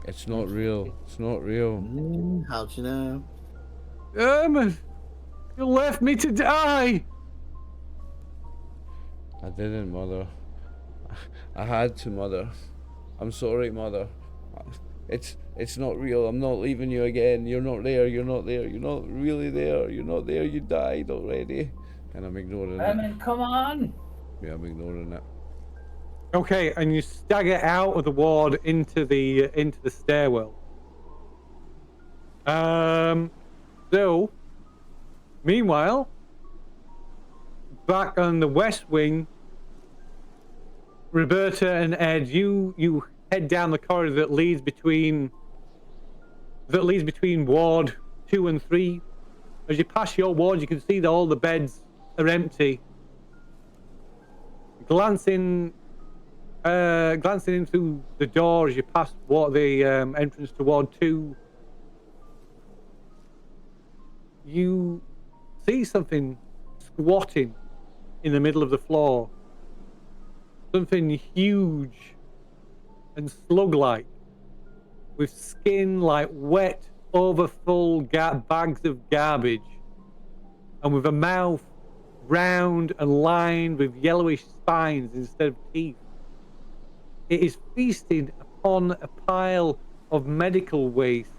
It's not real. It's not real. How'd you know? You left me to die. I didn't, Mother. I had to, Mother. I'm sorry, Mother. It's not real. I'm not leaving you again. You're not there. You're not there. You're not really there. You're not there. You died already. And I'm ignoring it. Herman, come on. Yeah, I'm ignoring it. Okay, and you stagger out of the ward into the stairwell. So, meanwhile, back on the west wing, Roberta and Ed, you head down the corridor that leads between ward 2 and 3. As you pass your ward, you can see that all the beds are empty. Glancing in through the door as you pass the entrance to ward 2, you see something squatting in the middle of the floor. Something huge and slug-like, with skin like wet, overfull bags of garbage, and with a mouth round and lined with yellowish spines instead of teeth. It is feasting upon a pile of medical waste,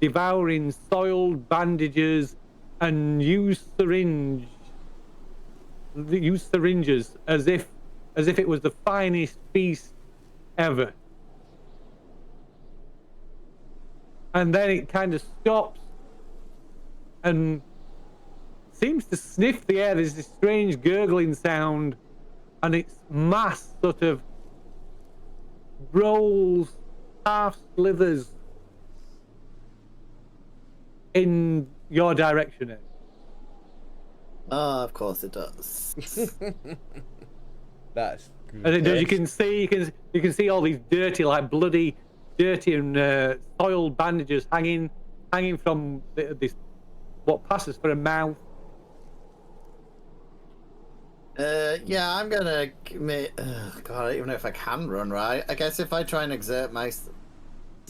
devouring soiled bandages and used syringes as if it was the finest feast ever. And then it kind of stops and seems to sniff the air. There's this strange gurgling sound, and its mass sort of rolls, half slithers in your direction, Ed. Oh, of course it does. That's good. As it does, you can see all these dirty and soiled bandages hanging from this what passes for a mouth. Yeah, I'm gonna commit. God, I don't even know if I can run. Right? I guess if I try and exert myself,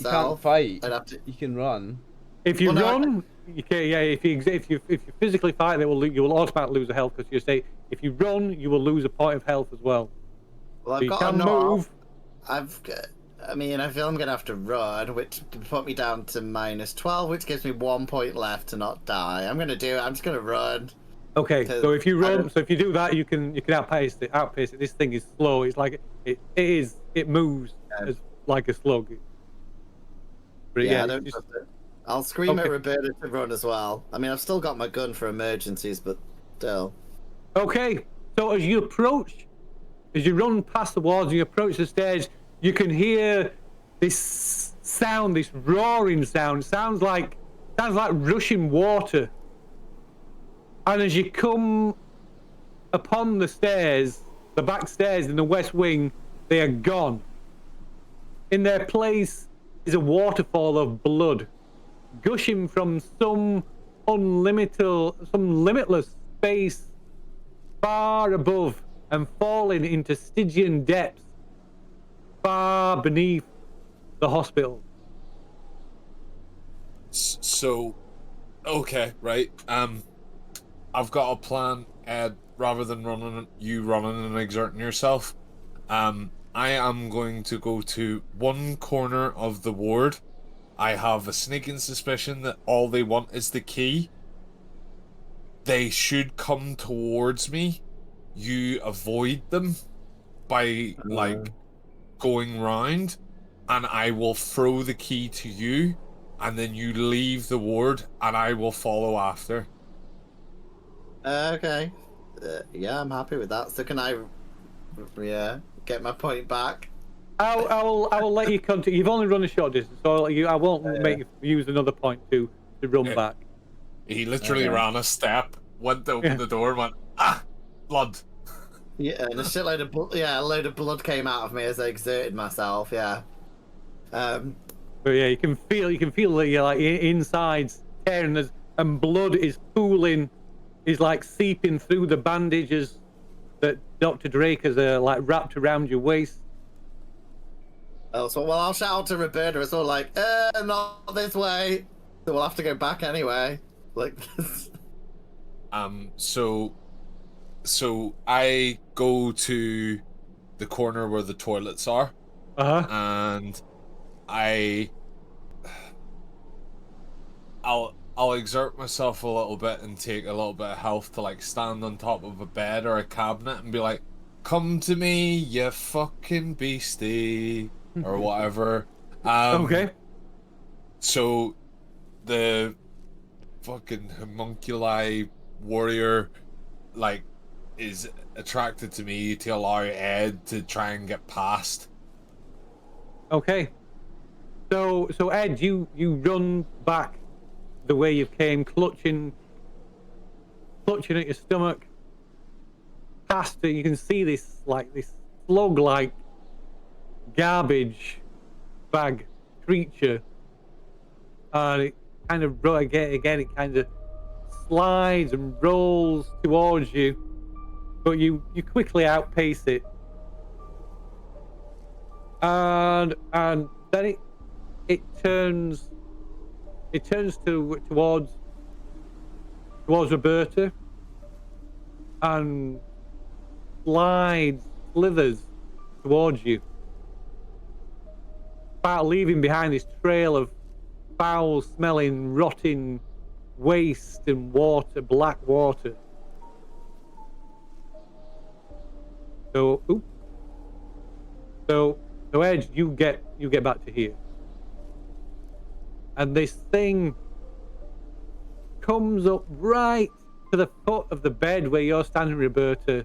You can't fight. I'd have to. You can run. If you run, you can. Yeah, if you physically fight, you will automatically lose a health, because you say if you run, you will lose a point of health as well. Well, So you can move. I mean, I feel I'm gonna have to run, which can put me down to -12, which gives me 1 point left to not die. I'm gonna do it. I'm just gonna run. Okay, so if you run, if you do that, you can outpace it. This thing is slow. It's like it moves as like a slug. But Yeah, yeah, I'll scream at Okay. Roberta to run as well. I mean, I've still got my gun for emergencies, but still. Okay, so as you run past the walls and you approach the stairs, you can hear this sound, this roaring sound. Sounds like rushing water. And as you come upon the stairs, the back stairs in the west wing, they are gone. In their place is a waterfall of blood, gushing from some limitless space far above and falling into Stygian depths far beneath the hospital. So, okay, right. I've got a plan, Ed. Rather than running and exerting yourself, I am going to go to one corner of the ward. I have a sneaking suspicion that all they want is the key. They should come towards me. You avoid them by going round, and I will throw the key to you, and then you leave the ward, and I will follow after. Okay. Yeah, I'm happy with that. So can I, get my point back? I will let you continue. You've only run a short distance, so I won't make you use another point to run back. He literally ran a step, went to open the door, and went, blood. Yeah, and a load of blood came out of me as I exerted myself. Yeah. But yeah, you can feel that you're like insides tearing, and blood is pooling, is like seeping through the bandages that Dr. Drake has wrapped around your waist. Oh, so I'll shout out to Roberta as well, like, not this way. So we'll have to go back anyway. Like, So I go to the corner where the toilets are, and I'll exert myself a little bit and take a little bit of health to stand on top of a bed or a cabinet and be like, "Come to me, you fucking beastie," or whatever. Okay. So the fucking homunculi warrior is attracted to me to allow Ed to try and get past. Okay. So Ed, you run back the way you came, clutching at your stomach. Past it, you can see this slug-like garbage bag creature, and it kind of again. It kind of slides and rolls towards you, but you quickly outpace it, and then it turns towards Roberta and slithers towards you, leaving behind this trail of foul-smelling, rotting waste and water, black water. So Edge, you get back to here, and this thing comes up right to the foot of the bed where you're standing, Roberta,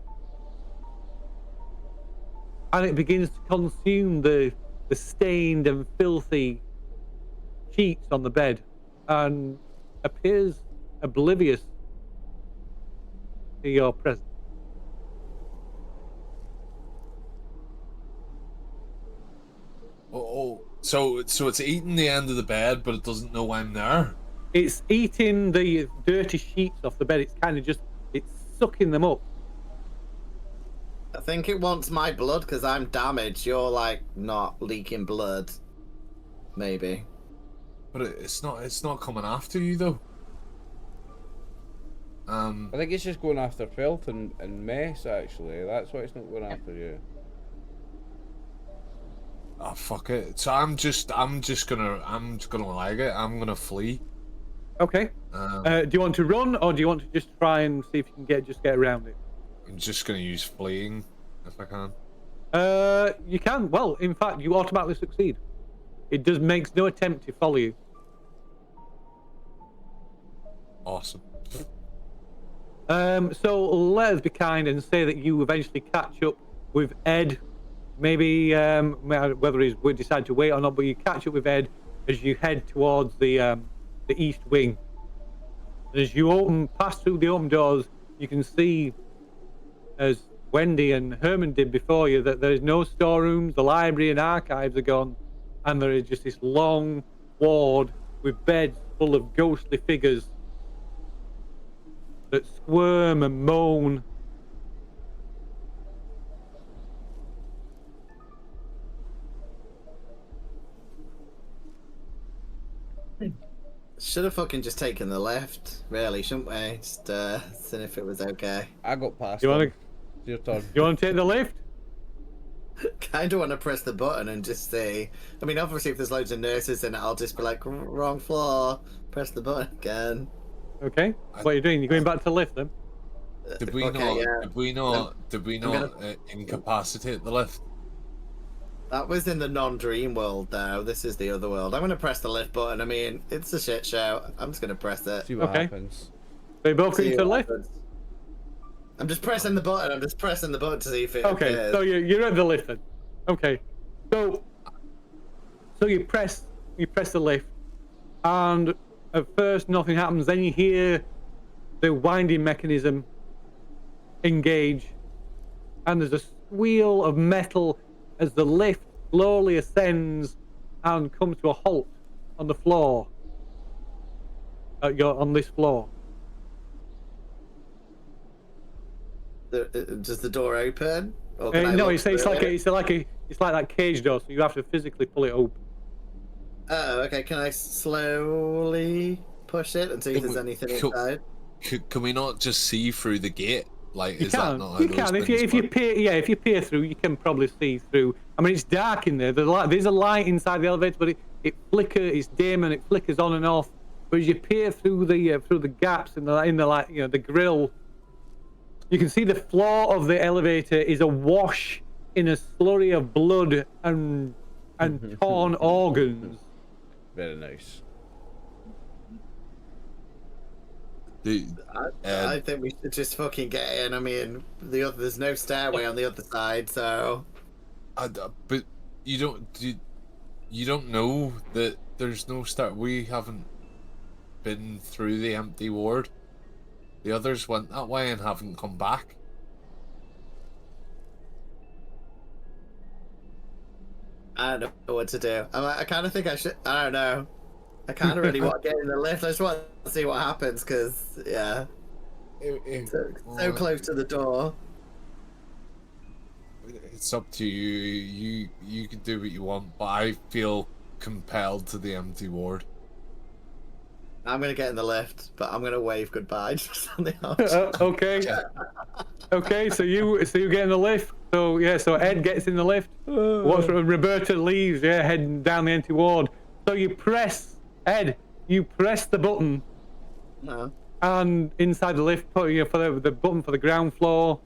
and it begins to consume the stained and filthy sheets on the bed, and appears oblivious to your presence. So it's eating the end of the bed, but it doesn't know I'm there. It's eating the dirty sheets off the bed. It's kind of it's sucking them up. I think it wants my blood because I'm damaged. You're like not leaking blood. Maybe. But it's not coming after you though. I think it's just going after filth and mess, actually. That's why it's not going after you. Oh fuck it. So I'm just gonna lag it. I'm gonna flee. Okay. Do you want to run, or do you want to just try and see if you can get around it? I'm just gonna use fleeing if I can. You can. Well, in fact, you automatically succeed. It makes no attempt to follow you. Awesome. So let us be kind and say that you eventually catch up with Ed. Maybe whether we decide to wait or not, but you catch up with Ed as you head towards the east wing. And as you pass through the open doors, you can see, as Wendy and Herman did before you, that there is no storerooms. The library and archives are gone, and there is just this long ward with beds full of ghostly figures that squirm and moan. Should have fucking just taken the left, really, shouldn't we? Just seeing if it was okay. I got past You want them. It's your turn. You want to take the lift? Kind of want to press the button and just see. I mean, obviously, if there's loads of nurses in it, I'll just be like, wrong floor. Press the button again. Okay. What are you doing? You're going back to the lift then? Did we not incapacitate the lift? That was in the non-dream world now. This is the other world. I'm going to press the lift button. I mean, it's a shit show. I'm just going to press it. See what Okay. happens. They both See into the what lift? happens. I'm just pressing the button. I'm just pressing the button to see if it Okay, appears. so you're at the lift then. Okay. So you press the lift, and at first nothing happens. Then you hear the winding mechanism engage, and there's a squeal of metal as the lift slowly ascends and comes to a halt on the floor. On this floor. Does the door open? Or can I No, look it's through like it? that cage door, so you have to physically pull it open. Oh, okay. Can I slowly push it and see if there's anything inside? Can we not just see through the gate? Like, You is that can. not how You those can. If things you work? peer through, you can probably see through. I mean, it's dark in there. There's a light inside the elevator, but it flickers. It's dim and it flickers on and off. But as you peer through the gaps in the light, the grill, you can see the floor of the elevator is awash in a slurry of blood and torn organs. Very nice. I think we should just fucking get in. I mean, there's no stairway on the other side, so. But you don't know that there's no start. We haven't been through the empty ward. The others went that way and haven't come back. I don't know what to do. I kind of think I should. I don't know. I kind of really want to get in the lift. I just want to see what happens because, yeah. So close to the door. It's up to you. You can do what you want, but I feel compelled to the empty ward. I'm gonna get in the lift, but I'm gonna wave goodbye just on the outside. Okay. Okay, so you get in the lift. So yeah, so Ed gets in the lift. Roberta leaves, yeah, heading down the empty ward. So you press the button. No. And inside the lift, for the button for the ground floor.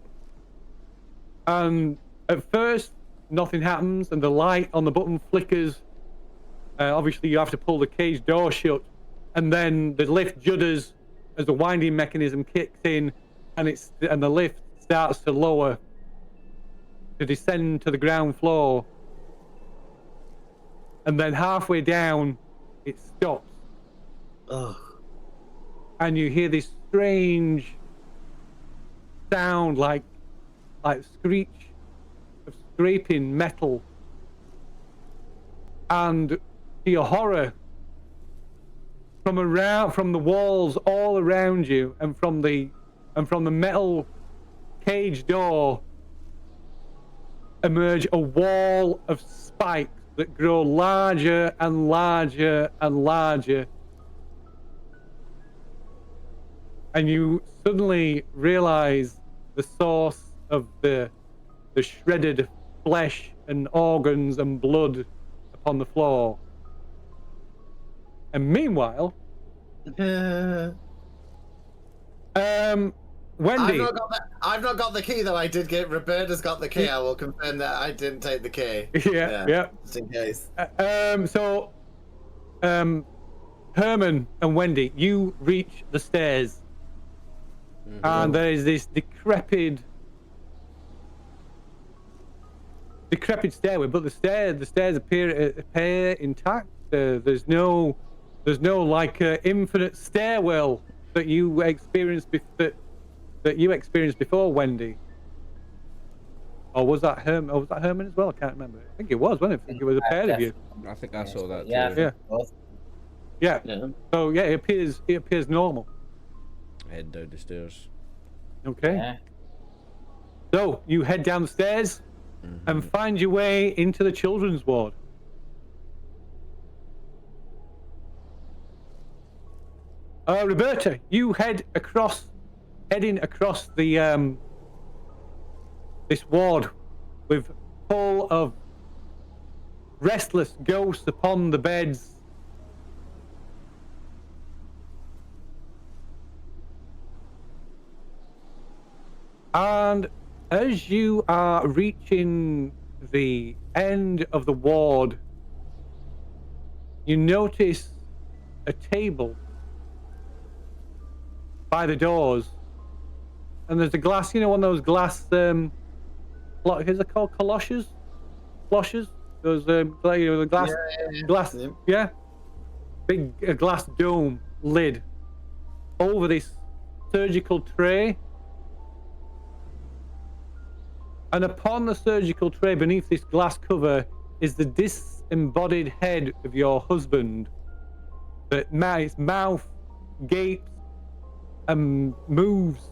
And at first, nothing happens, and the light on the button flickers. Obviously, you have to pull the cage door shut, and then the lift judders as the winding mechanism kicks in, and the lift starts to lower, to descend to the ground floor. And then halfway down, it stops. Ugh. And you hear this strange sound like screech of scraping metal. And to your horror, from the walls all around you and from the metal cage door emerge a wall of spikes that grow larger and larger and larger. And you suddenly realize the source of the shredded flesh and organs and blood upon the floor. And meanwhile, Wendy. I've not got the key though. I did get. Roberta's got the key. I will confirm that I didn't take the key. Yeah. Just in case. Herman and Wendy, you reach the stairs. Mm-hmm. And there is this decrepit stairway, but the stairs appear intact. There's no like infinite stairwell that you experienced before, Wendy. Or was that Herman? Or was that Herman as well? I can't remember. I think it was, wasn't it? I think it was a pair of you. I think I saw that. Yeah. Yeah. So yeah, it appears normal. Head down the stairs. Okay. Yeah. So you head down the stairs and find your way into the children's ward. Roberta, you heading across the this ward with full of restless ghosts upon the beds. And as you are reaching the end of the ward, you notice a table by the doors, and there's a glass, one of those glass, what is it called, cloches? Those, the glass, glass, yeah, big glass dome lid over this surgical tray. And upon the surgical tray, beneath this glass cover, is the disembodied head of your husband. That his mouth gapes and moves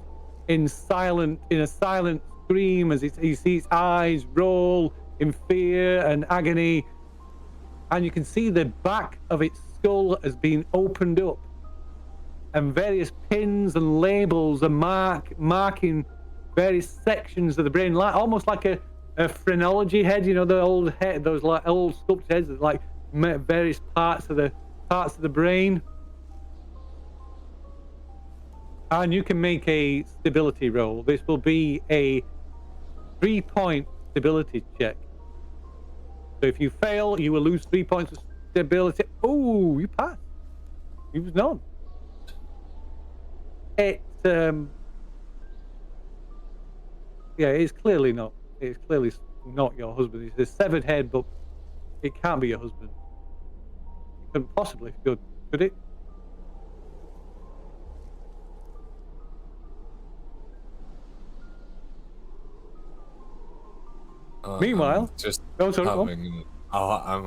in a silent scream as he sees eyes roll in fear and agony. And you can see the back of its skull has been opened up, and various pins and labels are marking various sections of the brain, almost like a phrenology head, the old head, those like old sculpted heads that like various parts of the brain. And you can make a stability roll. This will be a 3-point stability check. So if you fail, you will lose 3 points of stability. Oh, you passed. You was none. It yeah, it's clearly not. It's clearly not your husband. It's a severed head, but it can't be your husband. It couldn't possibly. Could it? Meanwhile, I'm just oh, sorry, go on.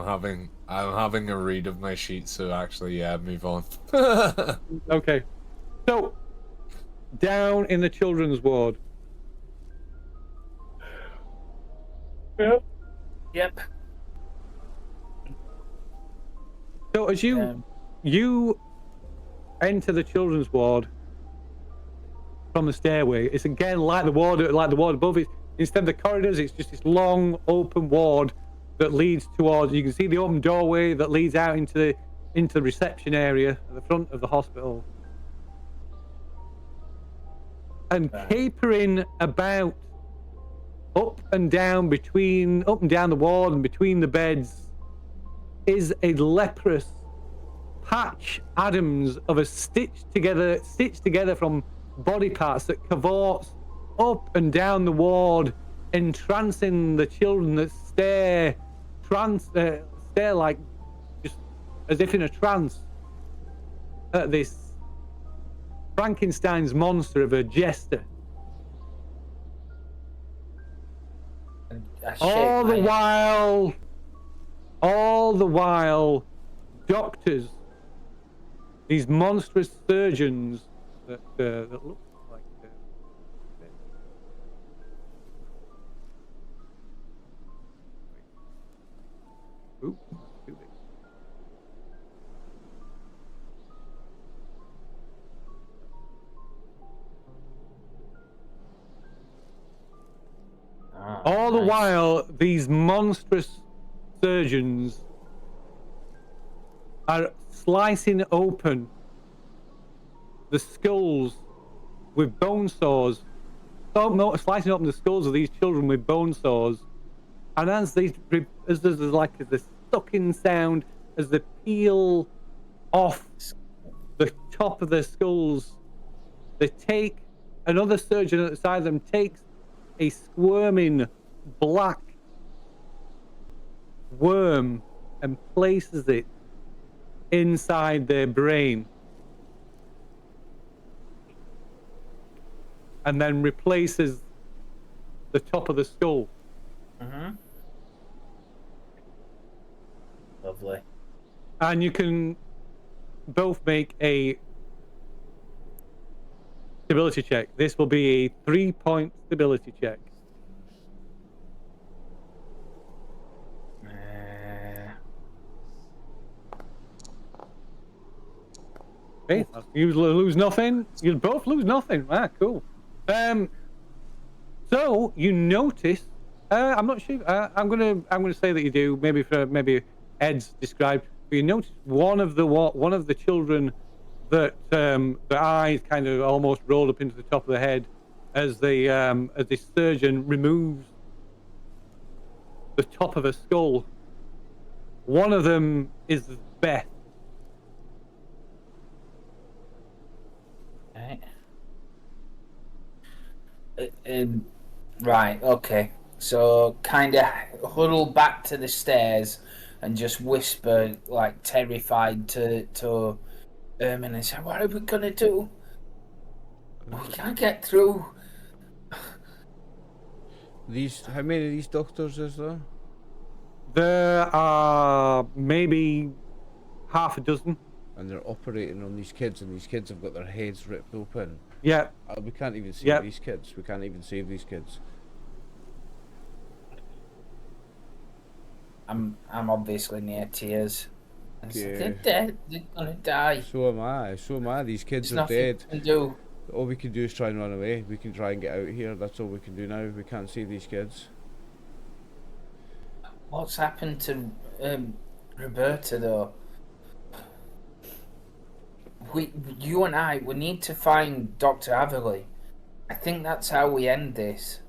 having. I'm having a read of my sheet. So actually, yeah, move on. Okay. So, down in the children's ward. Yep. Yep. So as you enter the children's ward from the stairway, it's again like the ward above it. Instead of the corridors, it's just this long open ward that leads towards. You can see the open doorway that leads out into the reception area at the front of the hospital. And capering about up and down the ward and between the beds is a leprous Patch Adams of a stitched together from body parts that cavorts up and down the ward, entrancing the children that stare like just as if in a trance at this Frankenstein's monster of a jester. All the while, doctors, these monstrous surgeons that look like ooh, too big. All the while, these monstrous surgeons are slicing open the skulls with bone saws. Slicing open the skulls of these children with bone saws, and as there's like the sucking sound as they peel off the top of their skulls, they take another surgeon at the side of them takes a squirming black worm and places it inside their brain, and then replaces the top of the skull. Mm-hmm. Lovely. And you can both make a stability check. This will be a 3-point stability check. Okay, you lose nothing. You both lose nothing. Ah, cool. So you notice. I'm not sure. I'm gonna say that you do. Maybe Ed's described. But you notice one of the children that the eyes kind of almost rolled up into the top of the head as the surgeon removes the top of a skull. One of them is Beth. Right, okay. So kind of huddle back to the stairs and just whisper, like terrified, to Ermin and say, "What are we gonna do? We can't get through." How many of these doctors is there? There are maybe half a dozen. And they're operating on these kids, and these kids have got their heads ripped open. Yeah. We can't even save these kids. We can't even save these kids. I'm obviously near tears. Yeah. They're dead. They're gonna die. So am I. These kids There's are dead. nothing we can do. All we can do is try and run away. We can try and get out of here. That's all we can do now. We can't save these kids. What's happened to Roberta though? You and I, we need to find Dr. Averley. I think that's how we end this.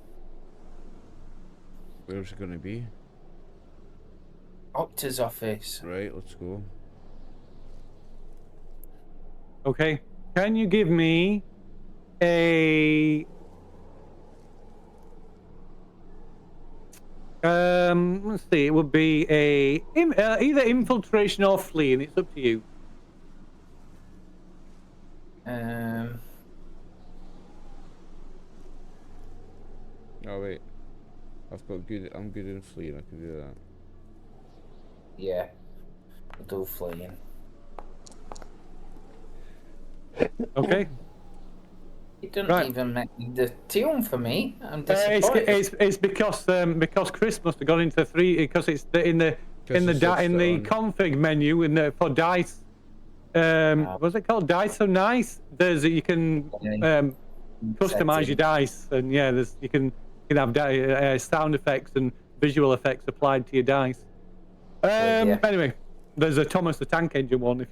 Where's it going to be? Doctor's office. Right, let's go. Okay. Can you give me a let's see, it would be either infiltration or fleeing. It's up to you. Oh wait, I'm good in fleeing. I can do that. Yeah, I'll do fleeing. Okay. It doesn't Right. even make the tune for me. I'm disappointed. It's because Chris must have gone into 3 because it's in the config menu for dice. What's it called? Dice so nice. There's you can customize your dice, and yeah, you can have sound effects and visual effects applied to your dice. Anyway, there's a Thomas the Tank Engine one as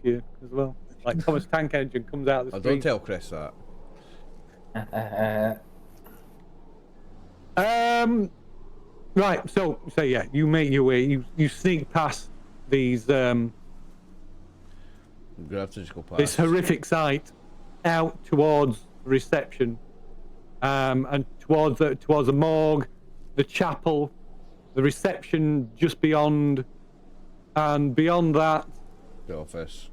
well. Like Thomas Tank Engine comes out of the screen. Don't tell Chris that. Right. So yeah, you make your way. You sneak past these this horrific sight out towards reception, and towards the morgue, the chapel, the reception just beyond, and beyond that, the office.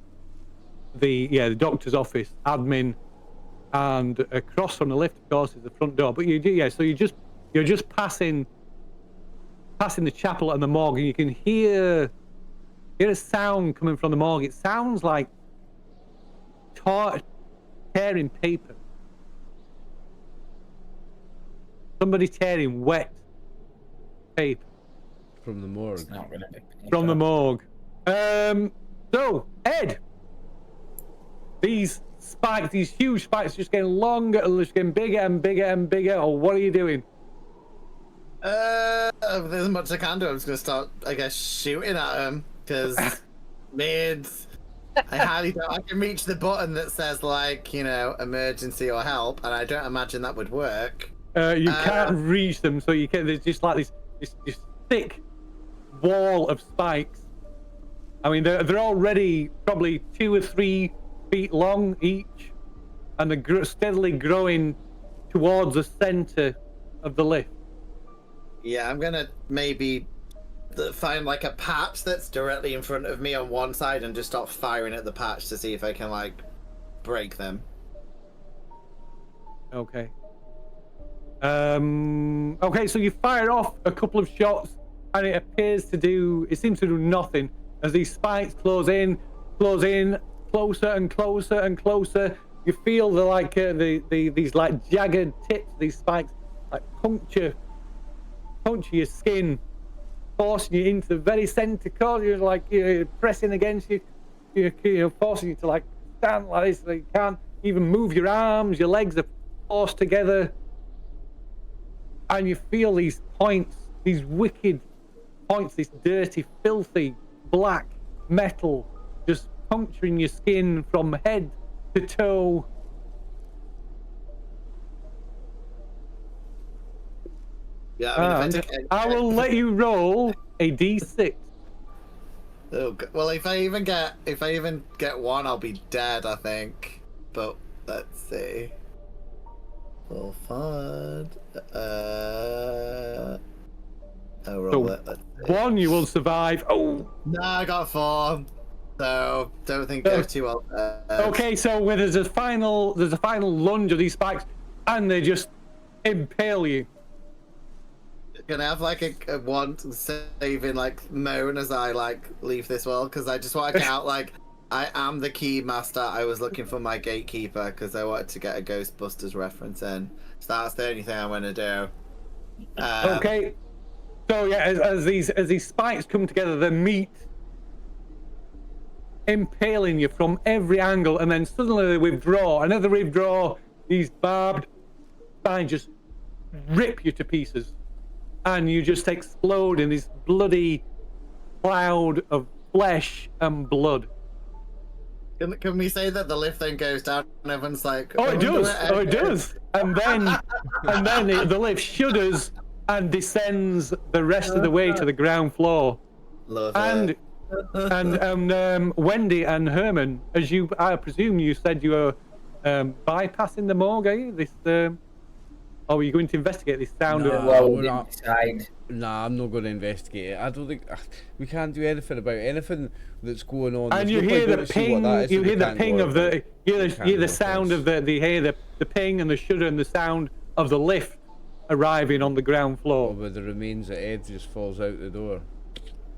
The doctor's office, admin, and across from the lift, of course, is the front door. But so you're just passing the chapel and the morgue, and you can hear a sound coming from the morgue. It sounds like tearing paper. Somebody tearing wet paper from the morgue. It's not gonna be paper. From the morgue. So Ed. These spikes, these huge spikes, just getting longer and just getting bigger and bigger and bigger. Or what are you doing? There's not much I can do. I'm just gonna start, I guess, shooting at them because I highly doubt I can reach the button that says like emergency or help, and I don't imagine that would work. You can't reach them, so you can. There's just like this thick wall of spikes. I mean, they're already probably 2 or 3 feet long each, and they're steadily growing towards the center of the lift. Yeah, I'm gonna maybe find like a patch that's directly in front of me on one side and just start firing at the patch to see if I can like break them. Okay. Okay, so you fire off a couple of shots, and it seems to do nothing as these spikes close in, closer and closer and closer. You feel these like jagged tips, these spikes like puncture your skin, forcing you into the very center core. You're pressing against you, forcing you to like stand like this. So you can't even move your arms. Your legs are forced together, and you feel these points, these wicked points, this dirty, filthy, black metal just puncturing your skin from head to toe. Yeah, I mean, I will let you roll a d6. Oh, well, if I even get one, I'll be dead, I think. But let's see. Full fun. I'll roll it. Let's see. 1, you will survive. Oh no, I got 4. So don't think they're too well. Okay, so there's a final lunge of these spikes, and they just impale you. Gonna have like a one saving like moan as I like leave this world, because I just want to get out like I am the key master. I was looking for my gatekeeper because I wanted to get a Ghostbusters reference in. So that's the only thing I'm gonna do. Okay. So yeah, as these spikes come together, they meet, impaling you from every angle, and then suddenly they withdraw. Another withdraw. These barbed spines just rip you to pieces, and you just explode in this bloody cloud of flesh and blood. Can we say that the lift then goes down and everyone's like, oh it does, and then the lift shudders and descends the rest of the way to the ground floor. Love it. And Wendy and Herman, I presume you said you were bypassing the morgue, are you? This, or are you going to investigate this sound? Nah. Well, we're we not. decide. Nah, I'm not going to investigate it. I don't think we can't do anything about anything that's going on. And There's you no hear point the going to see what ping. that is You that we hear the can't ping go of about. the. We You can't hear the go sound across. of the hear the ping and the shudder and the sound of the lift arriving on the ground Or floor. with the remains of Ed just falls out the door.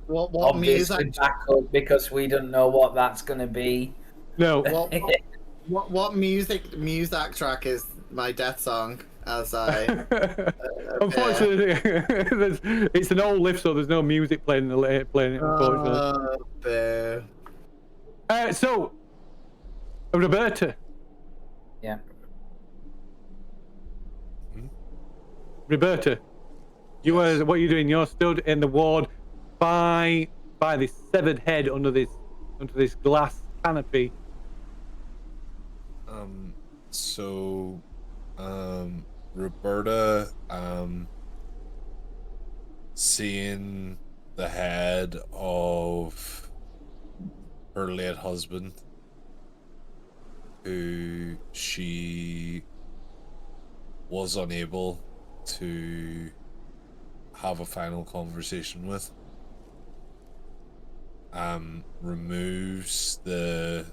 What Obviously, music? back up because we don't know what that's going to be. No. What music track is my death song? As I Unfortunately, it's an old lift, so there's no music playing it. Unfortunately. boo. So, Roberta. Yeah. Roberta, you are what are you doing? You're stood in the ward by this severed head under this glass canopy. So, Roberta, seeing the head of her late husband, who she was unable to have a final conversation with, removes the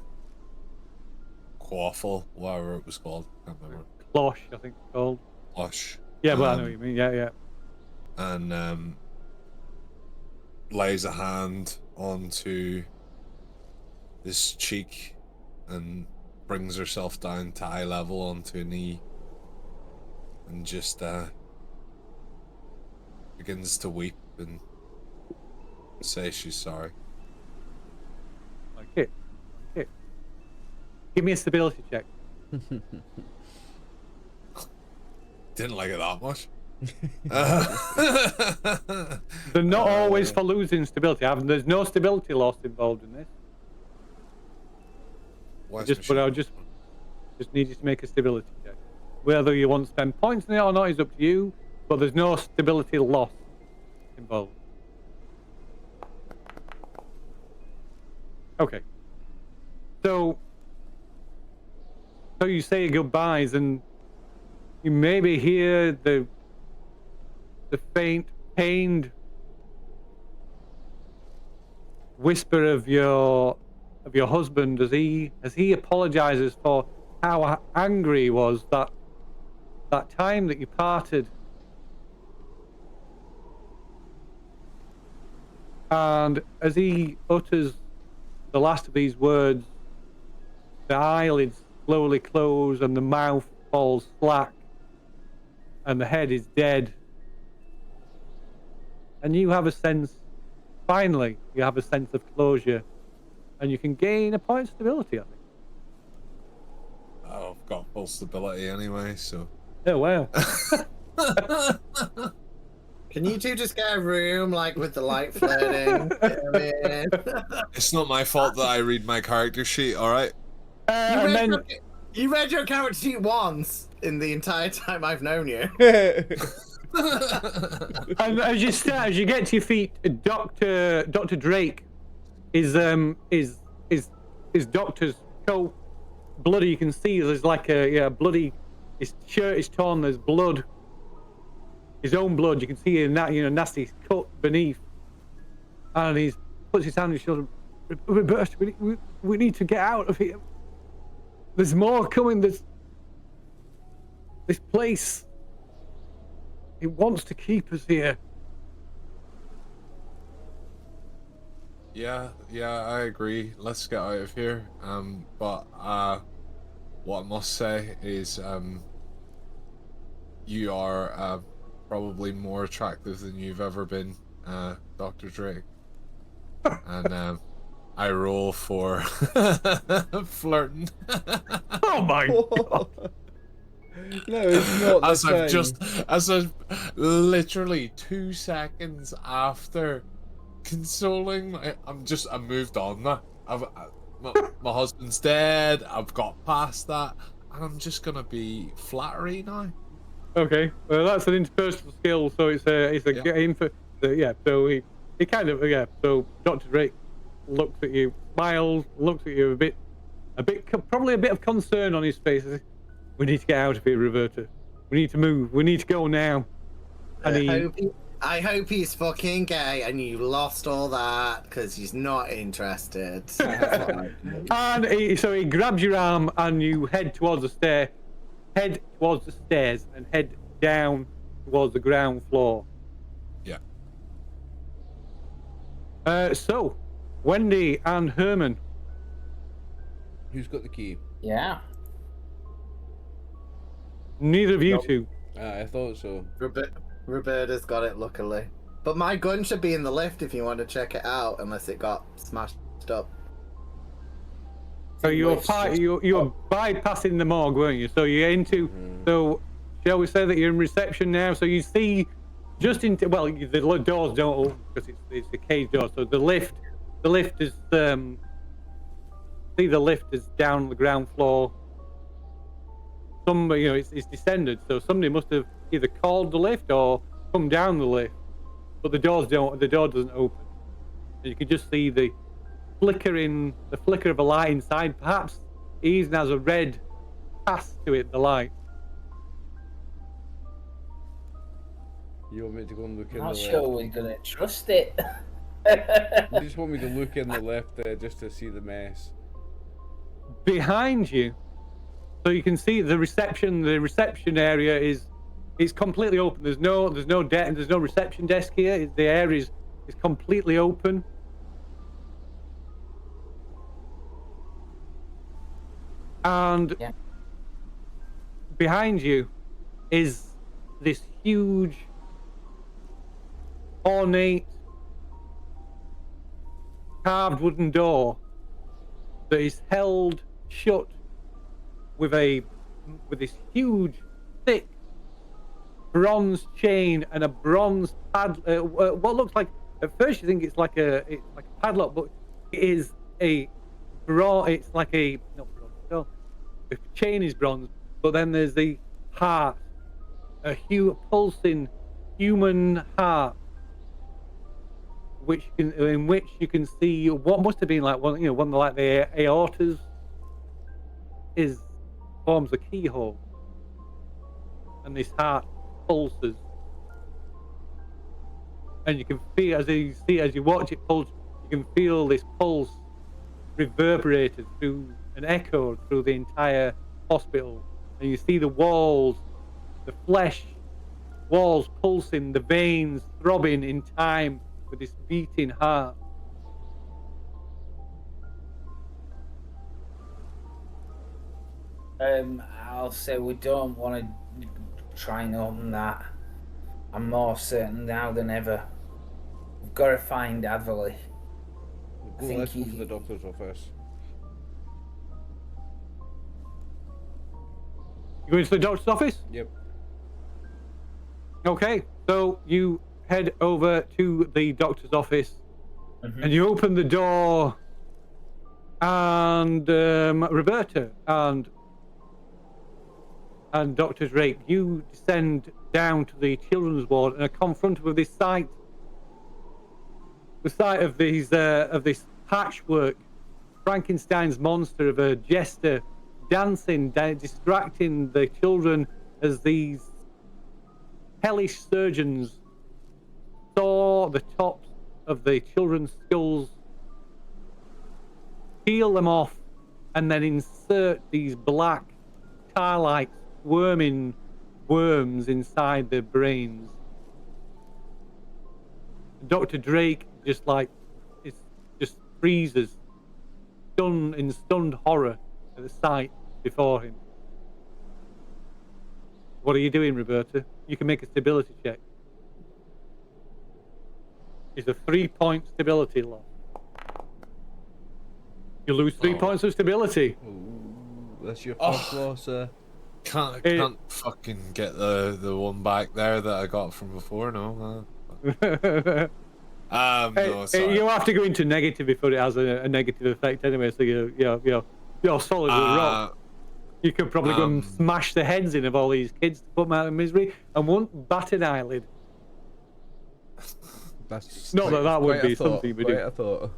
quaffle, whatever it was called, can't remember. Cloche, I think it's called. Cloche. Yeah, but I know what you mean. Yeah. And lays a hand onto his cheek and brings herself down to eye level onto a knee and just begins to weep and say she's sorry. Okay. Give me a stability check. Didn't like it that much. They're not always for losing stability. There's no stability loss involved in this. But I'll just need you to make a stability check. Whether you want to spend points in it or not is up to you, but there's no stability loss involved. Okay. So you say your goodbyes and you maybe hear the faint, pained whisper of your husband as he apologizes for how angry he was that time that you parted. And as he utters the last of these words, the eyelids slowly close and the mouth falls slack and the head is dead. And you have a sense, finally, you have a sense of closure and you can gain a point of stability, I think. Oh, I've got full stability anyway, so. Oh, wow. Can you two just get a room, like, with the light floating? It's not my fault that I read my character sheet, alright? You read your character sheet once in the entire time I've known you. And as you get to your feet, Dr. Drake is doctor's coat bloody. You can see there's like a bloody. His shirt is torn. There's blood. His own blood. You can see a nasty cut beneath. And he puts his hand on his shoulder. Roberta, we need to get out of here. There's more coming. This place. It wants to keep us here. Yeah, I agree. Let's get out of here. But what I must say is, you are probably more attractive than you've ever been, Dr. Drake. And I roll for flirting. Oh my god! No, it's not. As I've literally 2 seconds after consoling I moved on now. My husband's dead. I've got past that, and I'm just gonna be flattery now. Okay, well that's an interpersonal skill, so it's a game for So he kind of So Dr. Drake looks at you, smiles, looks at you a bit probably a bit of concern on his face. We need to get out of here, Roberta. We need to move. We need to go now. And I hope he's fucking gay and you lost all that because he's not interested. so he grabs your arm and you head towards the stairs and head down towards the ground floor. Yeah. So, Wendy and Herman. Who's got the key? Yeah. Neither of you two. I thought so. Roberta's got it, luckily. But my gun should be in the lift if you want to check it out, unless it got smashed up. So you were bypassing the morgue, weren't you? So you're into. So shall we say that you're in reception now? So you see just into. Well, the doors don't open because it's a cage door. So the lift is see the lift is down on the ground floor. It's descended. So somebody must have either called the lift or come down the lift. But the door doesn't open. And you can just see the flicker of a light inside. Perhaps it even has a red cast to it, the light. You want me to go and look in Not the sure left? we're gonna trust it. You just want me to look in the left just to see the mess. Behind you, so you can see the reception area it's completely open. There's no reception desk here. The area is completely open. And behind you is this huge, ornate, carved wooden door that is held shut with this huge, thick bronze chain and a bronze pad. What looks like, at first you think it's like a padlock, but it is a bronze. It's like a not bronze. No, the chain is bronze, but then there's the heart, a pulsing human heart, in which you can see what must have been like one like the aortas forms a keyhole, and this heart pulses, and you can feel as you watch it pulse, you can feel this pulse reverberated through and echoed through the entire hospital, and you see the walls, the flesh walls pulsing, the veins throbbing in time with this beating heart. I'll say we don't want to try and open that. I'm more certain now than ever. We've got to find Adderley. Let's go to the doctor's office. You going to the doctor's office? Yep. Okay, so you head over to the doctor's office, and you open the door, and Roberta and Dr. Drake, you descend down to the children's ward and are confronted with this sight. The sight of this patchwork Frankenstein's monster of a jester dancing, distracting the children as these hellish surgeons saw the tops of the children's skulls, peel them off, and then insert these black tar-like squirming worms inside their brains. Dr. Drake just freezes, in stunned horror at the sight before him. What are you doing, Roberta? You can make a stability check. It's a 3-point stability loss. You lose 3 points of stability. Ooh, that's your first loss, Can't fucking get the one back there that I got from before, no. No, sorry. You have to go into negative before it has a negative effect anyway, so you're solid as rock. You could probably go and smash the heads in of all these kids to put them out of misery and won't bat an eyelid. That's not that would be something we do. I thought.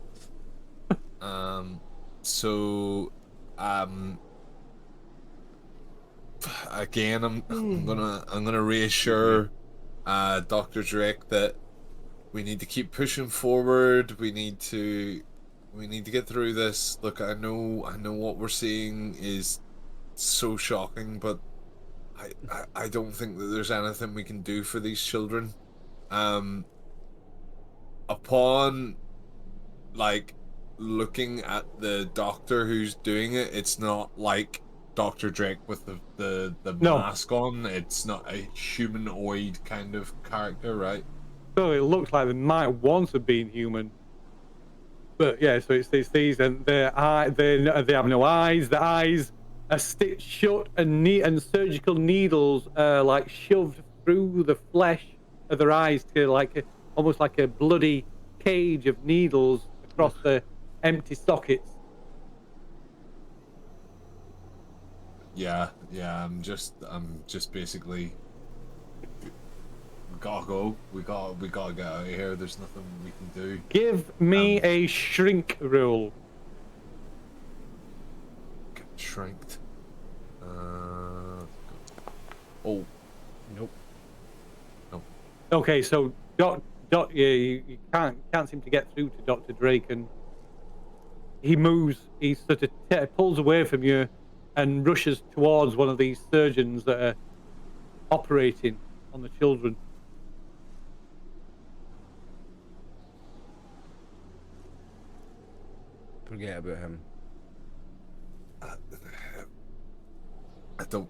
So again, I'm gonna reassure Dr. Drake that we need to keep pushing forward. We need to get through this. Look, I know what we're seeing is so shocking, but I don't think that there's anything we can do for these children. Upon like looking at the doctor who's doing it, it's not like Dr. Drake with the No. mask on. It's not a humanoid kind of character, right? So it looks like they might once have been human. But yeah, so it's these, and they have no eyes. The eyes are stitched shut, and surgical needles are like shoved through the flesh of their eyes to almost like a bloody cage of needles across the empty sockets. Yeah. I'm just basically. We gotta go. We gotta get out of here. There's nothing we can do. Give me a shrink roll. Get shrinked. Oh, Nope. Okay, so you can't seem to get through to Dr. Drake, and he moves. He sort of pulls away from you and rushes towards one of these surgeons that are operating on the children. Forget about him. I don't.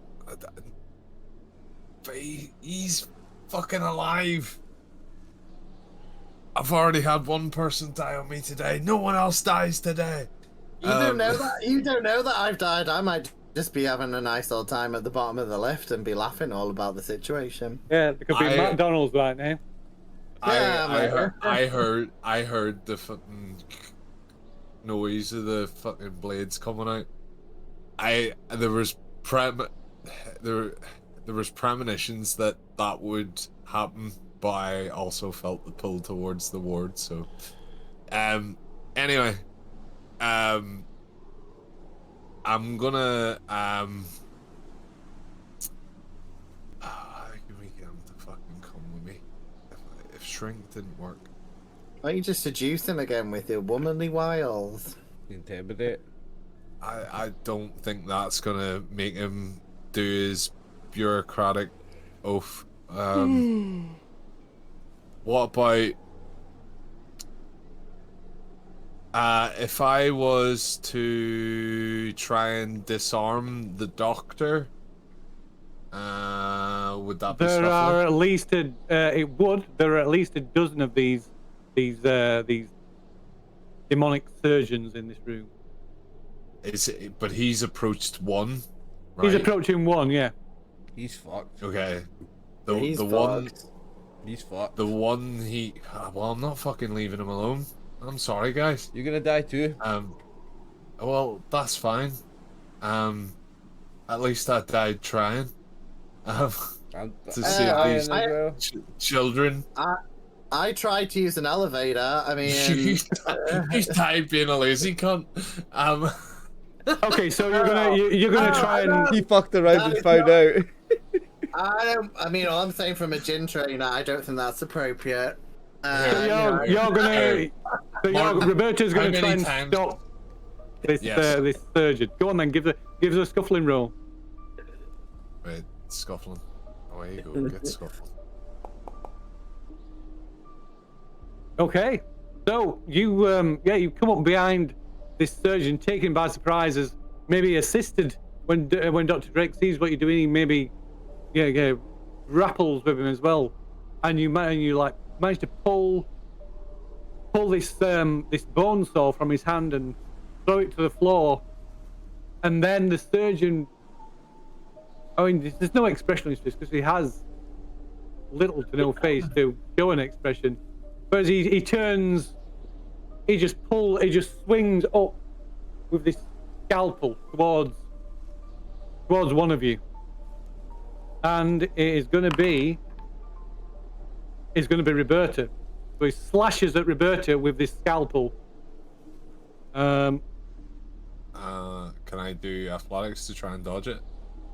But he's fucking alive. I've already had one person die on me today. No one else dies today. You don't know that. You don't know that I've died. I might just be having a nice old time at the bottom of the lift and be laughing all about the situation. Yeah, there could be McDonald's right now. I heard the fucking noise of the fucking blades coming out. There was premonitions that would happen, but I also felt the pull towards the ward. So, anyway, I'm gonna can we get him to fucking come with me? If shrink didn't work, Why don't you just seduce him again with your womanly wiles? Intimidate. I don't think that's gonna make him do his bureaucratic oath. What about if I was to try and disarm the doctor? Would that be There scuffling? are at least there are at least a dozen of these demonic surgeons in this room. But he's approached one, right? He's approaching one, yeah. He's fucked. Okay. He's the one. fucked. He's fucked. The one he. Well, I'm not fucking leaving him alone. I'm sorry, guys. You're gonna die too. Well, that's fine. At least I died trying. I'm To save these well. children. I tried to use an elevator. I mean, He's died being a lazy cunt. Okay, so you're gonna try and He fucked around That and is found out. I mean, all I'm saying from a gym trainer, I don't think that's appropriate. so Roberto's How gonna many try and times- stop this Yes. this surgeon. Go on then, give us a scuffling roll. Wait, scuffling. Away you go, get scuffling. Okay, so you you come up behind this surgeon, taken by surprise, as maybe assisted when Dr. Drake sees what you're doing. He maybe grapples with him as well, and you manage to pull this bone saw from his hand and throw it to the floor, and then the surgeon. I mean, there's no expression on his face because he has little to no face to show an expression. But as he turns, he just swings up with this scalpel towards one of you, and it is going to be Roberta. So he slashes at Roberta with this scalpel. Can I do athletics to try and dodge it?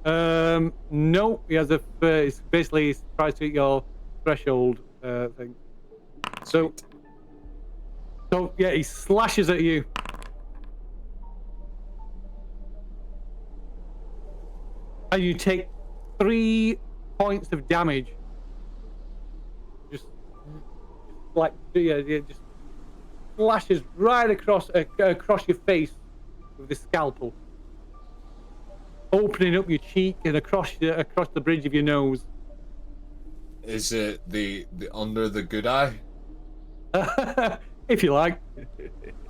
No, he has it's basically he tries to hit your threshold thing. So, Sweet. so yeah, he slashes at you. And you take 3 points of damage. Just like just flashes right across your face with the scalpel, opening up your cheek and across the bridge of your nose. Is it the under the good eye? If you like.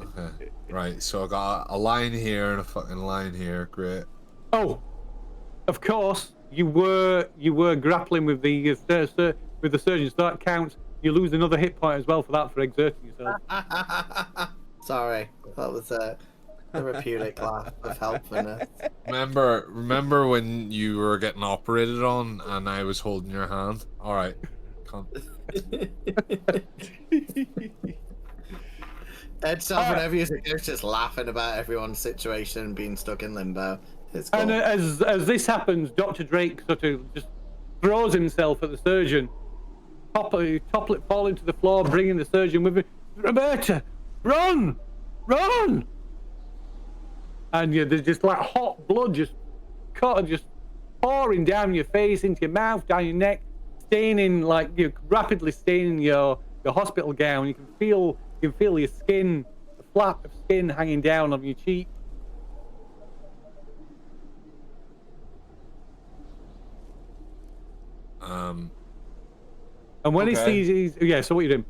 Okay. Right. So I got a line here and a fucking line here. Great. Oh, of course you were grappling with the surgeon, so that counts. You lose another hit point as well for that, for exerting yourself. Sorry, that was a therapeutic laugh of helpfulness. Remember when you were getting operated on and I was holding your hand? All right. Ed's whenever he's just laughing about everyone's situation and being stuck in limbo. It's cool. And as this happens, Dr. Drake sort of just throws himself at the surgeon, toplet falling to the floor, bringing the surgeon with him. Roberta, run! And there's just like hot blood just pouring down your face, into your mouth, down your neck, staining, like rapidly staining your hospital gown. You can feel your skin, the flap of skin hanging down on your cheek. And when he sees, so what are you doing?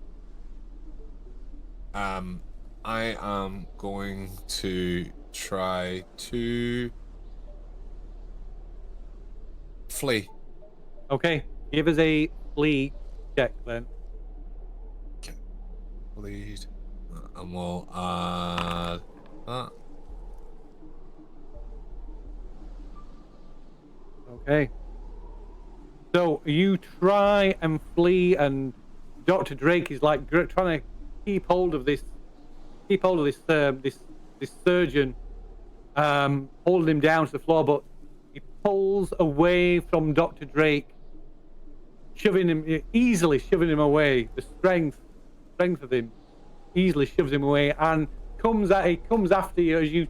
I am going to try to flee. Okay, give us a flee check then. Okay. Bleed. And we'll add that. Okay. So you try and flee, and Dr. Drake is like trying to keep hold of this surgeon, holding him down to the floor, but he pulls away from Dr. Drake, easily shoving him away. The strength of him easily shoves him away, and comes after you as you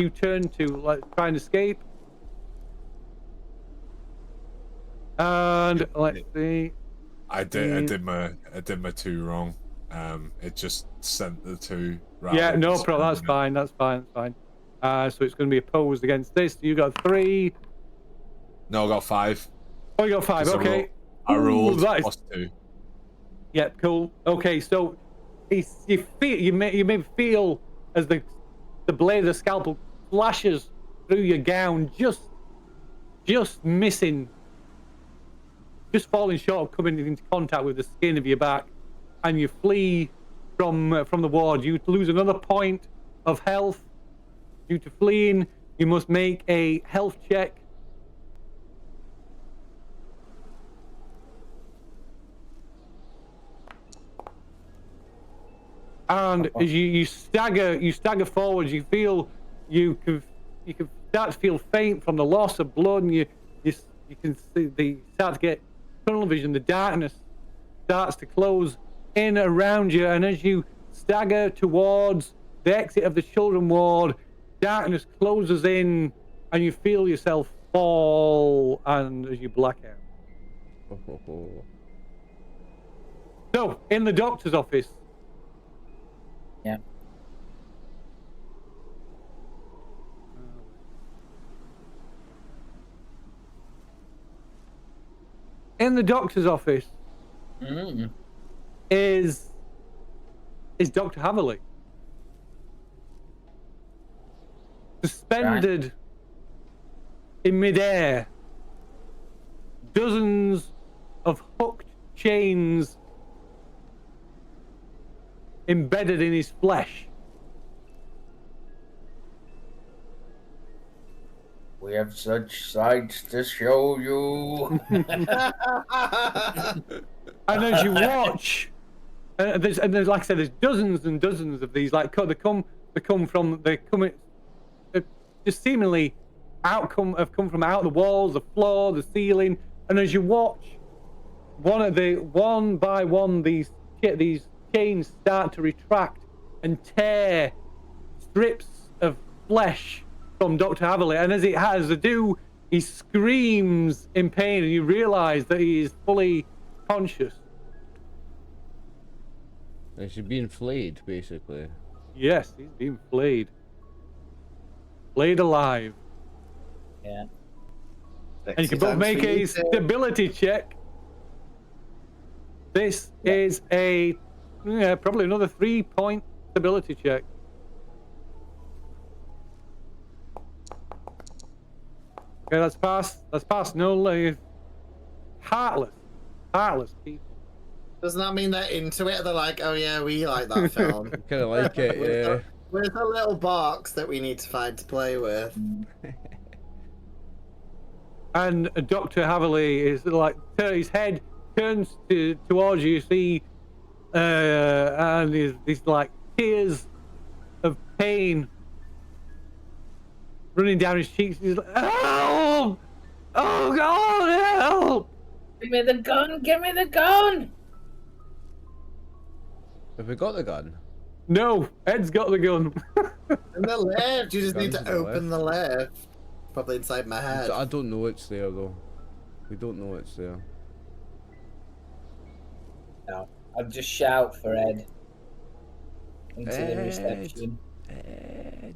turn to try and escape. And let's see. I did my 2 wrong. It just sent the 2. Yeah, no problem. That's fine. That's fine. So it's going to be opposed against this. You got 3. No, I got 5. Oh, you got 5. Okay. I rolled +2. Yep. Cool. Okay. So you may feel as the blade of the scalpel flashes through your gown, just missing. Just falling short of coming into contact with the skin of your back, and you flee from the ward. You lose another point of health due to fleeing. You must make a health check. And as you stagger forwards, you feel you can start to feel faint from the loss of blood, and you can see start to get tunnel vision. The darkness starts to close in around you, and as you stagger towards the exit of the children ward, darkness closes in, and you feel yourself fall, and as you black out. So, in the doctor's office. Yeah. In the doctor's office is Dr. Haverly. Suspended in midair. Dozens of hooked chains embedded in his flesh. We have such sights to show you. And as you watch, there's like I said, there's dozens and dozens of these. Like they come just seemingly have come from out the walls, the floor, the ceiling, and as you watch, one by one, these chains start to retract and tear strips of flesh from Dr. Haverley, and as they do, he screams in pain, and you realise that he is fully conscious. Is he being flayed, basically? Yes, he's being flayed. Flayed alive. Yeah. And you can both make a stability check. This is a probably another 3-point stability check. Okay, that's passed. That's passed. No, heartless people. Doesn't that mean they're into it? They're like, oh yeah, we like that film. Kind of like it, yeah. Where's the little box that we need to find to play with? And Dr. Haverley is like, his head turns towards you, see, and these like tears of pain running down his cheeks. He's like, help! Oh God, help! Give me the gun! Give me the gun! Have we got the gun? No, Ed's got the gun. In the left, you just need Gun's to in the open the left. Probably inside my head. I don't know it's there, though. We don't know it's there. No, I'll just shout for Ed into the Ed. reception. Ed.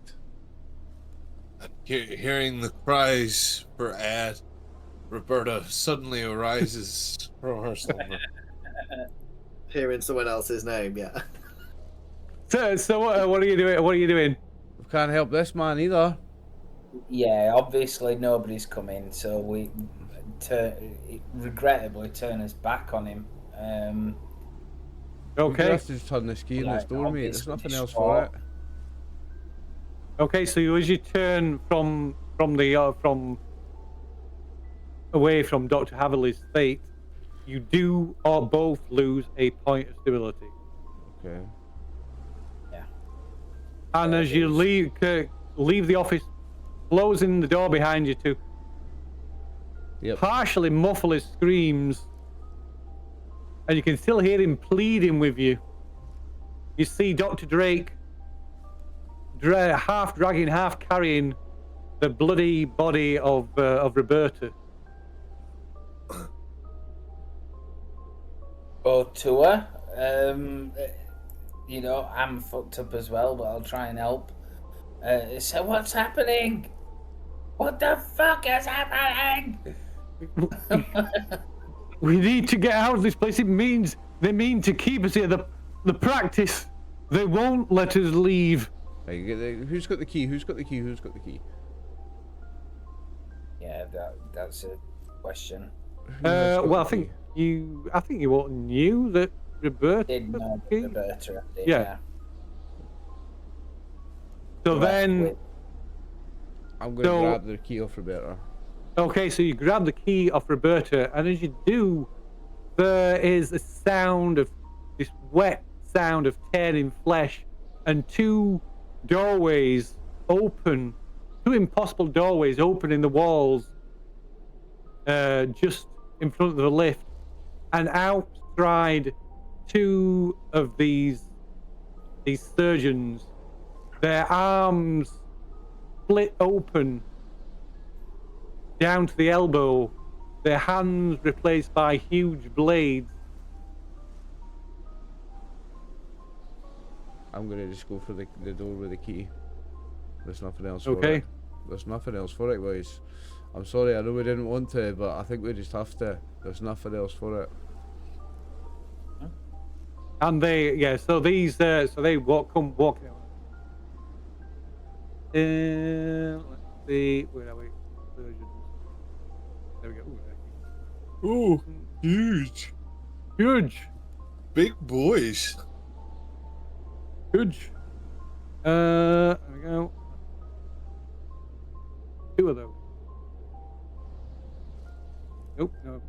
Hearing the cries for Ed, Roberta suddenly arises from her slumber. Hearing someone else's name, yeah. So what are you doing? What are you doing? We can't help this man either. Yeah, obviously nobody's coming, so we regrettably turn his back on him. We Okay. have to just turn this key in this Like, door, mate. There's obviously nothing else distraught. for it. Okay, so as you turn from away from Dr. Haverley's fate, you do or both lose a point of stability. Okay. And as you leave the office, closing the door behind you to Yep. partially muffle his screams, and you can still hear him pleading with you. You see Dr. Drake half dragging, half carrying the bloody body of Roberta. Go to her. You know, I'm fucked up as well, but I'll try and help. So what's happening? What the fuck is happening? We need to get out of this place. They mean to keep us here. The practice. They won't let us leave. Right, who's got the key? Who's got the key? Who's got the key? Yeah, that's a question. Who has got Well, I the think key? you all knew that Roberta. Did know key? Roberta. Did, Yeah. So Left then, with- I'm going to So- grab the key off Roberta. okay, so you grab the key off Roberta, and as you do, there is a sound of this wet sound of tearing flesh, and two doorways open, two impossible doorways open in the walls, just in front of the lift, and out stride two of these surgeons, their arms split open down to the elbow, their hands replaced by huge blades. I'm going to just go for the door with the key. There's nothing else Okay. for it. There's nothing else for it, boys. I'm sorry, I know we didn't want to, but I think we just have to. There's nothing else for it. And so they come walking out. Let's see, where are we? Surgeons. There we go. Ooh, huge. Huge. Big boys. Huge. There we go. Two of those. Nope, no.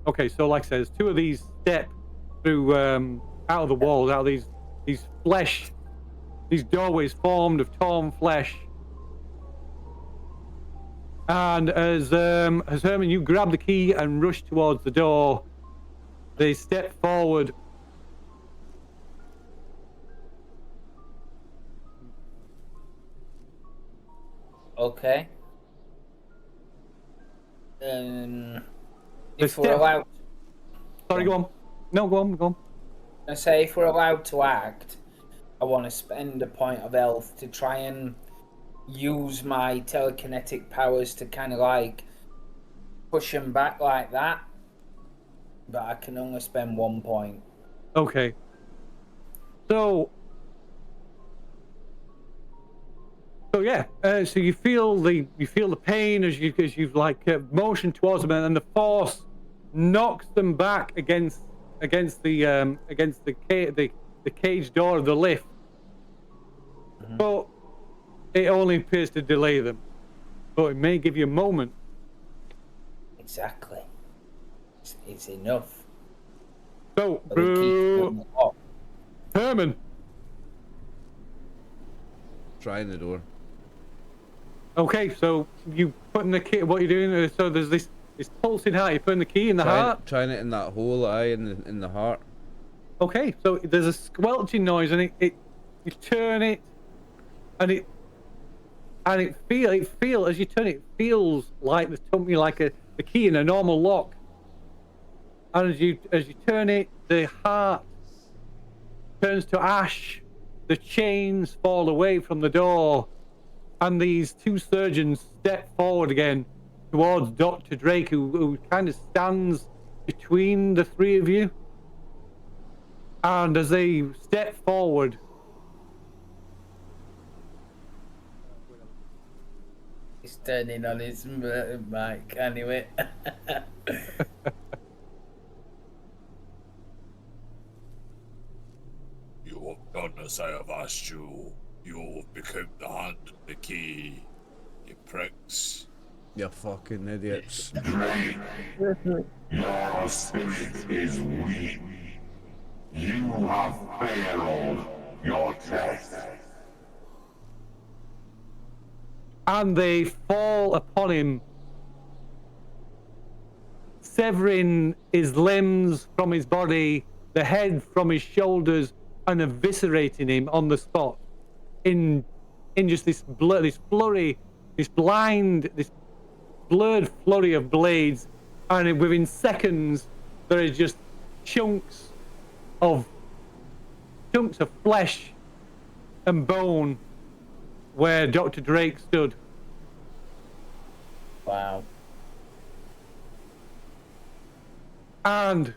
Okay, so like I said, two of these step through out of the walls, out of these doorways formed of torn flesh, And as Herman, you grab the key and rush towards the door, they step forward. Okay. They If we're step. allowed, Sorry, go on. No, go on, go on. I say if we're allowed to act, I want to spend a point of health to try and use my telekinetic powers to kind of like push them back like that. But I can only spend 1 point. Okay. So yeah. So you feel the pain as you've like motioned towards them, and the force knocks them back against the cage door of the lift. Mm-hmm. But it only appears to delay them. But it may give you a moment. Exactly. It's enough. So, But they keep them locked. Herman. Trying the door. Okay, so you putting the key. What are you doing? So there's this pulsing heart. You putting the key in the heart. Trying it in that hole, in the heart. Okay, so there's a squelching noise, and it you turn it, and it feel as you turn it, feels like there's something like a key in a normal lock. And as you turn it, the heart turns to ash. The chains fall away from the door, and these two surgeons step forward again towards Dr. Drake, who kind of stands between the three of you. And as they step forward, He's turning on his mic anyway. You have done as I have asked you. You have become the hand and the key. You pricks. You fucking idiots. Drake, your spirit is weak. You have failed your test. and they fall upon him, severing his limbs from his body, the head from his shoulders, and eviscerating him on the spot in just this blurred flurry of blades. And within seconds there is just chunks of flesh and bone where Dr. Drake stood. Wow. And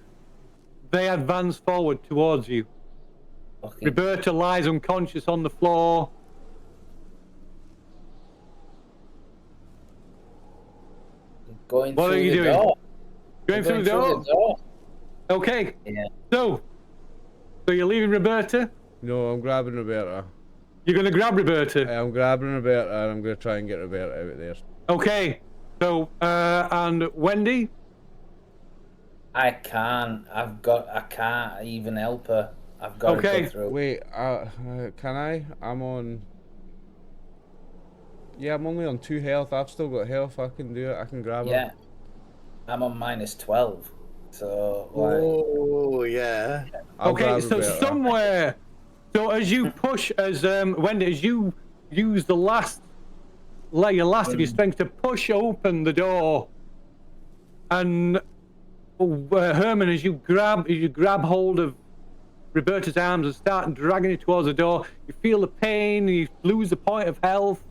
they advance forward towards you. Okay. Roberta lies unconscious on the floor. Going What through are you the doing? door. Going They're through the door? Okay. Yeah. So you're leaving Roberta? No, I'm grabbing Roberta. You're going to grab Roberta? I'm grabbing Roberta and I'm going to try and get Roberta out of there. Okay. So, and Wendy? I can't. I can't even help her. I've got to Okay. get through. Wait, can I? I'm on... Yeah, I'm only on 2 health. I've still got health. I can do it. I can grab Yeah. her. I'm on -12. So, like, Oh, yeah. I'll Okay, grab so Roberta. somewhere... So as you push, Wendy, as you use your last of your strength to push open the door, and Herman, as you grab hold of Roberta's arms and start dragging it towards the door, you feel the pain, you lose a point of health,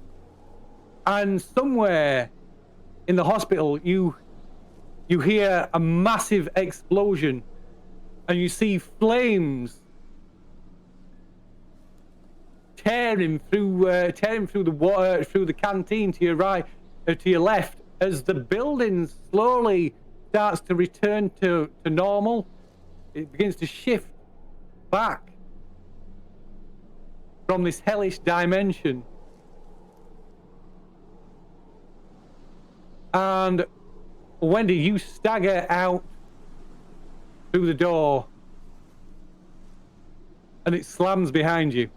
and somewhere in the hospital you hear a massive explosion, and you see flames tearing through the canteen to your right, to your left, as the building slowly starts to return to normal. It begins to shift back from this hellish dimension. And Wendy, you stagger out through the door, and it slams behind you.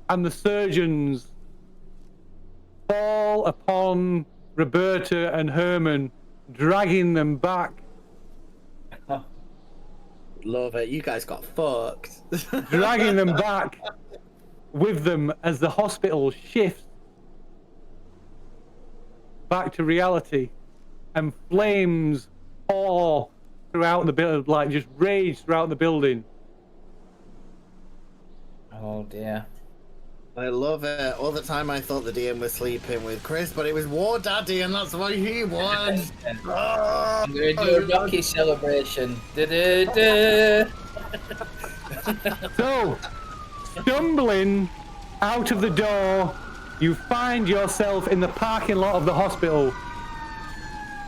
And the surgeons fall upon Roberta and Herman, dragging them back. Love it. You guys got fucked. Dragging them back with them as the hospital shifts back to reality, and flames pour throughout the building, like just rage throughout the building. Oh dear. I love it. All the time I thought the DM was sleeping with Chris, but it was War Daddy, and that's what he won. I'm gonna do a Rocky celebration. Da-da-da. So, stumbling out of the door, you find yourself in the parking lot of the hospital.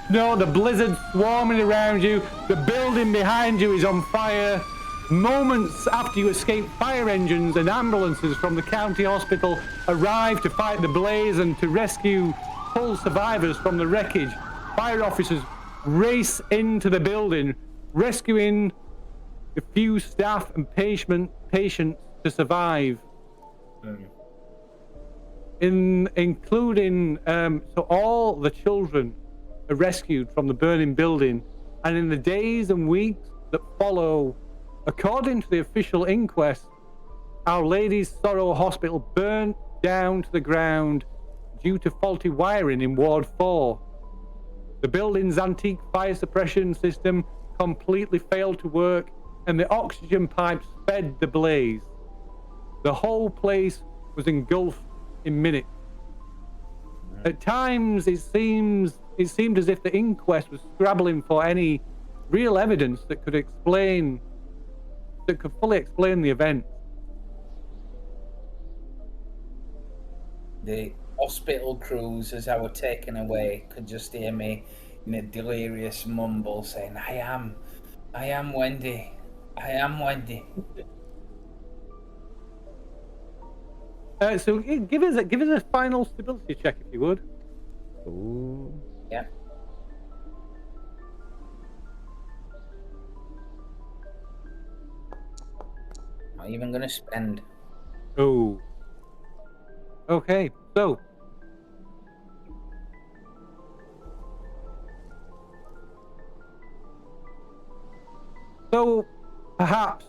No, the blizzard swarming around you. The building behind you is on fire. Moments after you escape, fire engines and ambulances from the county hospital arrive to fight the blaze and to rescue full survivors from the wreckage. Fire officers race into the building, rescuing the few staff and patients to survive. Including so all the children are rescued from the burning building, and in the days and weeks that follow, according to the official inquest, Our Lady's Sorrow Hospital burned down to the ground due to faulty wiring in Ward 4. The building's antique fire suppression system completely failed to work, and the oxygen pipes fed the blaze. The whole place was engulfed in minutes. At times, it seemed as if the inquest was scrabbling for any real evidence that could fully explain the event. The hospital crews, as I were taken away, could just hear me in a delirious mumble saying, I am Wendy. I am Wendy. So give us a final stability check, if you would. Oh. Yeah. Not even gonna spend. Oh. Okay, so perhaps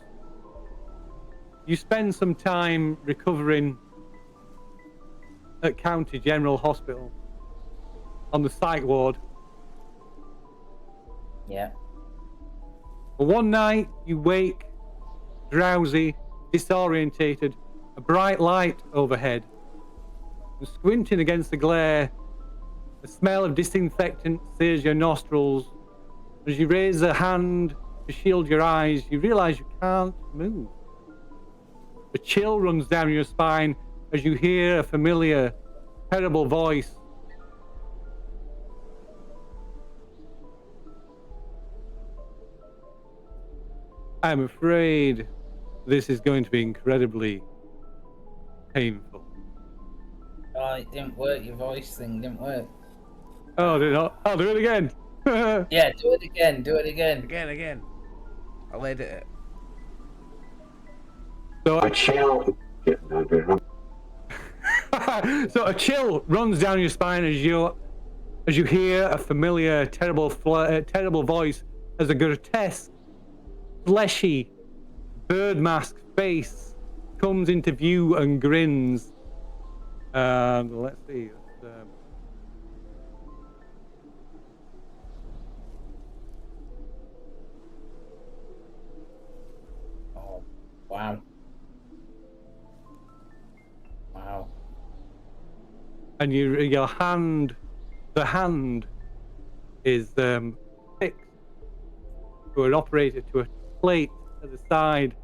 you spend some time recovering at County General Hospital on the psych ward. Yeah. But one night you wake drowsy, disorientated, a bright light overhead. And squinting against the glare, the smell of disinfectant sears your nostrils. As you raise a hand to shield your eyes, you realize you can't move. A chill runs down your spine as you hear a familiar, terrible voice. I'm afraid this is going to be incredibly painful. Oh, it didn't work. Your voice thing didn't work. Oh, did not? I'll do it again. Yeah, do it again. Do it again. Again. I'll edit it. So, A chill. so a chill runs down your spine as you hear a familiar, terrible voice as a grotesque, fleshy, bird mask face comes into view and grins. Let's see. Oh, wow. Wow. And your hand, the hand is fixed to an operator, to a plate at the side.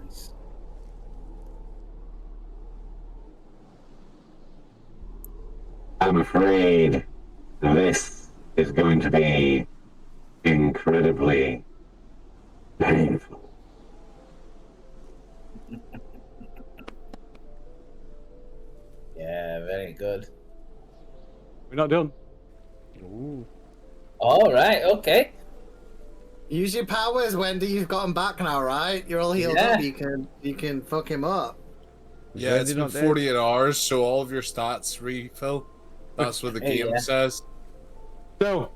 Nice. I'm afraid this is going to be incredibly painful. Yeah, very good. We're not done. Ooh. All right, okay. Use your powers, Wendy. You've got him back now, right? You're all healed Yeah. up. You can fuck him up. Yeah, it's been 48 hours, so all of your stats refill. That's what the game says. So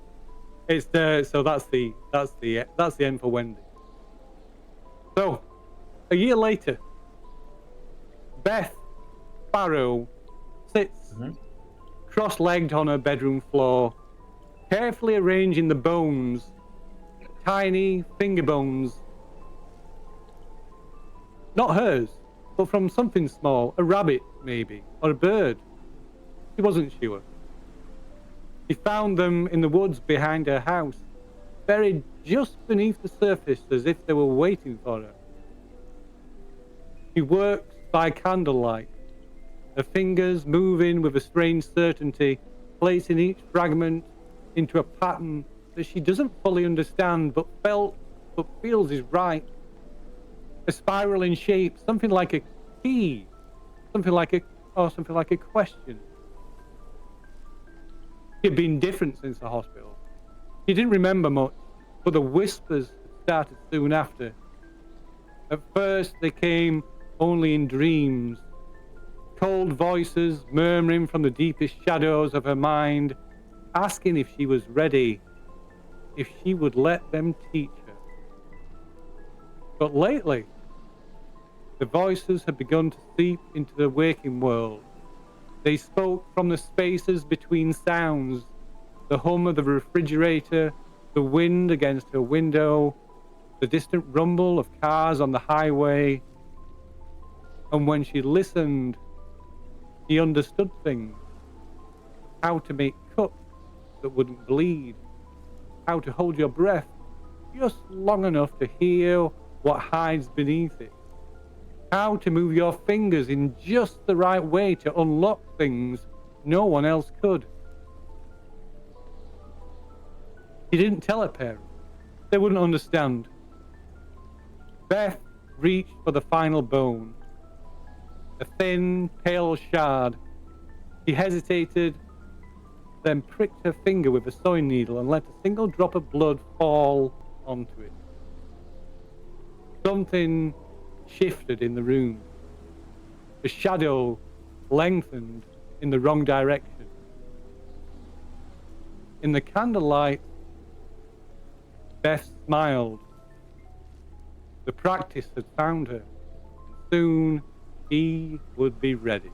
it's so that's the end for Wendy. So a year later, Beth Farrow sits cross-legged on her bedroom floor, carefully arranging the bones, tiny finger bones. Not hers, but from something small, a rabbit maybe, or a bird. She wasn't sure. She found them in the woods behind her house, buried just beneath the surface as if they were waiting for her. She works by candlelight, her fingers moving with a strange certainty, placing each fragment into a pattern that she doesn't fully understand but feels is right. A spiral in shape, something like a key, something like a question. She had been different since the hospital. She didn't remember much, but the whispers started soon after. At first, they came only in dreams. Cold voices murmuring from the deepest shadows of her mind, asking if she was ready, if she would let them teach her. But lately, the voices had begun to seep into the waking world. They spoke from the spaces between sounds, the hum of the refrigerator, the wind against her window, the distant rumble of cars on the highway. And when she listened, she understood things. How to make cups that wouldn't bleed. How to hold your breath just long enough to hear what hides beneath it. How to move your fingers in just the right way to unlock things no one else could. She didn't tell her parents. They wouldn't understand. Beth reached for the final bone. A thin, pale shard. She hesitated, then pricked her finger with a sewing needle and let a single drop of blood fall onto it. Something shifted in the room. The shadow lengthened in the wrong direction. In the candlelight, Beth smiled. The practice had found her, and soon he would be ready.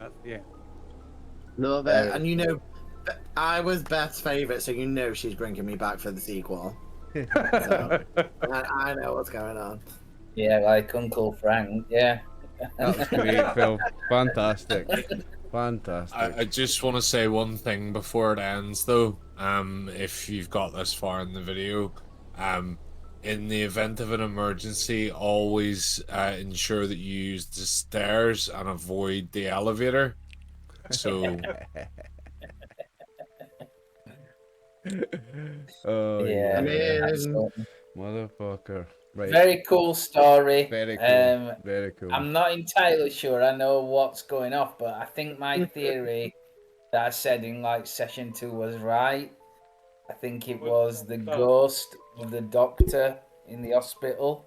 That's the end. Love it. And you know, I was Beth's favourite, so you know she's bringing me back for the sequel. So, I know what's going on. Yeah, like Uncle Frank. Yeah. That was great, Phil. Fantastic. Fantastic. I just want to say one thing before it ends, though. If you've got this far in the video, in the event of an emergency, always ensure that you use the stairs and avoid the elevator. So. Oh Yeah. yeah. Motherfucker. Right. Very cool story. Very cool. Very cool. I'm not entirely sure I know what's going off, but I think my theory that I said in like session 2 was right. I think it was the ghost of the doctor in the hospital.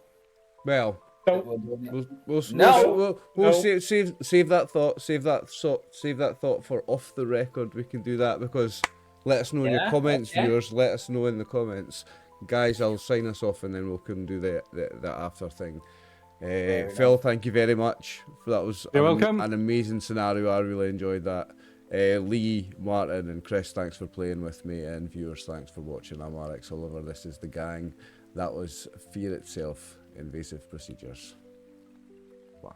Well, we'll No. save that thought. Save that thought for off the record. We can do that because let us know in your comments, viewers. Let us know in the comments. Guys, I'll sign us off and then we can do the after thing. Phil, thank you very much. That was welcome. An amazing scenario. I really enjoyed that. Lee, Martin, and Chris, thanks for playing with me, and viewers, thanks for watching. I'm RxOliver. This is the gang. That was Fear Itself, Invasive Procedures. Wow.